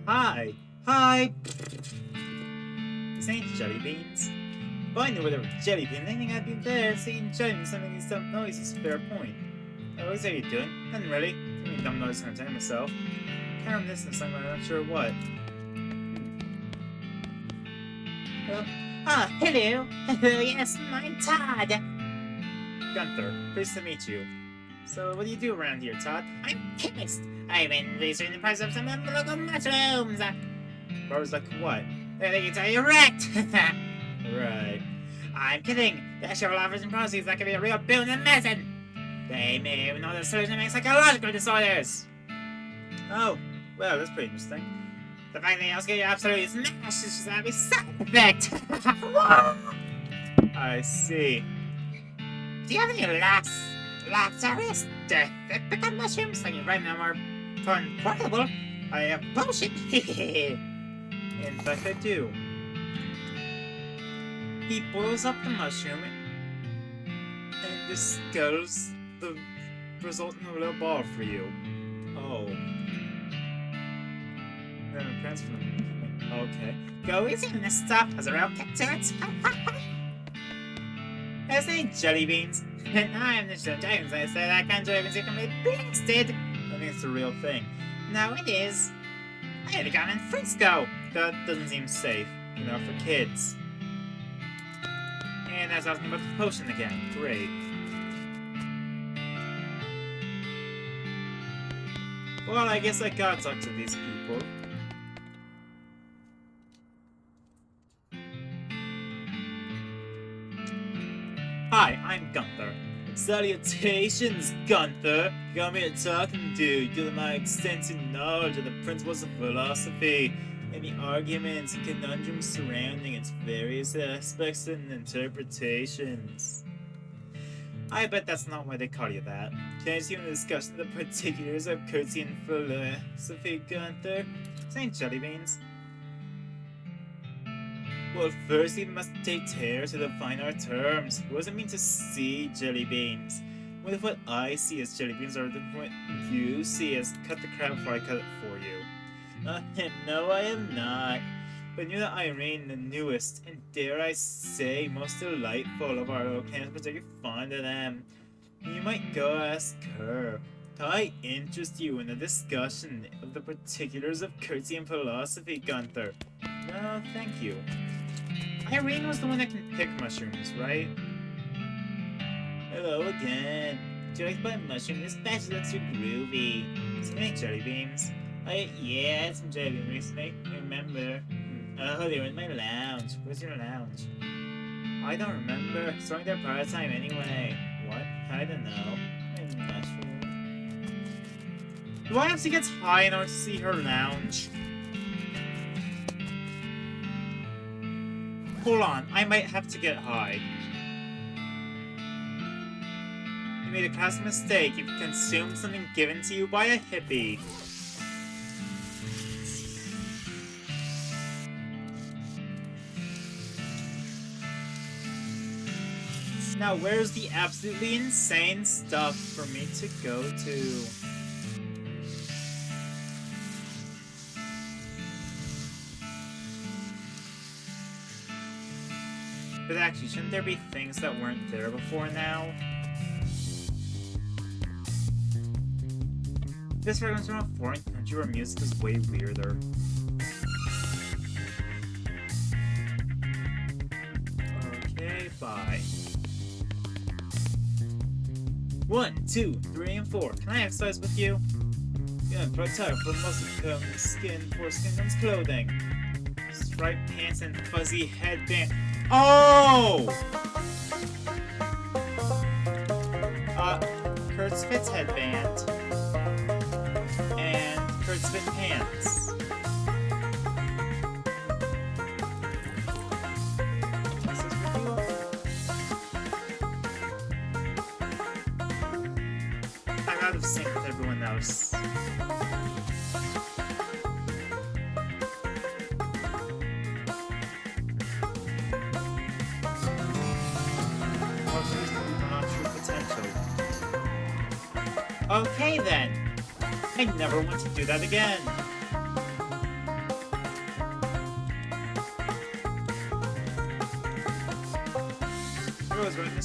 Hi! This ain't jelly beans. If I knew where there were jelly beans, anything I'd be there, seeing jelly beans, something these dumb noises, fair point. Oh, what's you doing? Nothing really. Doing dumb noises I'm telling myself. Can't remember this in something, I'm not sure what. Oh, hello. Yes, I'm Todd. Gunther, pleased to meet you. So, what do you do around here, Todd? I'm a chemist. I've been researching the price of some local mushrooms. Barbara's like, what? They can tell you wrecked. Right. I'm kidding. They actually have offers and proceeds that could be a real boon in medicine. They may even know the solution to make psychological disorders. Oh, well, that's pretty interesting. The fact that they also get you absolutely smashed is just a side effect. I see. Do you have any Lazarus typical mushrooms? Like right now are portable. I have potion. In fact, I do. He boils up the mushroom and distills the resulting little ball for you. Oh. Then it transfers them. Okay. Go easy on this stuff. Has a real kick to it. There's any jelly beans. I'm the show James. I say that kind of jelly beans you can be blasted. I think it's a real thing. No, it is. I had a gun in Frisco. That doesn't seem safe, you know, for kids. And that's asking about the potion again. Great. Well, I guess I gotta talk to these people. Hi, I'm Gunther. Salutations, Gunther! Got me a talking dude, given my extensive knowledge of the principles of philosophy and the arguments and conundrums surrounding its various aspects and interpretations. I bet that's not why they call you that. Can I see a discussion of the particulars of Curtian philosophy, Gunther? Saying jelly beans. Well, first we must take care to define our terms. What does it mean to see jelly beans? What if what I see as jelly beans are different from what you see as cut the crap before I cut it for you? No, I am not. But knew that Irene, the newest, and dare I say, most delightful of our locans, particularly fond of them. You might go ask her. I interest you in the discussion of the particulars of Curtian philosophy, Gunther. No, thank you. Irene was the one that can pick mushrooms, right? Hello again. Do you like to buy mushrooms? Especially that's too groovy. Some make jelly beans. Yeah, I had some jelly beans recently. I remember. Oh, they were in my lounge. Where's your lounge? I don't remember. It's only their part time anyway. What? I don't know. A mushroom. Do I have to get high in order to see her lounge? Hold on, I might have to get high. You made a class mistake if you consumed something given to you by a hippie. Now, where's the absolutely insane stuff for me to go to? But actually, shouldn't there be things that weren't there before now? This fragment's from a foreign country where music is way weirder. Okay, bye. 1, 2, 3, and 4. Can I exercise with you? Yeah, protect for muscle comes skin for skin comes clothing. Striped pants and fuzzy headband. Oh! Kurt's Fit's headband. And Kurt's Fit pants. This is for you. I'm out of sync with everyone else. Okay then. I never want to do that again. Rose wearing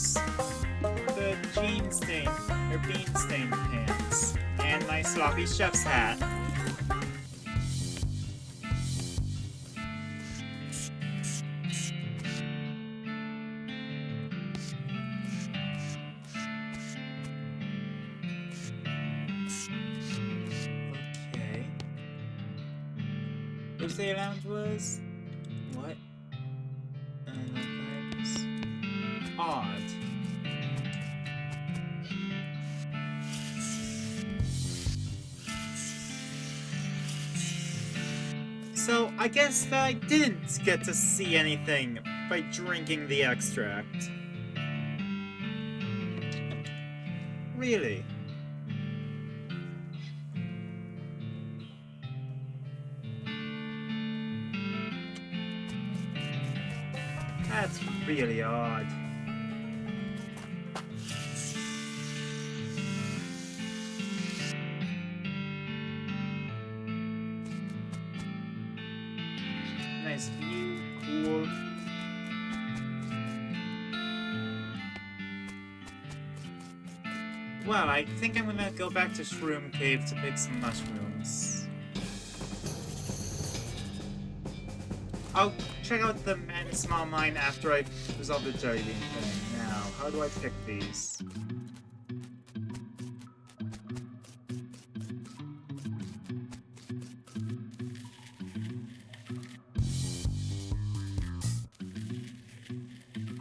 the jean stain or bean stained pants and my sloppy chef's hat. Which the lounge was? What? That's odd. So, I guess that I didn't get to see anything by drinking the extract. Really? That's really odd. Nice view, cool. Well, I think I'm gonna go back to Shroom Cave to pick some mushrooms. I'll check out the small mine after I resolve the jelly bean thing. Now, how do I pick these?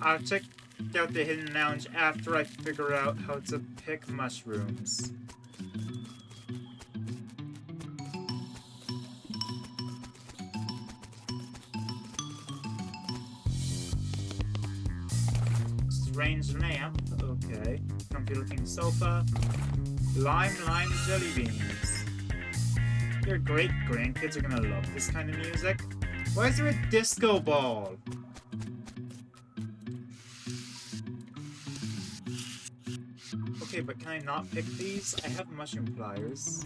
I'll check out the hidden lounge after I figure out how to pick mushrooms. Strange lamp, okay. Comfy looking sofa. Lime jelly beans. Your great grandkids are gonna love this kind of music. Why is there a disco ball? Okay, but can I not pick these? I have mushroom pliers.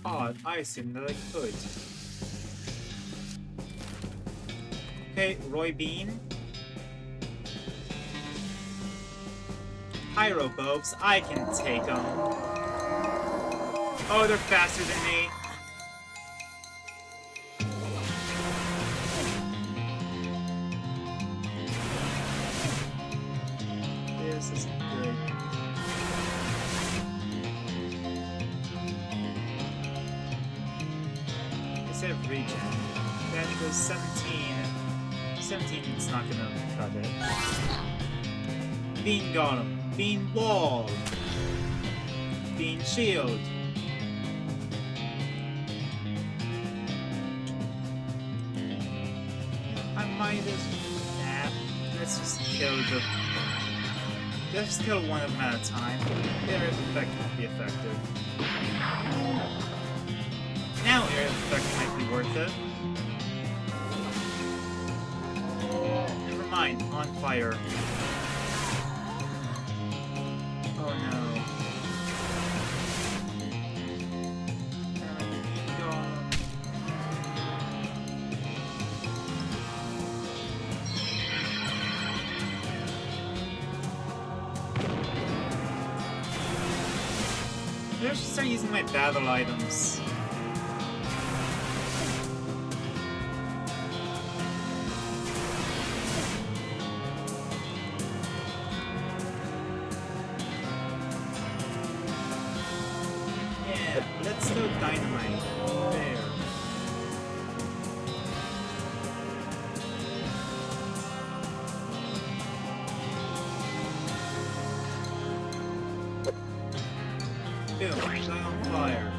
Odd, I assumed that I could. Okay, Roy Bean. Pyro bulbs, I can take them. Oh, they're faster than me. This is good. I have regen. That was 17. 17 is not gonna cut it. Bean Golem. Bean Wall. Bean Shield. I might as well. Let's just kill the. Let's kill one of them at a time. Their effect won't be effective. Now area effect might be worth it. Never mind, on fire. Oh no. Maybe I should start using my battle items. Let's throw dynamite. There. Boom, die on fire.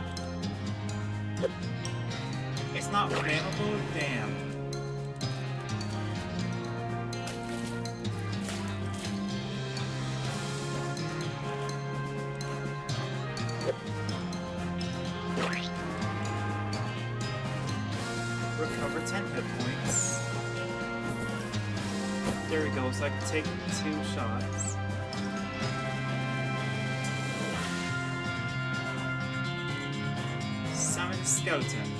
It's not flammable? Damn. Recover 10 hit points. There we go, so I can take 2 shots. Summon skeleton.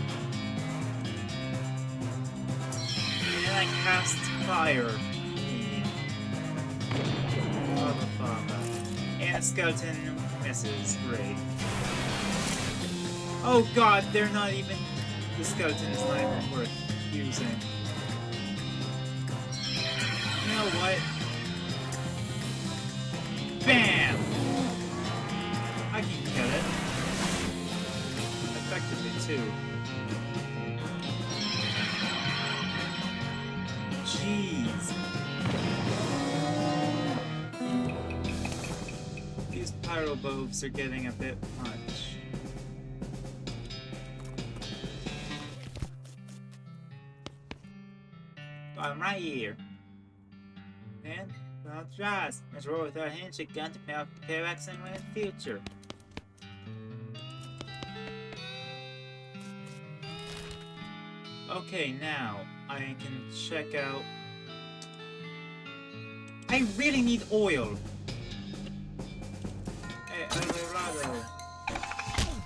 And I cast fire. And a skeleton misses. Great. Oh god, they're not even... The skeleton is not even worth using. You know what? BAM! I can kill it. Effectively, too. Jeez. These pyro bulbs are getting a bit much. I'm right here. And, well, trust. Let's roll with our handshake gun to pay off the payback anyway in the future. Okay, now I can check out. I really need oil. Hey, Eldorado.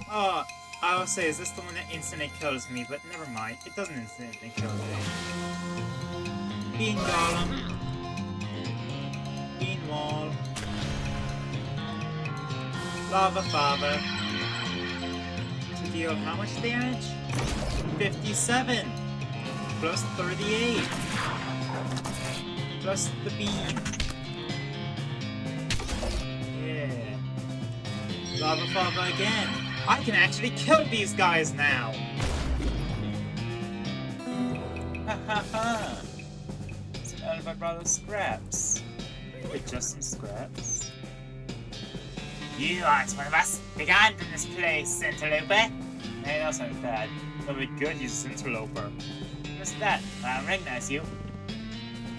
Oh, I will say, is this the one that instantly kills me? But never mind, it doesn't instantly kill me. Bean Golem. wall. Lava Father. To deal how much damage? 57. Plus 38. Plus the beam. Yeah. Lava Father again. I can actually kill these guys now. Ha ha ha. Some Elva Brother scraps. Wait, just some scraps? You aren't one of us. Be gone from this place, interloper. Hey, that sounds bad. That'll be good, he's an interloper. What's that? I don't recognize you.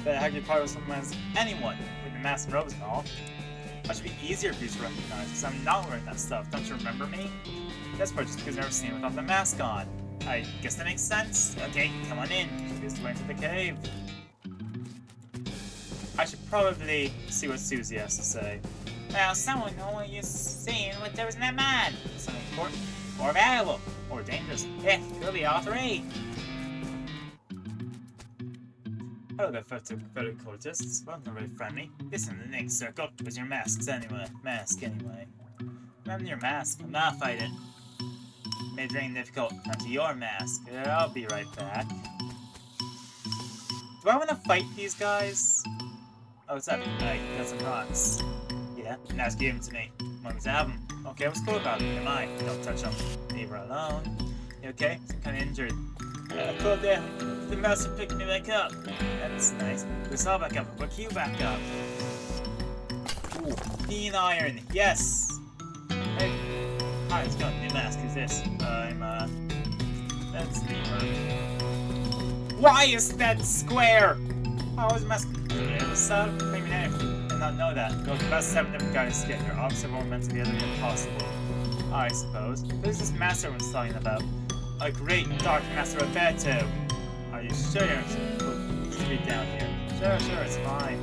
But how do you part with someone as anyone with the mask and robes and all? That should be easier for you to recognize, because I'm not wearing that stuff. Don't you remember me? That's probably just because I've never seen it without the mask on. I guess that makes sense. Okay, come on in. Here's the way into the cave. I should probably see what Susie has to say. Well, someone know what you're saying what there was in that man. Something important, Or valuable. or dangerous. Yeah, could be all three. Hello there, fellow cultists. Well, not very friendly. This in the next circle. Where's your masks anyway? Mask anyway. Remember your mask? I'm not fighting. Made rain difficult. Come to your mask. I'll be right back. Do I want to fight these guys? Oh, what's up? Hey, got some rocks. Yeah, now it's give them to me. Want me to have them? Okay, what's cool about them? Am I? Don't touch them. Leave her alone. You okay? I'm kind of injured. Cool down. The mouse will pick me back up. That's nice. We saw back up. We'll queue back up. Ooh, Bean Iron. Yes! Hey. Hi, let's go. New mask. Who's this? That's Beamer. Why is that square? I was messing with it. It was maybe I did not know that. Go the best 7 different guys to get here. Obviously, everyone meant to be other than possible. I suppose. Who's this master I was talking about? A great dark master of Beto. Are you sure you're to be down here? Sure, it's fine.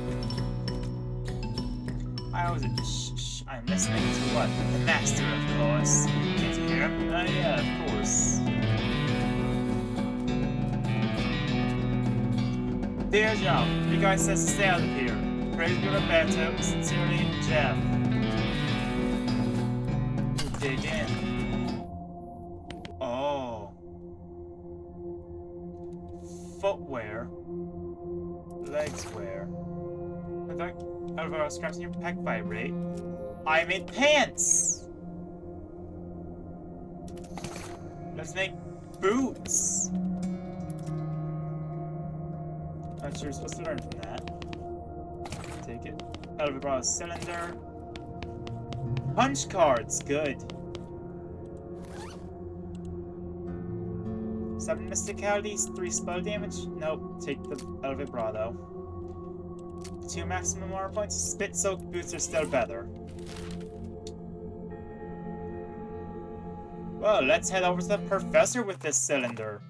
I was shh, I'm listening to what? The master, of course. Can't you hear him? Yeah, of course. Dear John, you guys says to stay out of here. Praise be Roberto, sincerely, Jeff. Dig in. Oh. Footwear. Legs wear. Out of our scraps in your pack vibrate. I made pants! Let's make boots. Not sure you're supposed to learn from that. Take it. Elva cylinder. Punch cards, good. 7 mysticality, 3 spell damage. Nope, take the Elva Brado. 2 maximum armor points. Spit soak boots are still better. Well, let's head over to the professor with this cylinder.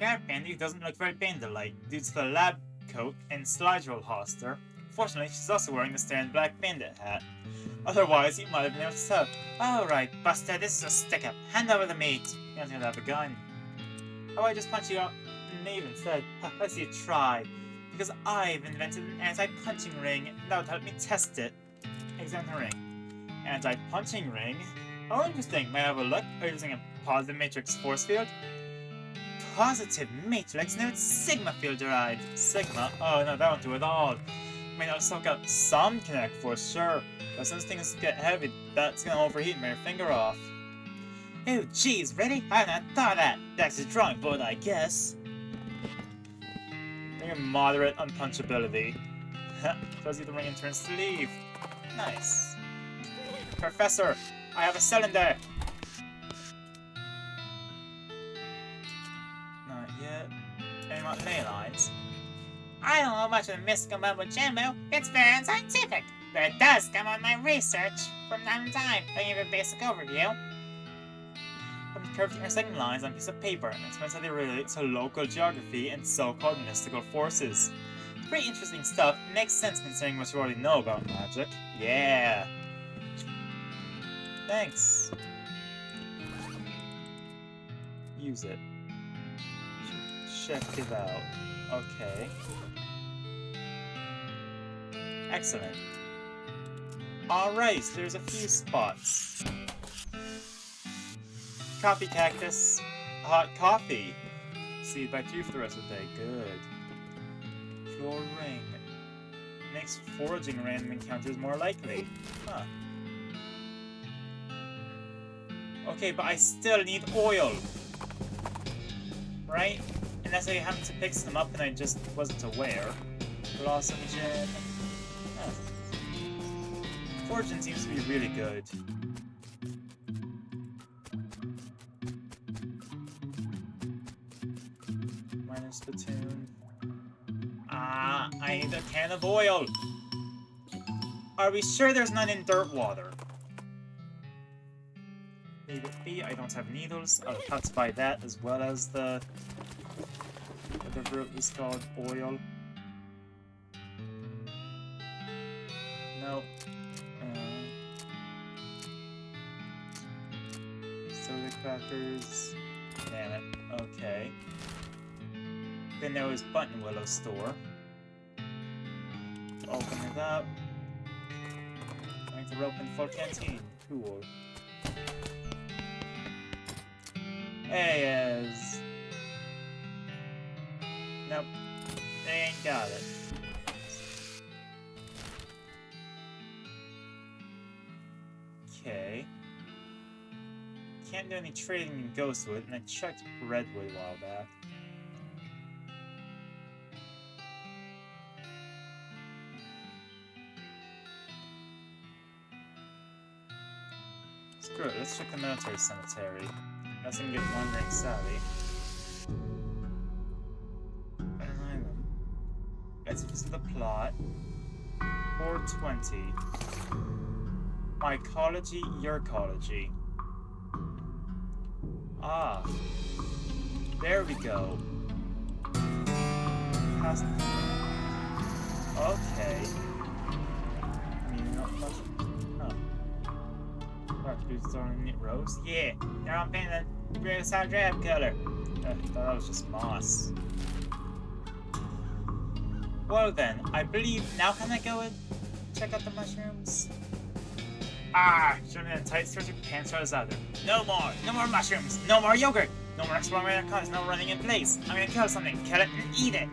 Yeah, Bendy doesn't look very Bender-like due to the lab coat and slide roll holster. Fortunately, she's also wearing the staring black bandit hat. Otherwise, you might have been able to tell. Alright, Buster, this is a stick-up. Hand over the meat. You don't have a gun. Oh, I just punch you out in the knee instead. Let's see you try. Because I've invented an anti-punching ring that would help me test it. Examine the ring. Anti-punching ring? Oh, interesting. May I have a look? Are you using a positive matrix force field? Positive matrix? No, it's Sigma field derived. Sigma? Oh, no, that won't do at all. I mean, I'll soak up some kinetic force, sure. But since things get heavy, that's gonna overheat and wear your finger off. Oh, geez, ready? I hadn't thought of that. That's a drawing board, I guess. Bring a moderate unpunchability. Throws you the ring and turns to leave. Nice. Professor, I have a cylinder! Not yet. Anyone want ley lines? I don't know much of the mystical mumbo jumbo. It's very unscientific. But it does come on my research from time to time. I'll give you a basic overview. From the curved intersecting lines on a piece of paper and explains how they relate to local geography and so-called mystical forces. Pretty interesting stuff. Makes sense considering what you already know about magic. Yeah. Thanks. Use it. Check it out. Okay. Excellent. Alright, so there's a few spots. Coffee cactus. Hot coffee. Seed by 2 for the rest of the day. Good. Floor ring. Makes foraging random encounters more likely. Huh. Okay, but I still need oil. Right? Unless I happened to pick some up and I just wasn't aware. Blossom gem. Huh. Foraging seems to be really good. Minor spittoon. Ah, I need a can of oil. Are we sure there's none in dirt water? Leave it be. I don't have needles. I'll have to buy that as well as the whatever it was called, oil. Nope. Soda crackers. Damn it. Okay. Then there was Button Willow's store. Open it up. Going to open full canteen. Cool. Hey, nope. They ain't got it. Okay. Can't do any trading in Ghostwood, and I checked Redwood a while back. Screw it, let's check the military cemetery. Unless I can get Wandering Sally. Let's visit the plot. 420. Mycology, Urcology. Ah. There we go. Okay. I mean, not much. Boots on knit rows? Yeah, they're on paint the real sound drab color. I thought that was just moss. Well then, I believe now can I go and check out the mushrooms? Ah, should've been a tight stretch of pants right out there. No more mushrooms, no more yogurt, no more exploring random cars, no running in place. I'm gonna kill something, kill it, and eat it.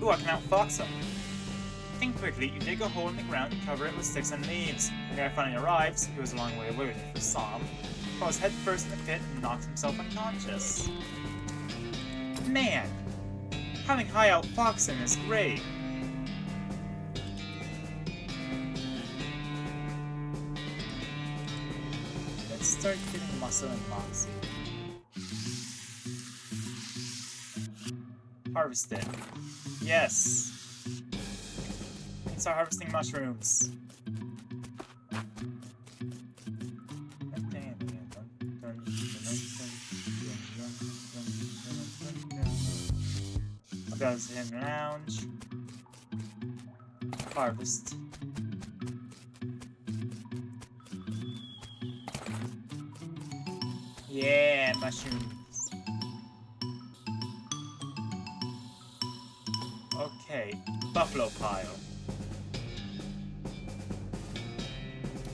Ooh, I can outfox them. Think quickly, you dig a hole in the ground and cover it with sticks and leaves. The guy finally arrives, he was a long way away with for Psalm, falls head first in the pit and knocks himself unconscious. Man, having high outfoxing is great. Let's start getting muscle and moxie. Harvest it. Yes. Start harvesting mushrooms. I'll go to him lounge. Harvest. Yeah, mushrooms. Okay, buffalo pile.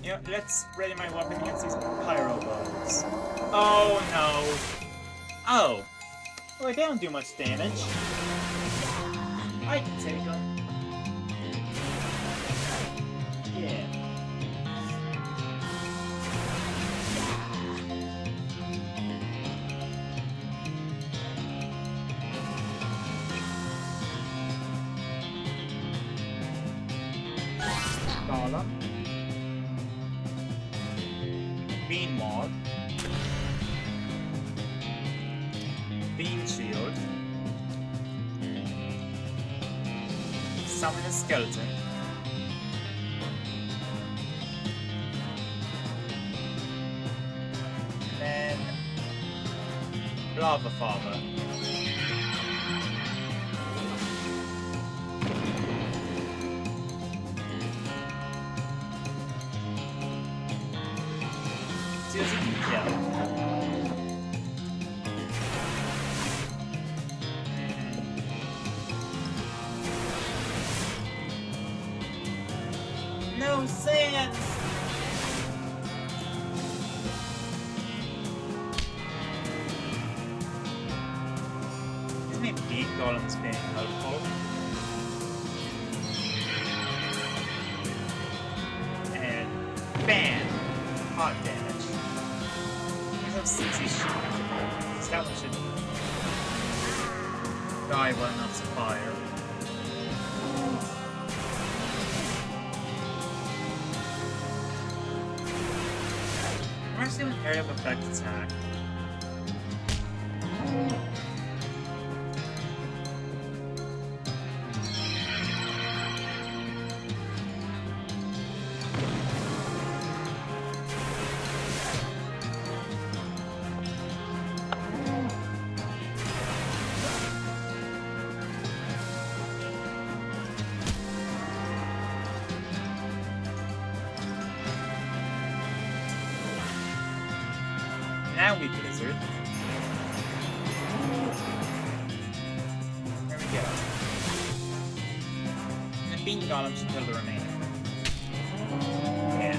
You know, let's ready my weapon against these pyro bows. Oh no! Oh! Well, they don't do much damage. I can take them. Yeah. Golem. Bean Mod. Bean Shield. Summon a skeleton. Then Lava Father. See as you can kill. no sins! Isn't it big golems being helpful? And bam! Hot damage. There's no 60 shit. So that one should die well enough to fire. I'm actually doing area of effect attack. Now we blizzard. There we go. And the bean golem should kill the remaining. Yeah.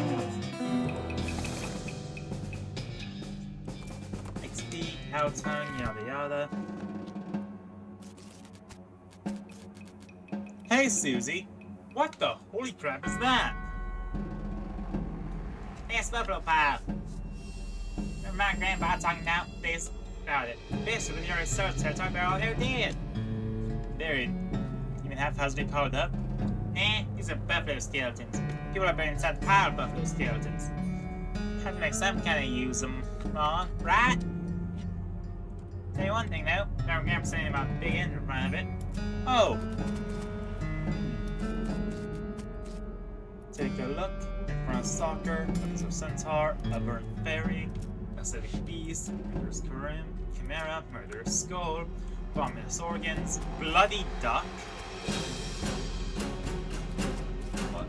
XP, cow tongue, yada yada. Hey Susie! What the holy crap is that? Yes, Buffalo Pal. My grandpa talking about this, this with your research to talk about all who did. Buried. Even haphazardly powered up? These are buffalo skeletons. People are buried inside the pile of buffalo skeletons. Have to make some kind of use them, right? Tell you one thing though, our grandpa saying about big end in front of it. Oh! Take a look. In front of soccer, there's a centaur, a burnt fairy, acidic beast, murderous chimera, murderous skull, vomitous organs, bloody duck. What?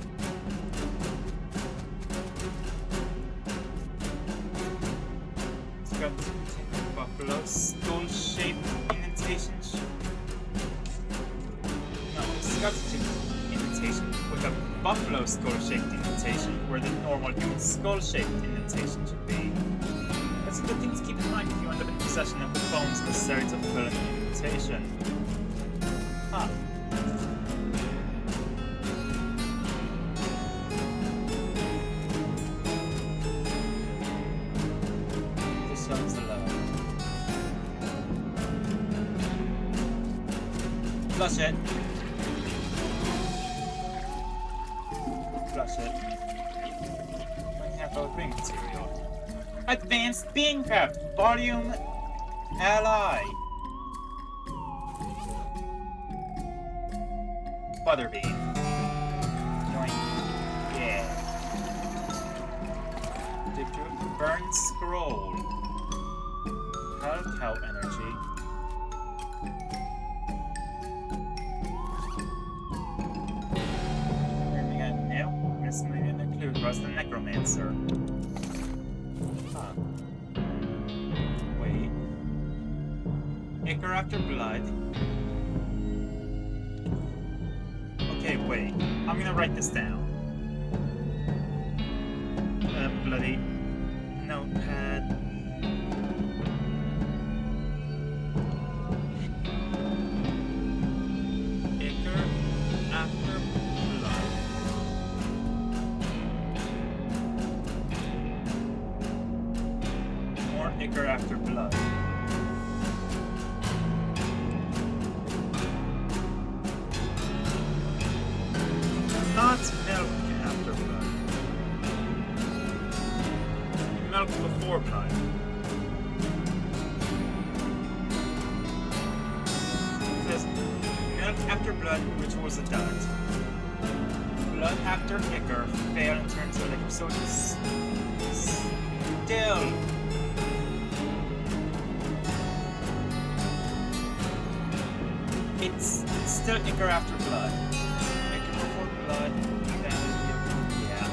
It's got buffalo skull-shaped indentation. No, it's got indentation with a buffalo skull-shaped indentation where the normal human skull-shaped indentation should be. That's a good thing to keep in mind if you end up in possession of the bones necessary to fill an indentation. Huh. This one's the low. Flush it. Flush it. Might have our ring material. Advanced Beancraft, Volume Li. Butterbean. Join. Yeah. Burn Scroll. Cow energy. Where we got now? Missing a clue for us, the Necromancer. Huh. Wait. Ichor after blood. Okay, wait. I'm gonna write this down. Bloody notepad. Ichor after blood. More ichor after blood. Not milk after blood. Milk before blood. It says milk after blood, which was a dud. Blood after ichor failed and turned to liquor, so it's still. It's still ichor after blood. Ichor before blood, yeah.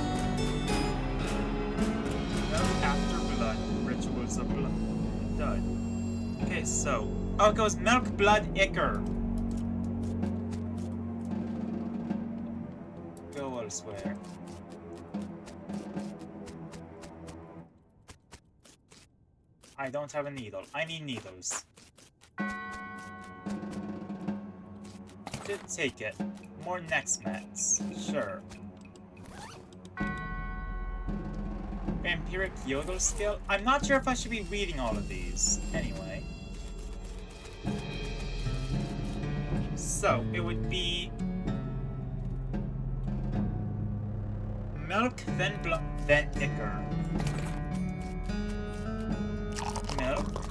Milk after blood, rituals of blood. Dud. Okay, so. Oh, it goes milk, blood, ichor. Go elsewhere. I don't have a needle. I need needles. Did take it. More next mats. Sure. Vampiric Yodel skill? I'm not sure if I should be reading all of these. Anyway. So, it would be... Milk, then Ichor. Milk,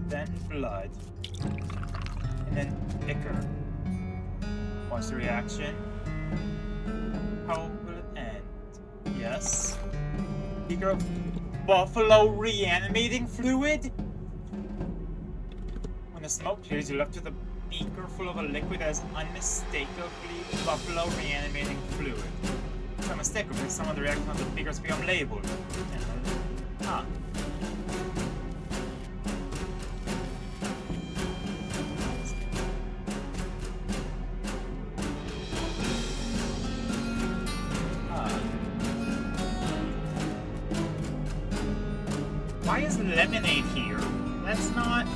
then blood, and then Ichor. What's the reaction? How will it end? Yes. Ichor of buffalo reanimating fluid? When the smoke clears, you're left with a beaker full of a liquid that is unmistakably buffalo reanimating fluid. It's a mistake because some of the reactions on the beakers become labeled. Ah. Why is lemonade here? That's not...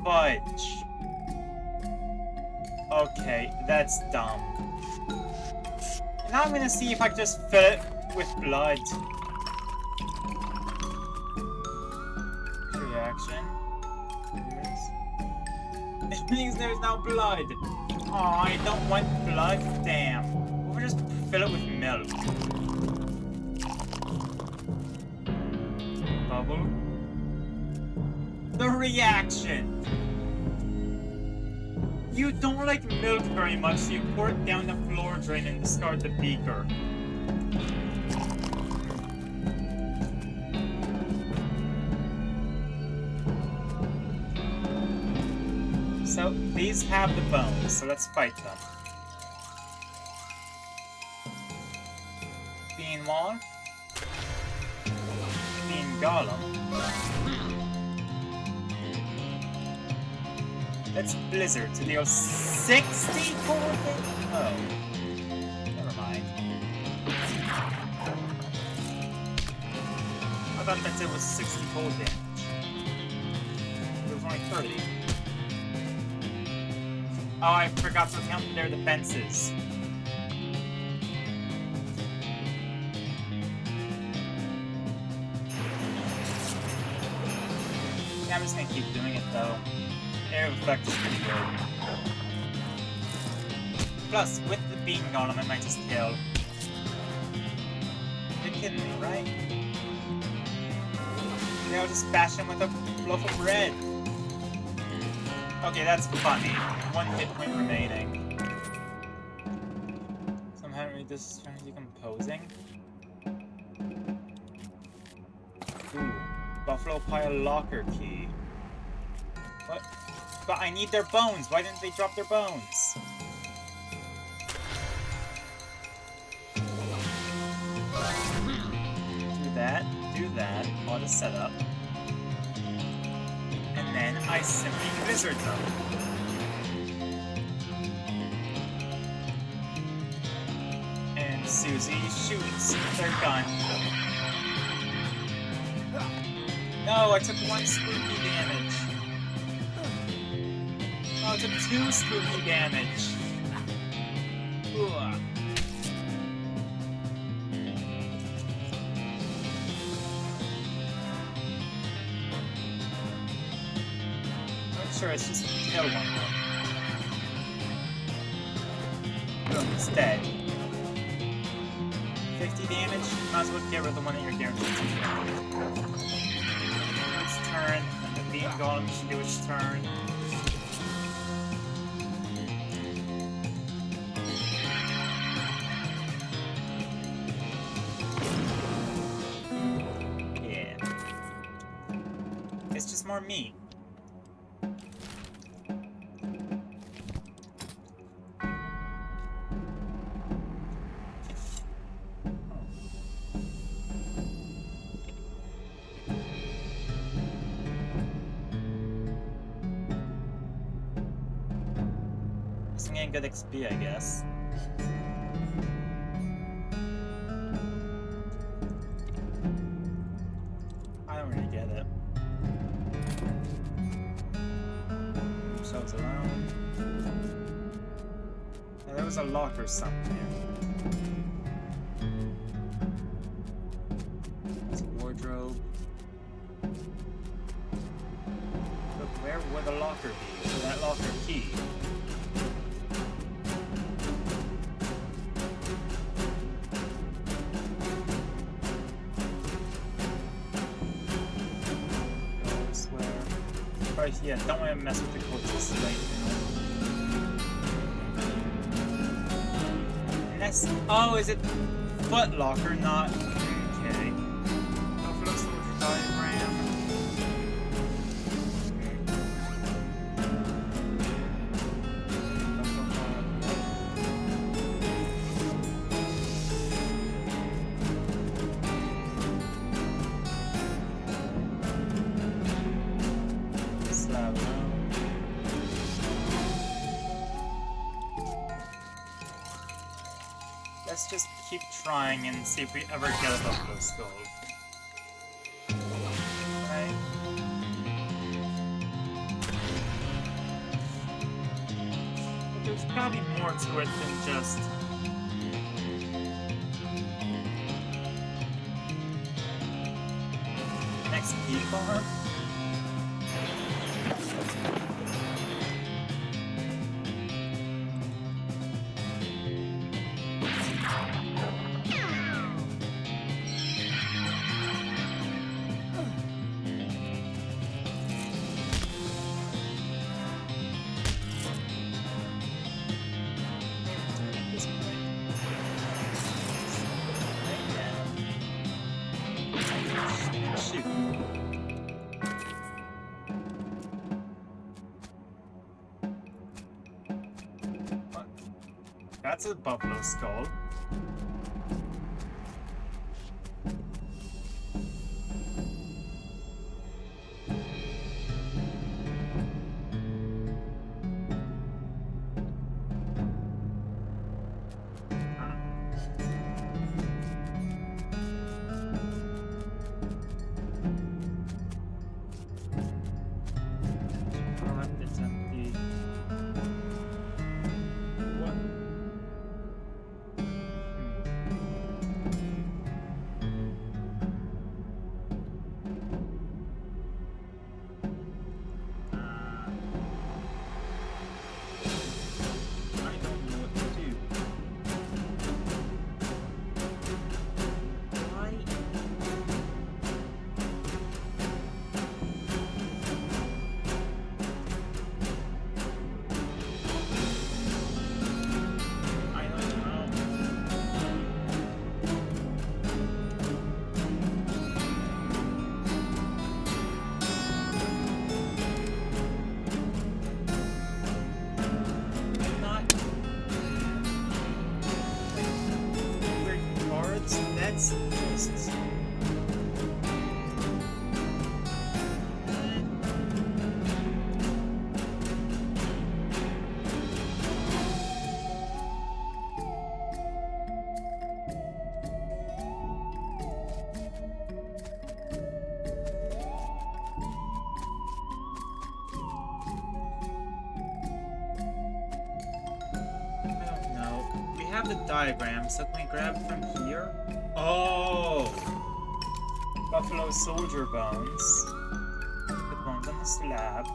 Fudge. Okay, that's dumb. Now I'm gonna see if I can just fill it with blood. Reaction. It means there's no blood. Oh, I don't want blood. Damn. We'll just fill it with milk. Bubble. The reaction. You don't like milk very much, so you pour it down the floor drain and discard the beaker. So, these have the bones, so let's fight them. Bean Wall. Bean Golem. Let's Blizzard to deal 60 cold damage. Oh. Never mind. I thought that it was 60 cold damage. It was only 30. Oh, I forgot to count their defenses. Yeah, I'm just gonna keep doing it though. Air effect is pretty good. Plus, with the bean golem, I might just kill. You're kidding me, right? Yeah, I'll just bash him with a loaf of bread. Okay, that's funny. 1 hit point remaining. Somehow this is trying to decomposing. Ooh, Buffalo Pile Locker Key. What? But I need their bones. Why didn't they drop their bones? Do that, auto setup. And then I simply Blizzard them. And Susie shoots their gun. No, I took 1 spooky damage. Oh, I took 2 spooky damage. Ugh. Sure, it's just kill one of them. Boom, it's dead. 50 damage, might as well get rid of the one that you're guaranteed to kill. Its turn, and the beam golem should do its turn. It's just more meat. Just getting good XP, I guess. I don't really get it. Shows around. Yeah, there was a lock or something. It's a wardrobe. Look, where would the locker be? For that locker key. Yeah, don't want to mess with the corpses right now. Unless, oh, is it foot locker, not okay. Buffalo soldier diagram. Let's just keep trying and see if we ever get a buffalo skull. Right? But there's gotta be more to it than just... Next key farm? That's a buffalo skull. It's empty. What? That's just... have the diagram, so can we grab it from here? Oh! Buffalo soldier bones. The bones on the slab.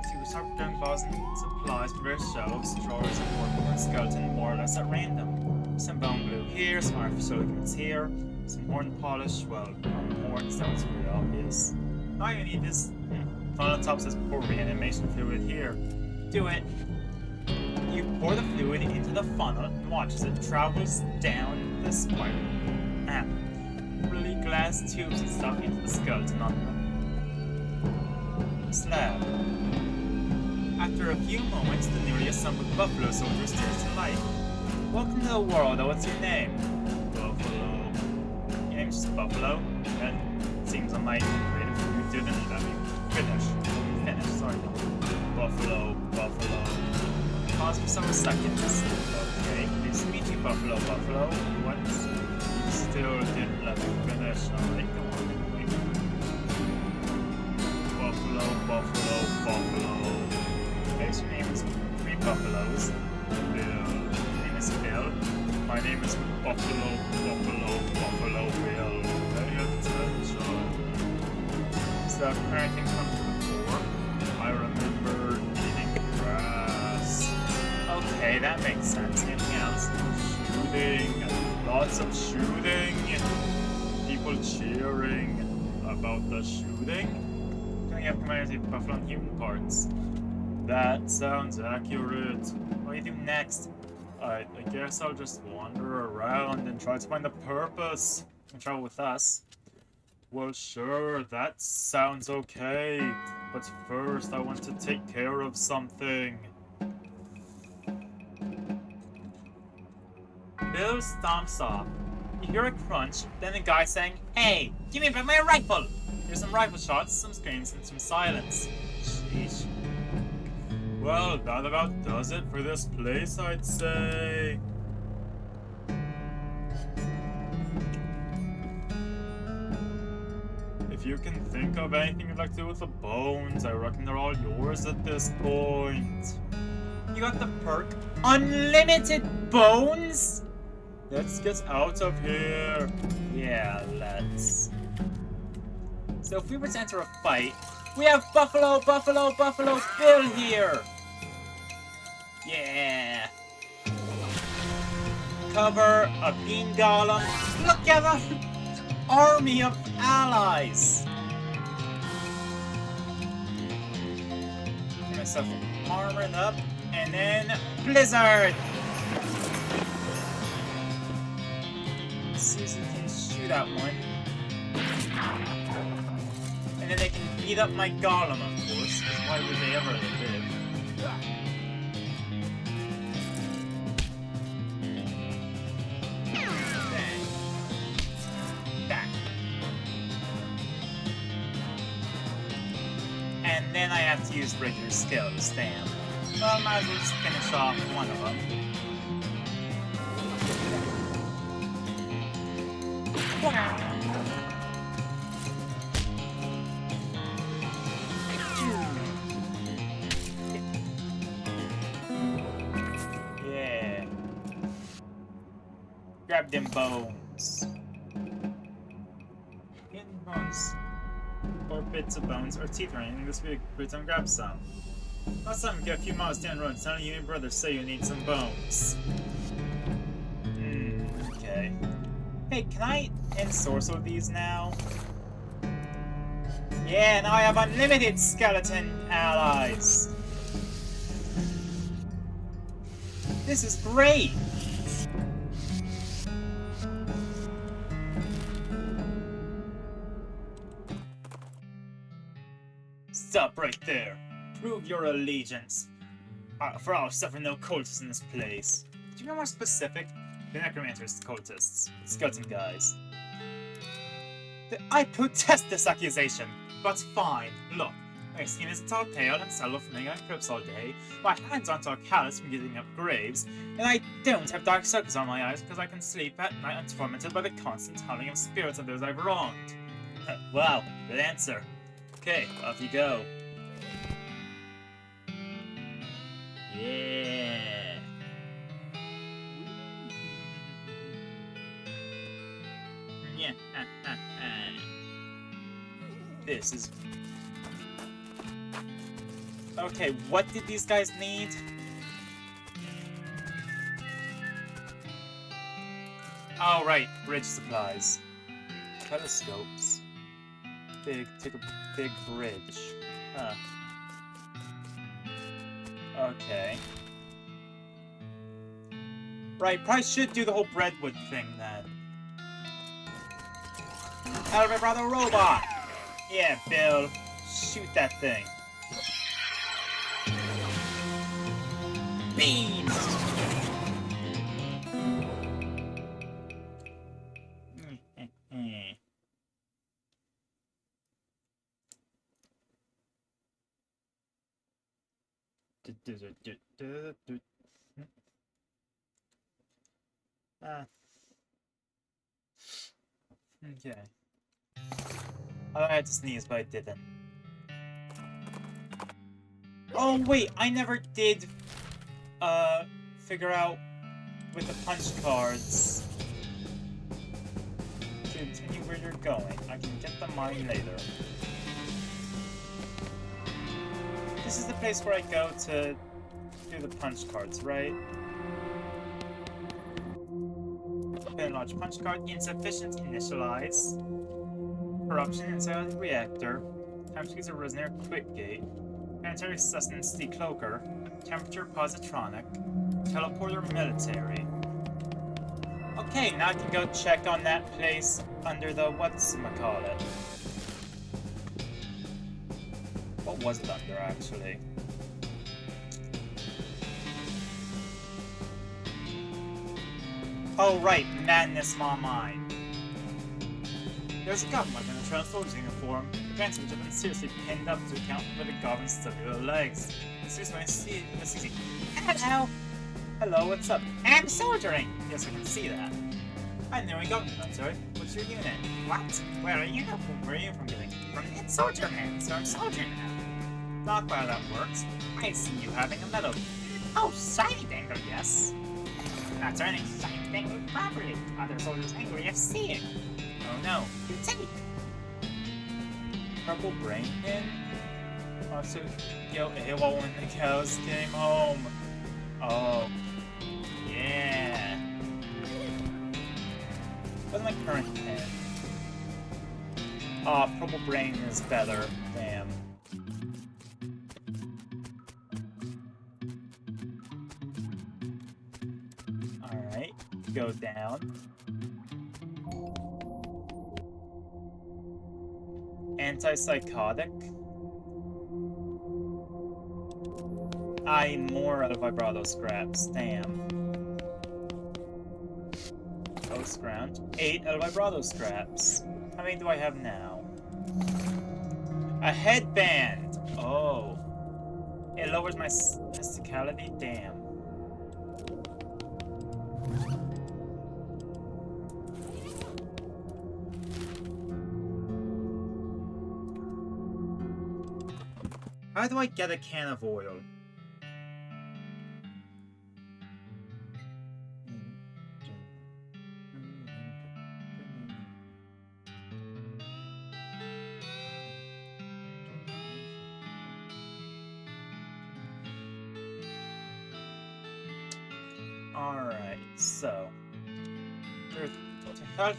See, we start doing bottles and supplies from various shelves, drawers, and more skeleton more or less at random. Some bone glue here, some artificial ligaments here, some horn polish, well, horn sounds pretty obvious. All you need is funnel top says pour reanimation fluid here. Do it. You pour the fluid into the funnel and watch as it travels down the spiral. Really glass tubes and stuff into the skeleton on them. slab. After a few moments, the newly assembled buffalo soldier stirs to life. Welcome to the world. What's your name? Buffalo. Your name's just Buffalo? That seems unlike creative. You didn't let me finish. Sorry. Buffalo. Pause for several seconds. Okay, please meet you, Buffalo. What? You still didn't let me finish. Alright, go on. Wait. Buffalo. Okay, so your name is 3 buffaloes. Bill. Your name is Bill. My name is Buffalo Bill. Pay attention. So, anything from before? I remember eating grass. Okay, that makes sense. Anything else? Shooting. Lots of shooting. People cheering about the shooting. Don't you have community buffalo and human parts? That sounds accurate. What do you do next? I guess I'll just wander around and try to find the purpose. And travel with us. Well, sure, that sounds okay. But first, I want to take care of something. Bill stomps off. You hear a crunch, then a guy saying, "Hey, give me back my rifle!" There's some rifle shots, some screams, and some silence. Sheesh. Well, that about does it for this place, I'd say. If you can think of anything you'd like to do with the bones, I reckon they're all yours at this point. You got the perk Unlimited Bones? Let's get out of here. Yeah, let's. So if we were to enter a fight, we have Buffalo Bill here. Yeah. Cover a bean golem. Look at the army of allies. Get myself armored up, and then Blizzard. Susan can shoot at one. And then they can beat up my golem, of course, because why would they ever live? Bang. Back. And then I have to use regular skills, damn. Well, I might as well just finish off one of them. Yeah. Grab them bones. Hidden bones. Or bits of bones or teeth or anything. This would be a great time to grab some. Last time, get a few miles down the road. Telling you and your brother say you need some bones. Okay. Hey, can I ensorcel these now? Yeah, now I have unlimited skeleton allies. This is great. Stop right there. Prove your allegiance. For I'll suffer no cultists in this place. Do you know more specific? The necromancers, cultists, skeleton guys. I protest this accusation, but fine. Look, my skin isn't all pale and sallow from hanging on crypts all day, my hands aren't all callous from getting up graves, and I don't have dark circles on my eyes because I can sleep at night untormented by the constant howling of spirits of those I've wronged. Wow, good answer. Okay, off you go. Yeah. Yeah. This is... Okay, what did these guys need? Oh, right, bridge supplies. Telescopes. Take a big bridge. Huh. Okay. Right, probably should do the whole breadwood thing then. Hello, my brother robot! Yeah, Bill. Shoot that thing. Beam! Okay. I had to sneeze, but I didn't. Oh wait, I never did figure out with the punch cards to continue where you're going. I can get the mine later. This is the place where I go to do the punch cards, right? Open large punch card, insufficient, initialize. Corruption inside the reactor. Time to use a Resner quick gate. Planetary sustenance decloaker. Temperature positronic. Teleporter military. Okay, now I can go check on that place under the whatchamacallit. What was it under, actually? Oh right, madness my mind. There's a government in a transporter's uniform. The pants which have been seriously pinned up to account for the government's cellular legs. Excuse me, see. Hello! Hello, what's up? I'm soldiering! Yes, I can see that. I know you got me, I'm sorry. What's your unit? What? Where are you? Where are you from getting? From the soldier man, so I'm soldiering now. Not how that works. I see you having a medal. Oh, shiny dangle, yes. Not turning shiny dangle properly. Other soldiers angry if see it. Oh no, you take! Purple brain pin? Also, yo, AWOL when the cows came home. Oh. Yeah. What's my current pin? Oh, purple brain is better. Damn. Alright, go down. Antipsychotic. I need more out of vibrato scraps. Damn. Ghost ground. 8 out of vibrato scraps. How many do I have now? A headband! Oh. It lowers my mysticality? Damn. How do I get a can of oil? Alright, so...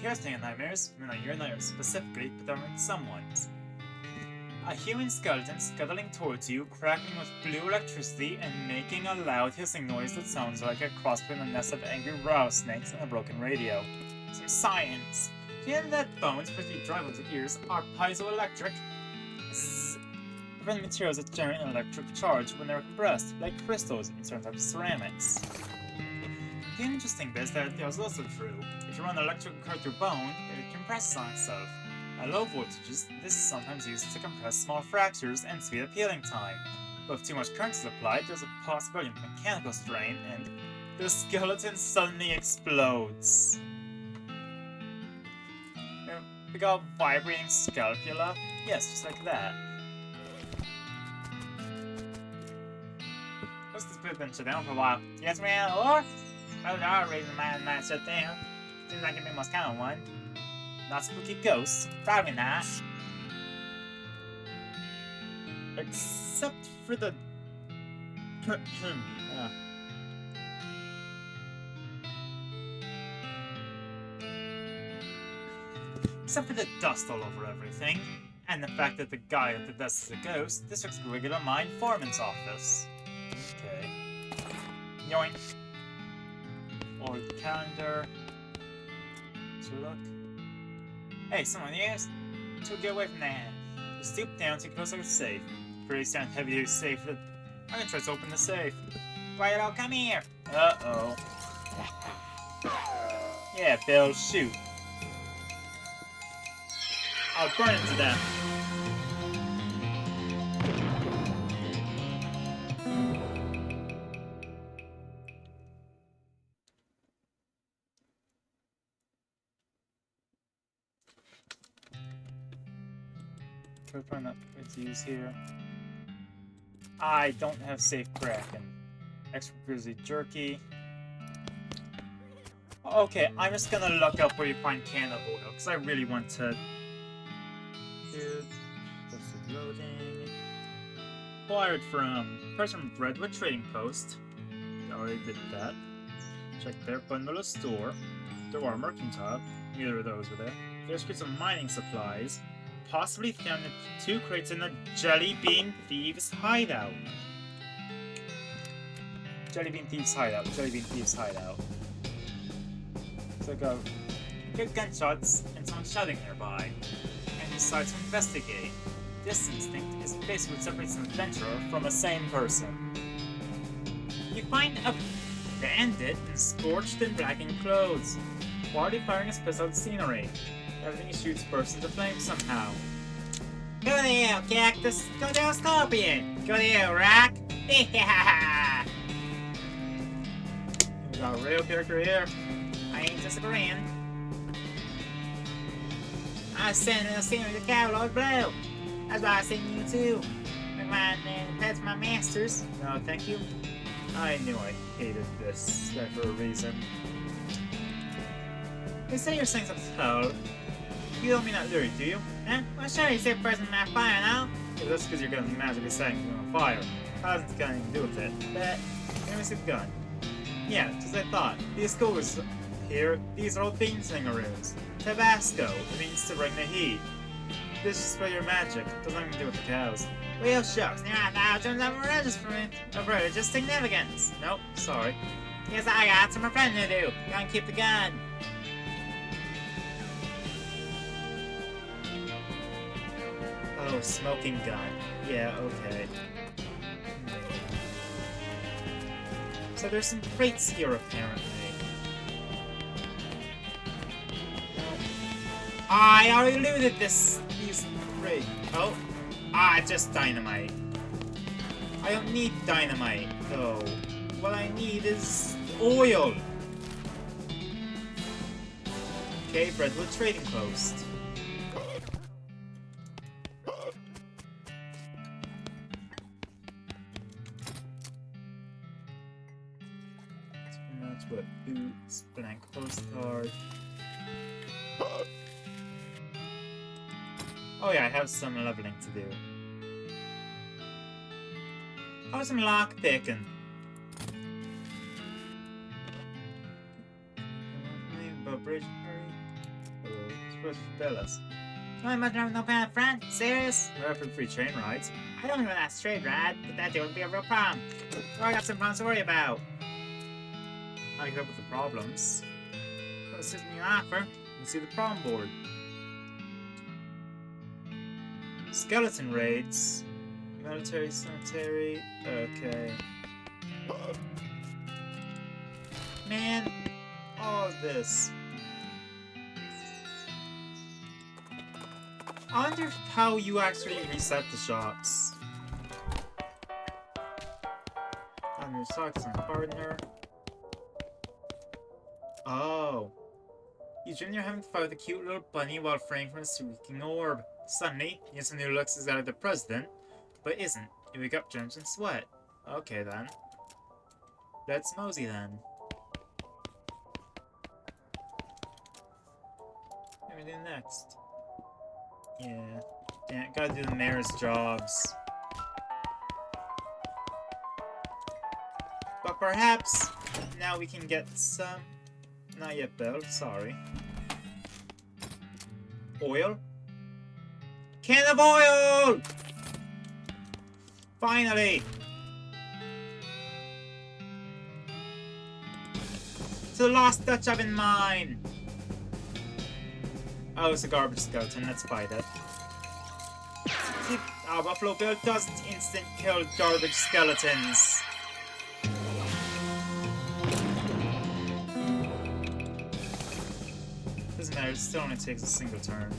Here's the nightmares. I mean, not your nightmares specifically, but they're in someone's. A human skeleton scuttling towards you, crackling with blue electricity and making a loud hissing noise that sounds like a cross between a nest of angry rattlesnakes and a broken radio. Some science! The end that bones, especially dry ones of ears, are piezoelectric. Different materials that generate an electric charge when they're compressed, like crystals in certain types of ceramics. The interesting bit is that it was also true. If you run an electrical current through bone, it compresses on itself. At low voltages, this is sometimes used to compress small fractures and speed up healing time. But if too much current is applied, there's a possibility of mechanical strain, and the skeleton suddenly explodes. We got vibrating scapula? Yes, just like that. Let's just put them down for a while. Yes, man, or? Oh, there are reasons man shut down. Seems like it must count on one. Not spooky ghosts. Probably not. Except for the... Except for the dust all over everything. And the fact that the guy at the desk is a ghost. This looks like a regular mine foreman's office. Okay. Yoink. Or the calendar. To look. Hey, someone here? To get away from there. You stoop down, take a close look at the safe. crazy and heavy safe. I'm gonna try to open the safe. Rhino, come here. Uh-oh. Yeah, Bill, shoot. I'll burn it to death. Try to find that what to use here. I don't have safe Kraken. Extra grizzly jerky. Okay, I'm just gonna look up where you find can of oil, because I really want to. Loading. Acquired from person from Redwood Trading Post. Already did that. Check their bundle of store. There are mercantile. Neither of those were there. There's crates of mining supplies. Possibly found in 2 crates in a Jelly Bean Thieves hideout. Jelly Bean Thieves hideout. Jelly Bean Thieves hideout. So go. Hear gunshots and someone shouting nearby, and decide to investigate. This instinct is basically what separates an adventurer from a sane person. You find a bandit in scorched and blackened clothes, quietly firing his pistol at the scenery. Everything he shoots bursts into flames somehow. Go to you, cactus. Go to scorpion. Go to you, rock. Yeah. We got a real character here. I ain't disagreeing. I was sending a scenery to Cowlord Blue. That's why I sent you too. My pets, my masters. No, thank you. I knew I hated this guy for a reason. They say you're saying something hell. You don't mean that literally, do you? Huh? Well, sure, you say person on fire now. Yeah, that's because you're gonna magically setting you on fire. That hasn't got anything to do with it. But, let me see the gun. Yeah, just as I thought. These scores here, these are all bean slingeroos. Tabasco, it means to bring the heat. This is for your magic. Doesn't have anything to do with the cows. Real shucks, there are thousands of religious significance. Nope, sorry. Yes, I got some friend to do. Gotta keep the gun. Oh, smoking gun. Yeah, okay. So there's some crates here, apparently. I already looted these crates. Oh, just dynamite. I don't need dynamite, though. What I need is oil. Okay, Redwood Trading Post. What boots, blank postcard. Oh yeah, I have some leveling to do. Oh, some lock picking. Bridge, hurry. Oh, supposed to tell us. You must have no kind of friend? Serious? We're for free train rides. I don't even ask straight ride, but that wouldn't be a real problem. So I got some problems to worry about. I can help with the problems. What assist me an offer? You see the prom board. Skeleton raids. Military cemetery. Okay. Man, all of this. I wonder how you actually reset the shops. On your socks and partner. Oh. You dream you're having to fight with a cute little bunny while fraying from a squeaking orb. Suddenly, you see who looks exactly the president, but isn't. You wake up drenched in sweat. Okay then. Let's mosey then. What do we do next? Yeah. Damn, gotta do the mayor's jobs. But perhaps now we can get some. Not yet, Bill. Sorry. Oil? Can of oil! Finally! To the lost Dutch oven mine! Oh, it's a garbage skeleton. Let's fight it. Our buffalo bill doesn't instant kill garbage skeletons. Doesn't matter, it still only takes a single turn.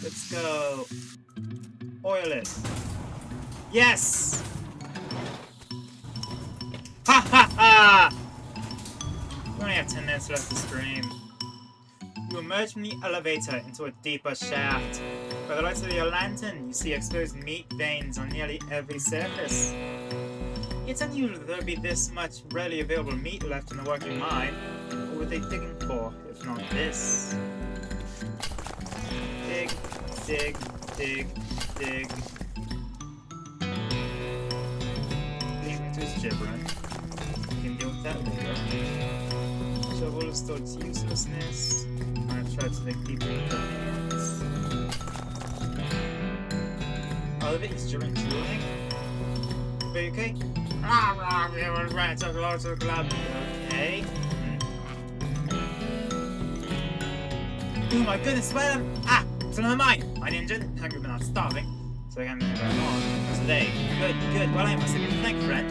Let's go. Oil it. Yes! Ha ha ha! We only have 10 minutes left to stream. You emerge from the elevator into a deeper shaft. By the light of your lantern, you see exposed meat veins on nearly every surface. It's unusual that there be this much readily available meat left in the working mine. What were they digging for, if not this? Dig, dig, dig, dig. Leaving to his gibbering. We can deal with that later. Shovel is still its uselessness. I'm gonna try to make people with their hands. All of it is during dueling. Are you okay? Okay. Oh my goodness, well, it's another mine. Mine engine, hungry but not starving. So I can move on for today. Good. Well, I must have been thanked, friend.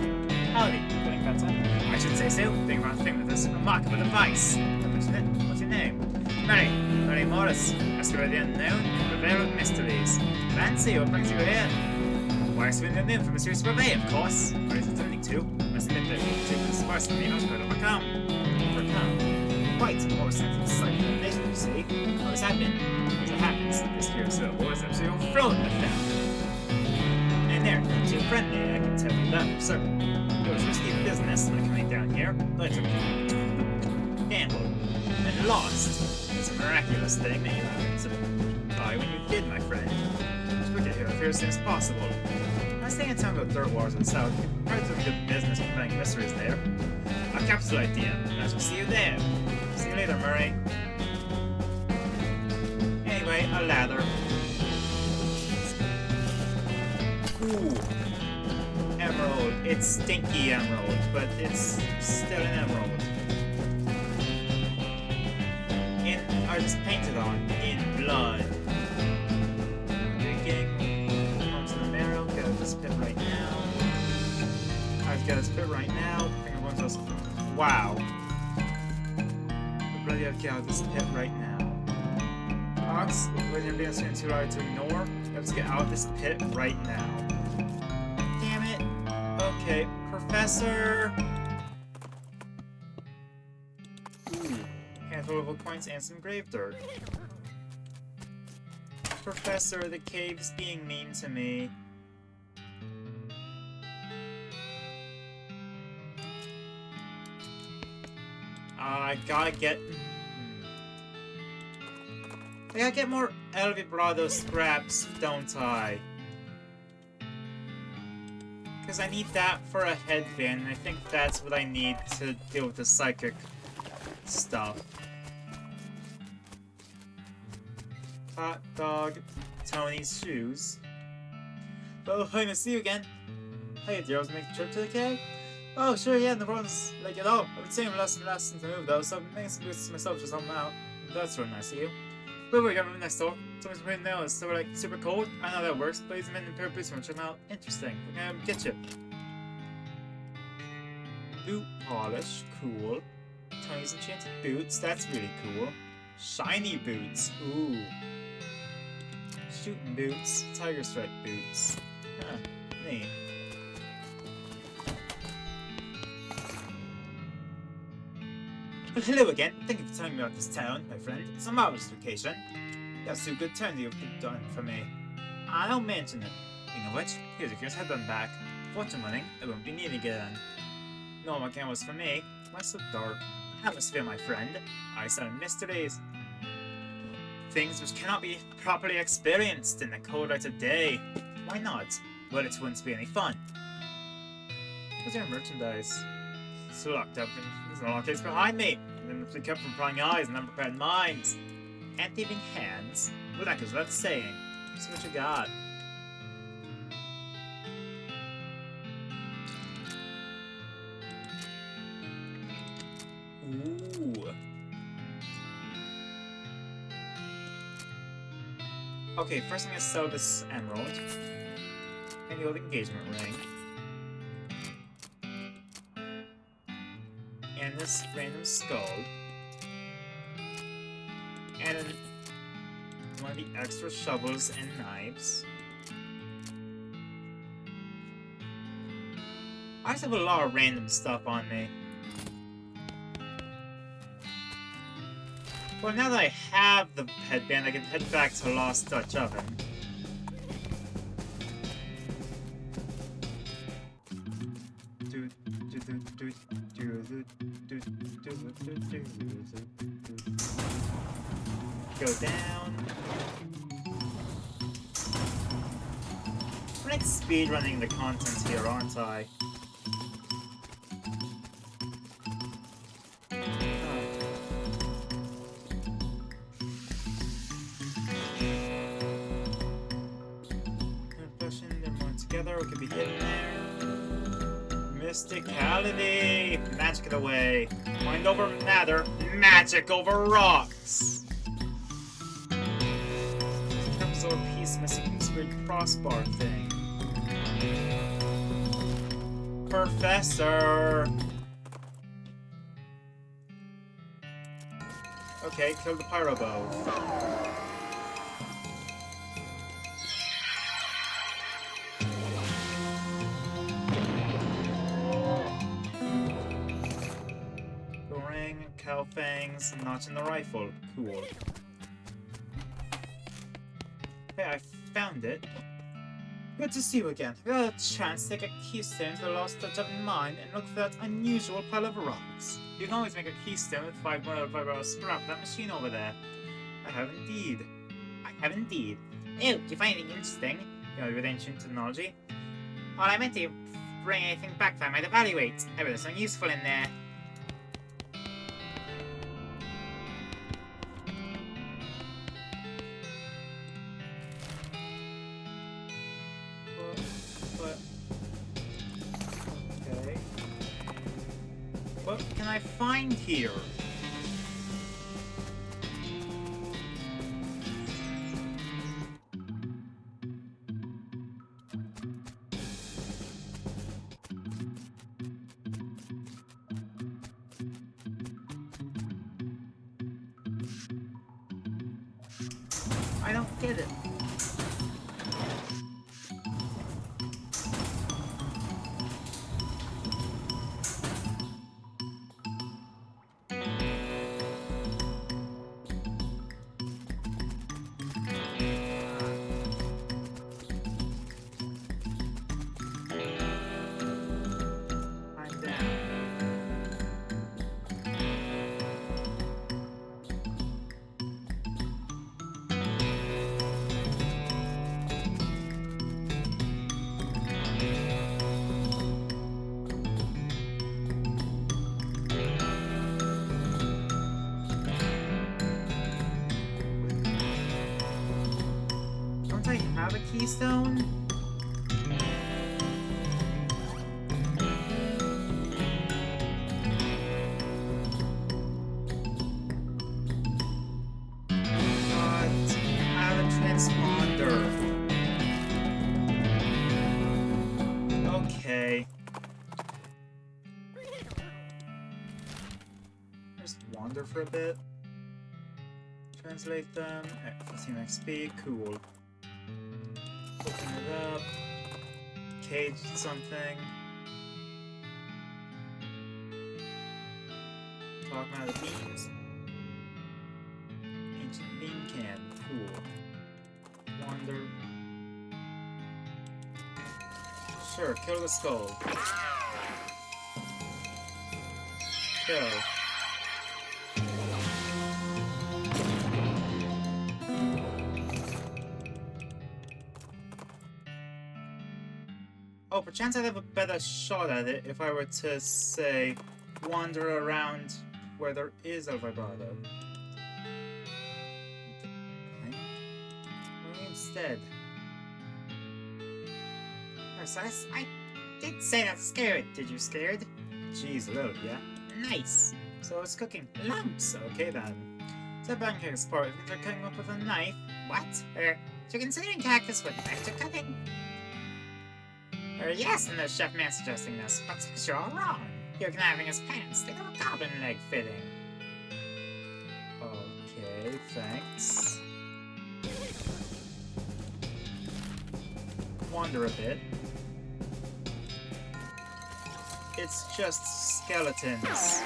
Howdy, feeling better? I should say so. Being around thing with this remarkable device. What's your name? Mary Morris. Rescuer of the unknown, purveyor of mysteries. Fancy, what brings you here? Why, swing the name from a serious purvey, of course. What is it turning to? Must admit that it was sparse for me, I was quite overcome. Quite more sense of sight than nation, you see. What has happened? As it happens, this here civil is absolutely overflowing with them. And they're not too friendly, I can tell you that for certain. It was risky business when I came down here, but I took it. Gambled. And lost. It's a miraculous thing that you happened to buy when you did, my friend. Let's get here as soon as possible. I was staying in town about dirt wars in the south. Probably doing good business preventing mysteries there. A capital idea. I shall see you there. See you later, Murray. Anyway, a lather. Ooh. Emerald. It's stinky emerald, but it's still an emerald. I just painted on in blood. Digging onto the marrow. Get out of this pit right now. I've got this pit right now. I think I'm going to just. Wow. I really have to get out of this pit right now. Ox, when you're being too loud to ignore, you have to get out of this pit right now. Damn it. Okay, Professor. Handful of coins and some grave dirt. Professor, the cave's being mean to me. I gotta get... I gotta get more El Vibrado scraps, don't I? Because I need that for a headband, and I think that's what I need to deal with the psychic stuff. Hot dog, Tony's shoes. Oh, hi, nice to see you again. Hey, dear, I was making a trip to the cave. Oh, sure, yeah, no problems. Like, at all. I've been saying less since I moved, though, so I'm making some boots myself just helping out. That's really nice of you. Wait, we got room next door. Someone's putting nails, so we're like super cold. I know that works, but he's a pair of boots from check them out. Interesting. We're gonna get you. Boot polish, cool. Tony's enchanted boots, that's really cool. Shiny boots, ooh. Shooting boots, tiger stripe boots. Huh, neat. Well, hello again. Thank you for telling me about this town, my friend. It's a marvelous location. That's two good turns you've done for me. I don't mention it. Speaking of which, here's a curious headband back. Fortune winning, it won't be needed again. No more cameras for me. Why so dark? Atmosphere, my friend. I sound mysteries. Things which cannot be properly experienced in the cold light of day. Why not? Well, it wouldn't be any fun. Where's your merchandise? It's locked up in there's no lockers behind me. Then to kept from prying eyes and unprepared minds. And thieving hands. Well, that goes without saying. See what you got. Ooh. Okay, first I'm gonna sell this emerald. And the old engagement ring. And this random skull. And then one of the extra shovels and knives. I just have a lot of random stuff on me. Well, now that I have the headband, I can head back to Lost Dutch Oven. Go down. I'm like speedrunning the content here, aren't I? Pushing them all together, we could be getting there. Mysticality! Magic it away. Mind over matter, magic over rocks! Absorb piece missing this weird crossbar thing. Professor! Okay, kill the pyro bow. Cow fangs, notch in the rifle. Cool. Hey, I found it. Good to see you again. We got a chance to take a keystone to the Lost Dutch Oven mine and look for that unusual pile of rocks. You can always make a keystone with 5 more of scrap that machine over there. I have indeed. Oh, do you find anything interesting? You know, with ancient technology? Well, I meant to bring anything back that I might evaluate. I bet there's something useful in there. Okay. What can I find here? I don't get it. Don't I have a keystone? Transponder. Okay. Just wander for a bit. Translate them. 15 XP. Cool. Open it up. Cage something. Talk about the beams. Ancient beam can. Cool. Wander. Sure, kill the skull. Kill. Oh, perchance I'd have a better shot at it if I were to, say, wander around where there is a vibrato. Instead. So I did say not scared. Did you scared? Jeez, a little, yeah. Nice. So it's cooking lumps. Okay then. So pancakes part, they're cutting up with a knife. What? So considering cactus with knife to cutting? Yes, and the chef man suggesting this, but you're all wrong. You're having his pants. They have a goblin leg fitting. Okay, thanks. Wander a bit. It's just skeletons.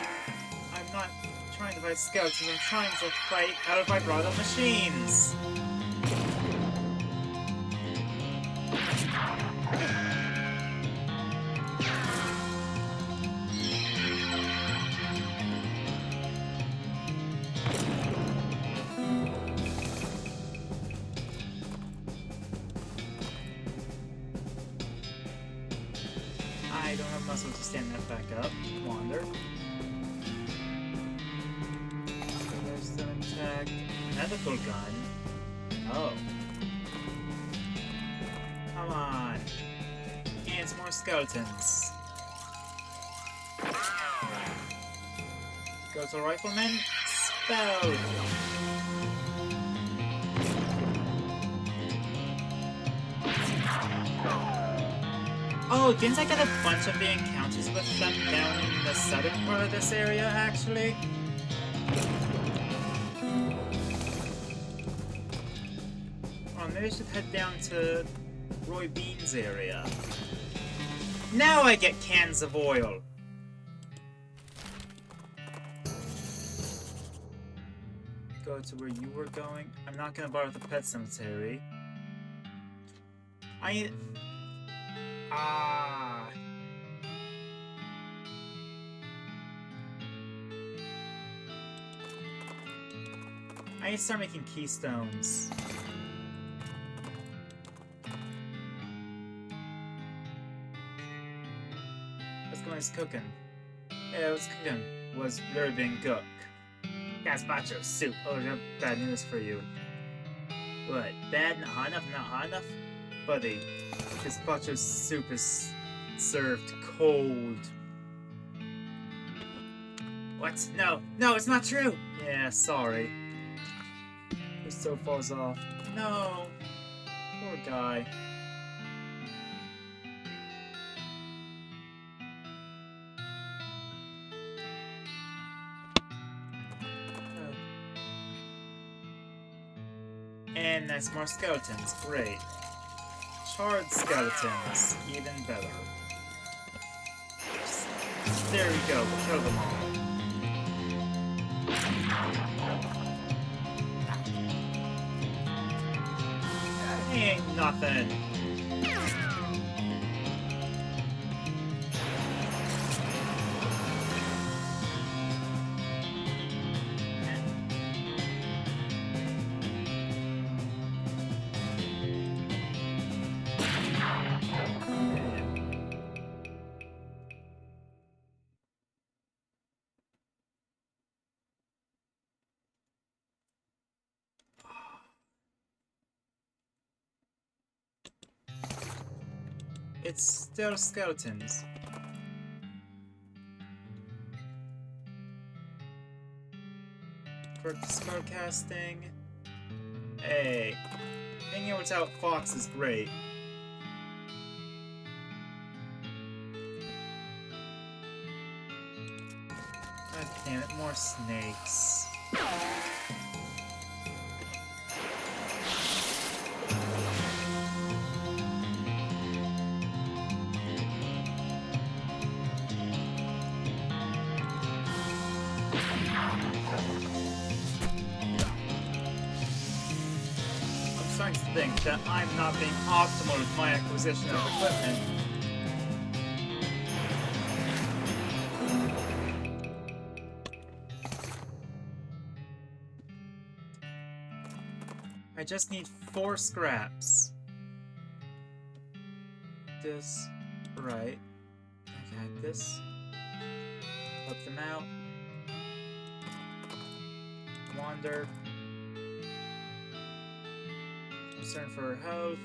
I'm not trying to fight skeletons, I'm trying to fight out of vibrato machines! I don't have muscle to stand that back up. Wander. There's still intact. Medical gun. Oh. Come on. And some more skeletons. Go to rifleman. Spell. Oh, didn't I get a bunch of the encounters with them down in the southern part of this area, actually? Oh, maybe I should head down to Roy Bean's area. Now I get cans of oil! Go to where you were going. I'm not gonna bother the pet cemetery. I need to start making keystones. What's going on cooking? Yeah, what's cooking was literally being cooked. Gazpacho soup. Oh, no, bad news for you. What? Bad? Not hot enough? Not hot enough? Buddy, gazpacho soup is served cold. What? No, no, it's not true! Yeah, sorry. This so falls off. No! Poor guy. And that's more skeletons. Great. Charred skeletons. Even better. There we go. We'll kill them all. Ain't nothing. It's still skeletons. For spell casting. Hey. Being able to outfox is great. God damn it, more snakes. To think that I'm not being optimal with my acquisition of equipment. I just need 4 scraps. This, right. I got this. Help them out. Wander. Concern for her health.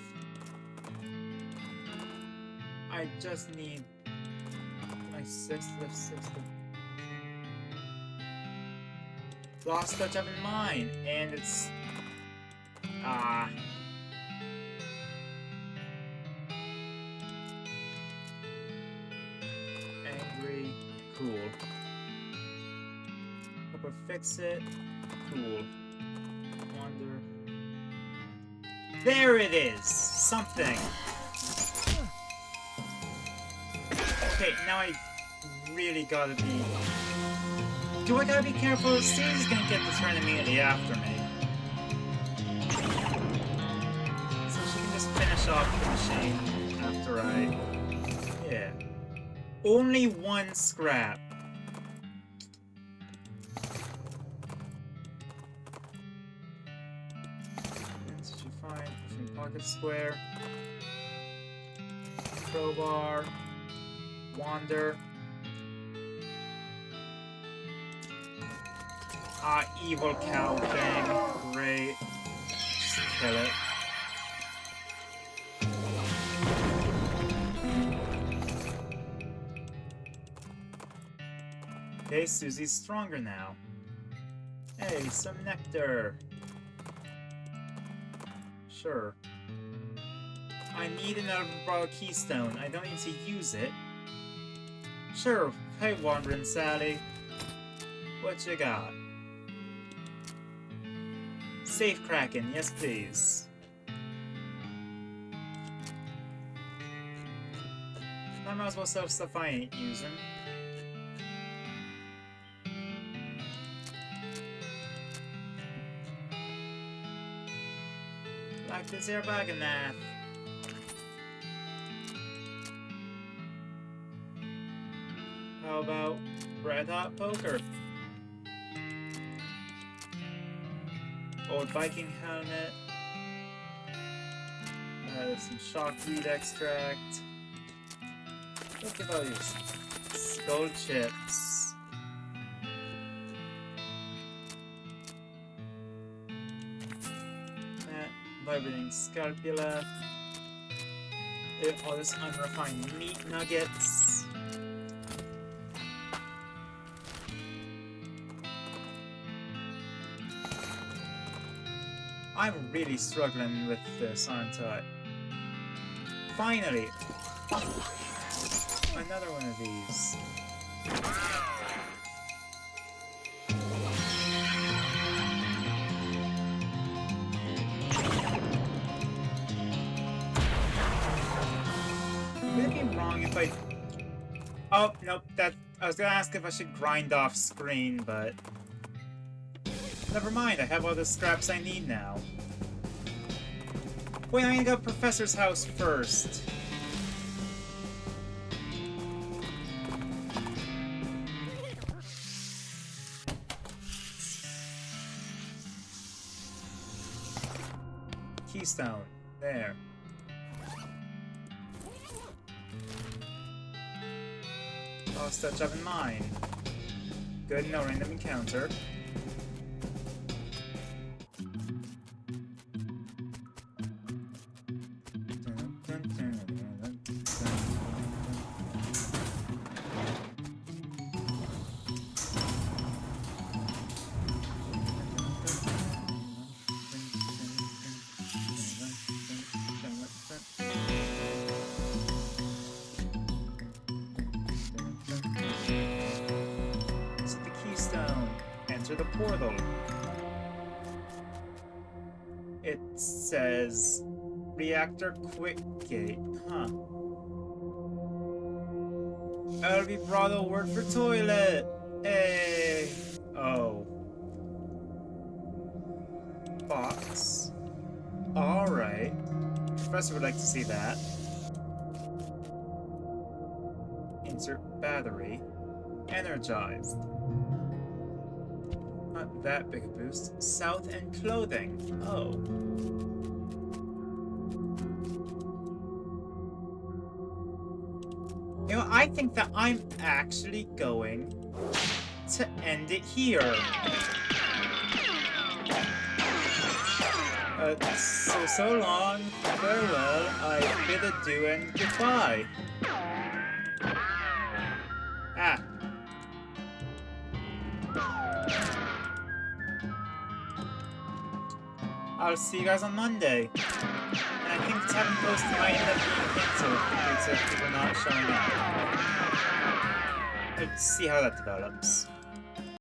I just need my 6th lift, 6th lift. Lost touch up in mine, and it's... Ah. Angry. Cool. Hope I fix it. Cool. Wonder. There it is! Something! Okay, now I really gotta be... Do I gotta be careful? Steve's gonna get the turn immediately after me. So she can just finish off the machine after I... Yeah. Only one scrap. Did you find from pocket square? Crowbar. Wander. Ah, evil cow thing. Great. Just kill it. Okay, Susie's stronger now. Hey, some nectar. Sure. I need another broad keystone. I don't need to use it. Sure. Hey, Wandering Sally. What you got? Safe cracking, yes please. I might as well sell stuff I ain't using. Like this here bag of naff. How about red hot poker? Old Viking helmet. Some shockweed extract. Look at those skull chips. That vibrating scalpula. All this unrefined meat nuggets. I'm really struggling with this, aren't I? Finally! Another one of these. Would it be wrong if I... Oh, nope, that... I was gonna ask if I should grind off screen, but... Never mind, I have all the scraps I need now. Wait, I'm gonna go to Professor's house first. Keystone. There. Lost touch up in mine. Good, no random encounter. The portal. It says reactor quick gate. Huh. That'll be Bravo word for toilet. Hey. Oh. Box. Alright. Professor would like to see that. Insert battery. Energized. Not that big a boost. South and clothing. Oh. You know, I think that I'm actually going to end it here. So long, farewell, I bid adieu and goodbye. Ah. I'll see you guys on Monday. And I think the tavern post might end up being canceled due to people not showing up. Let's see how that develops.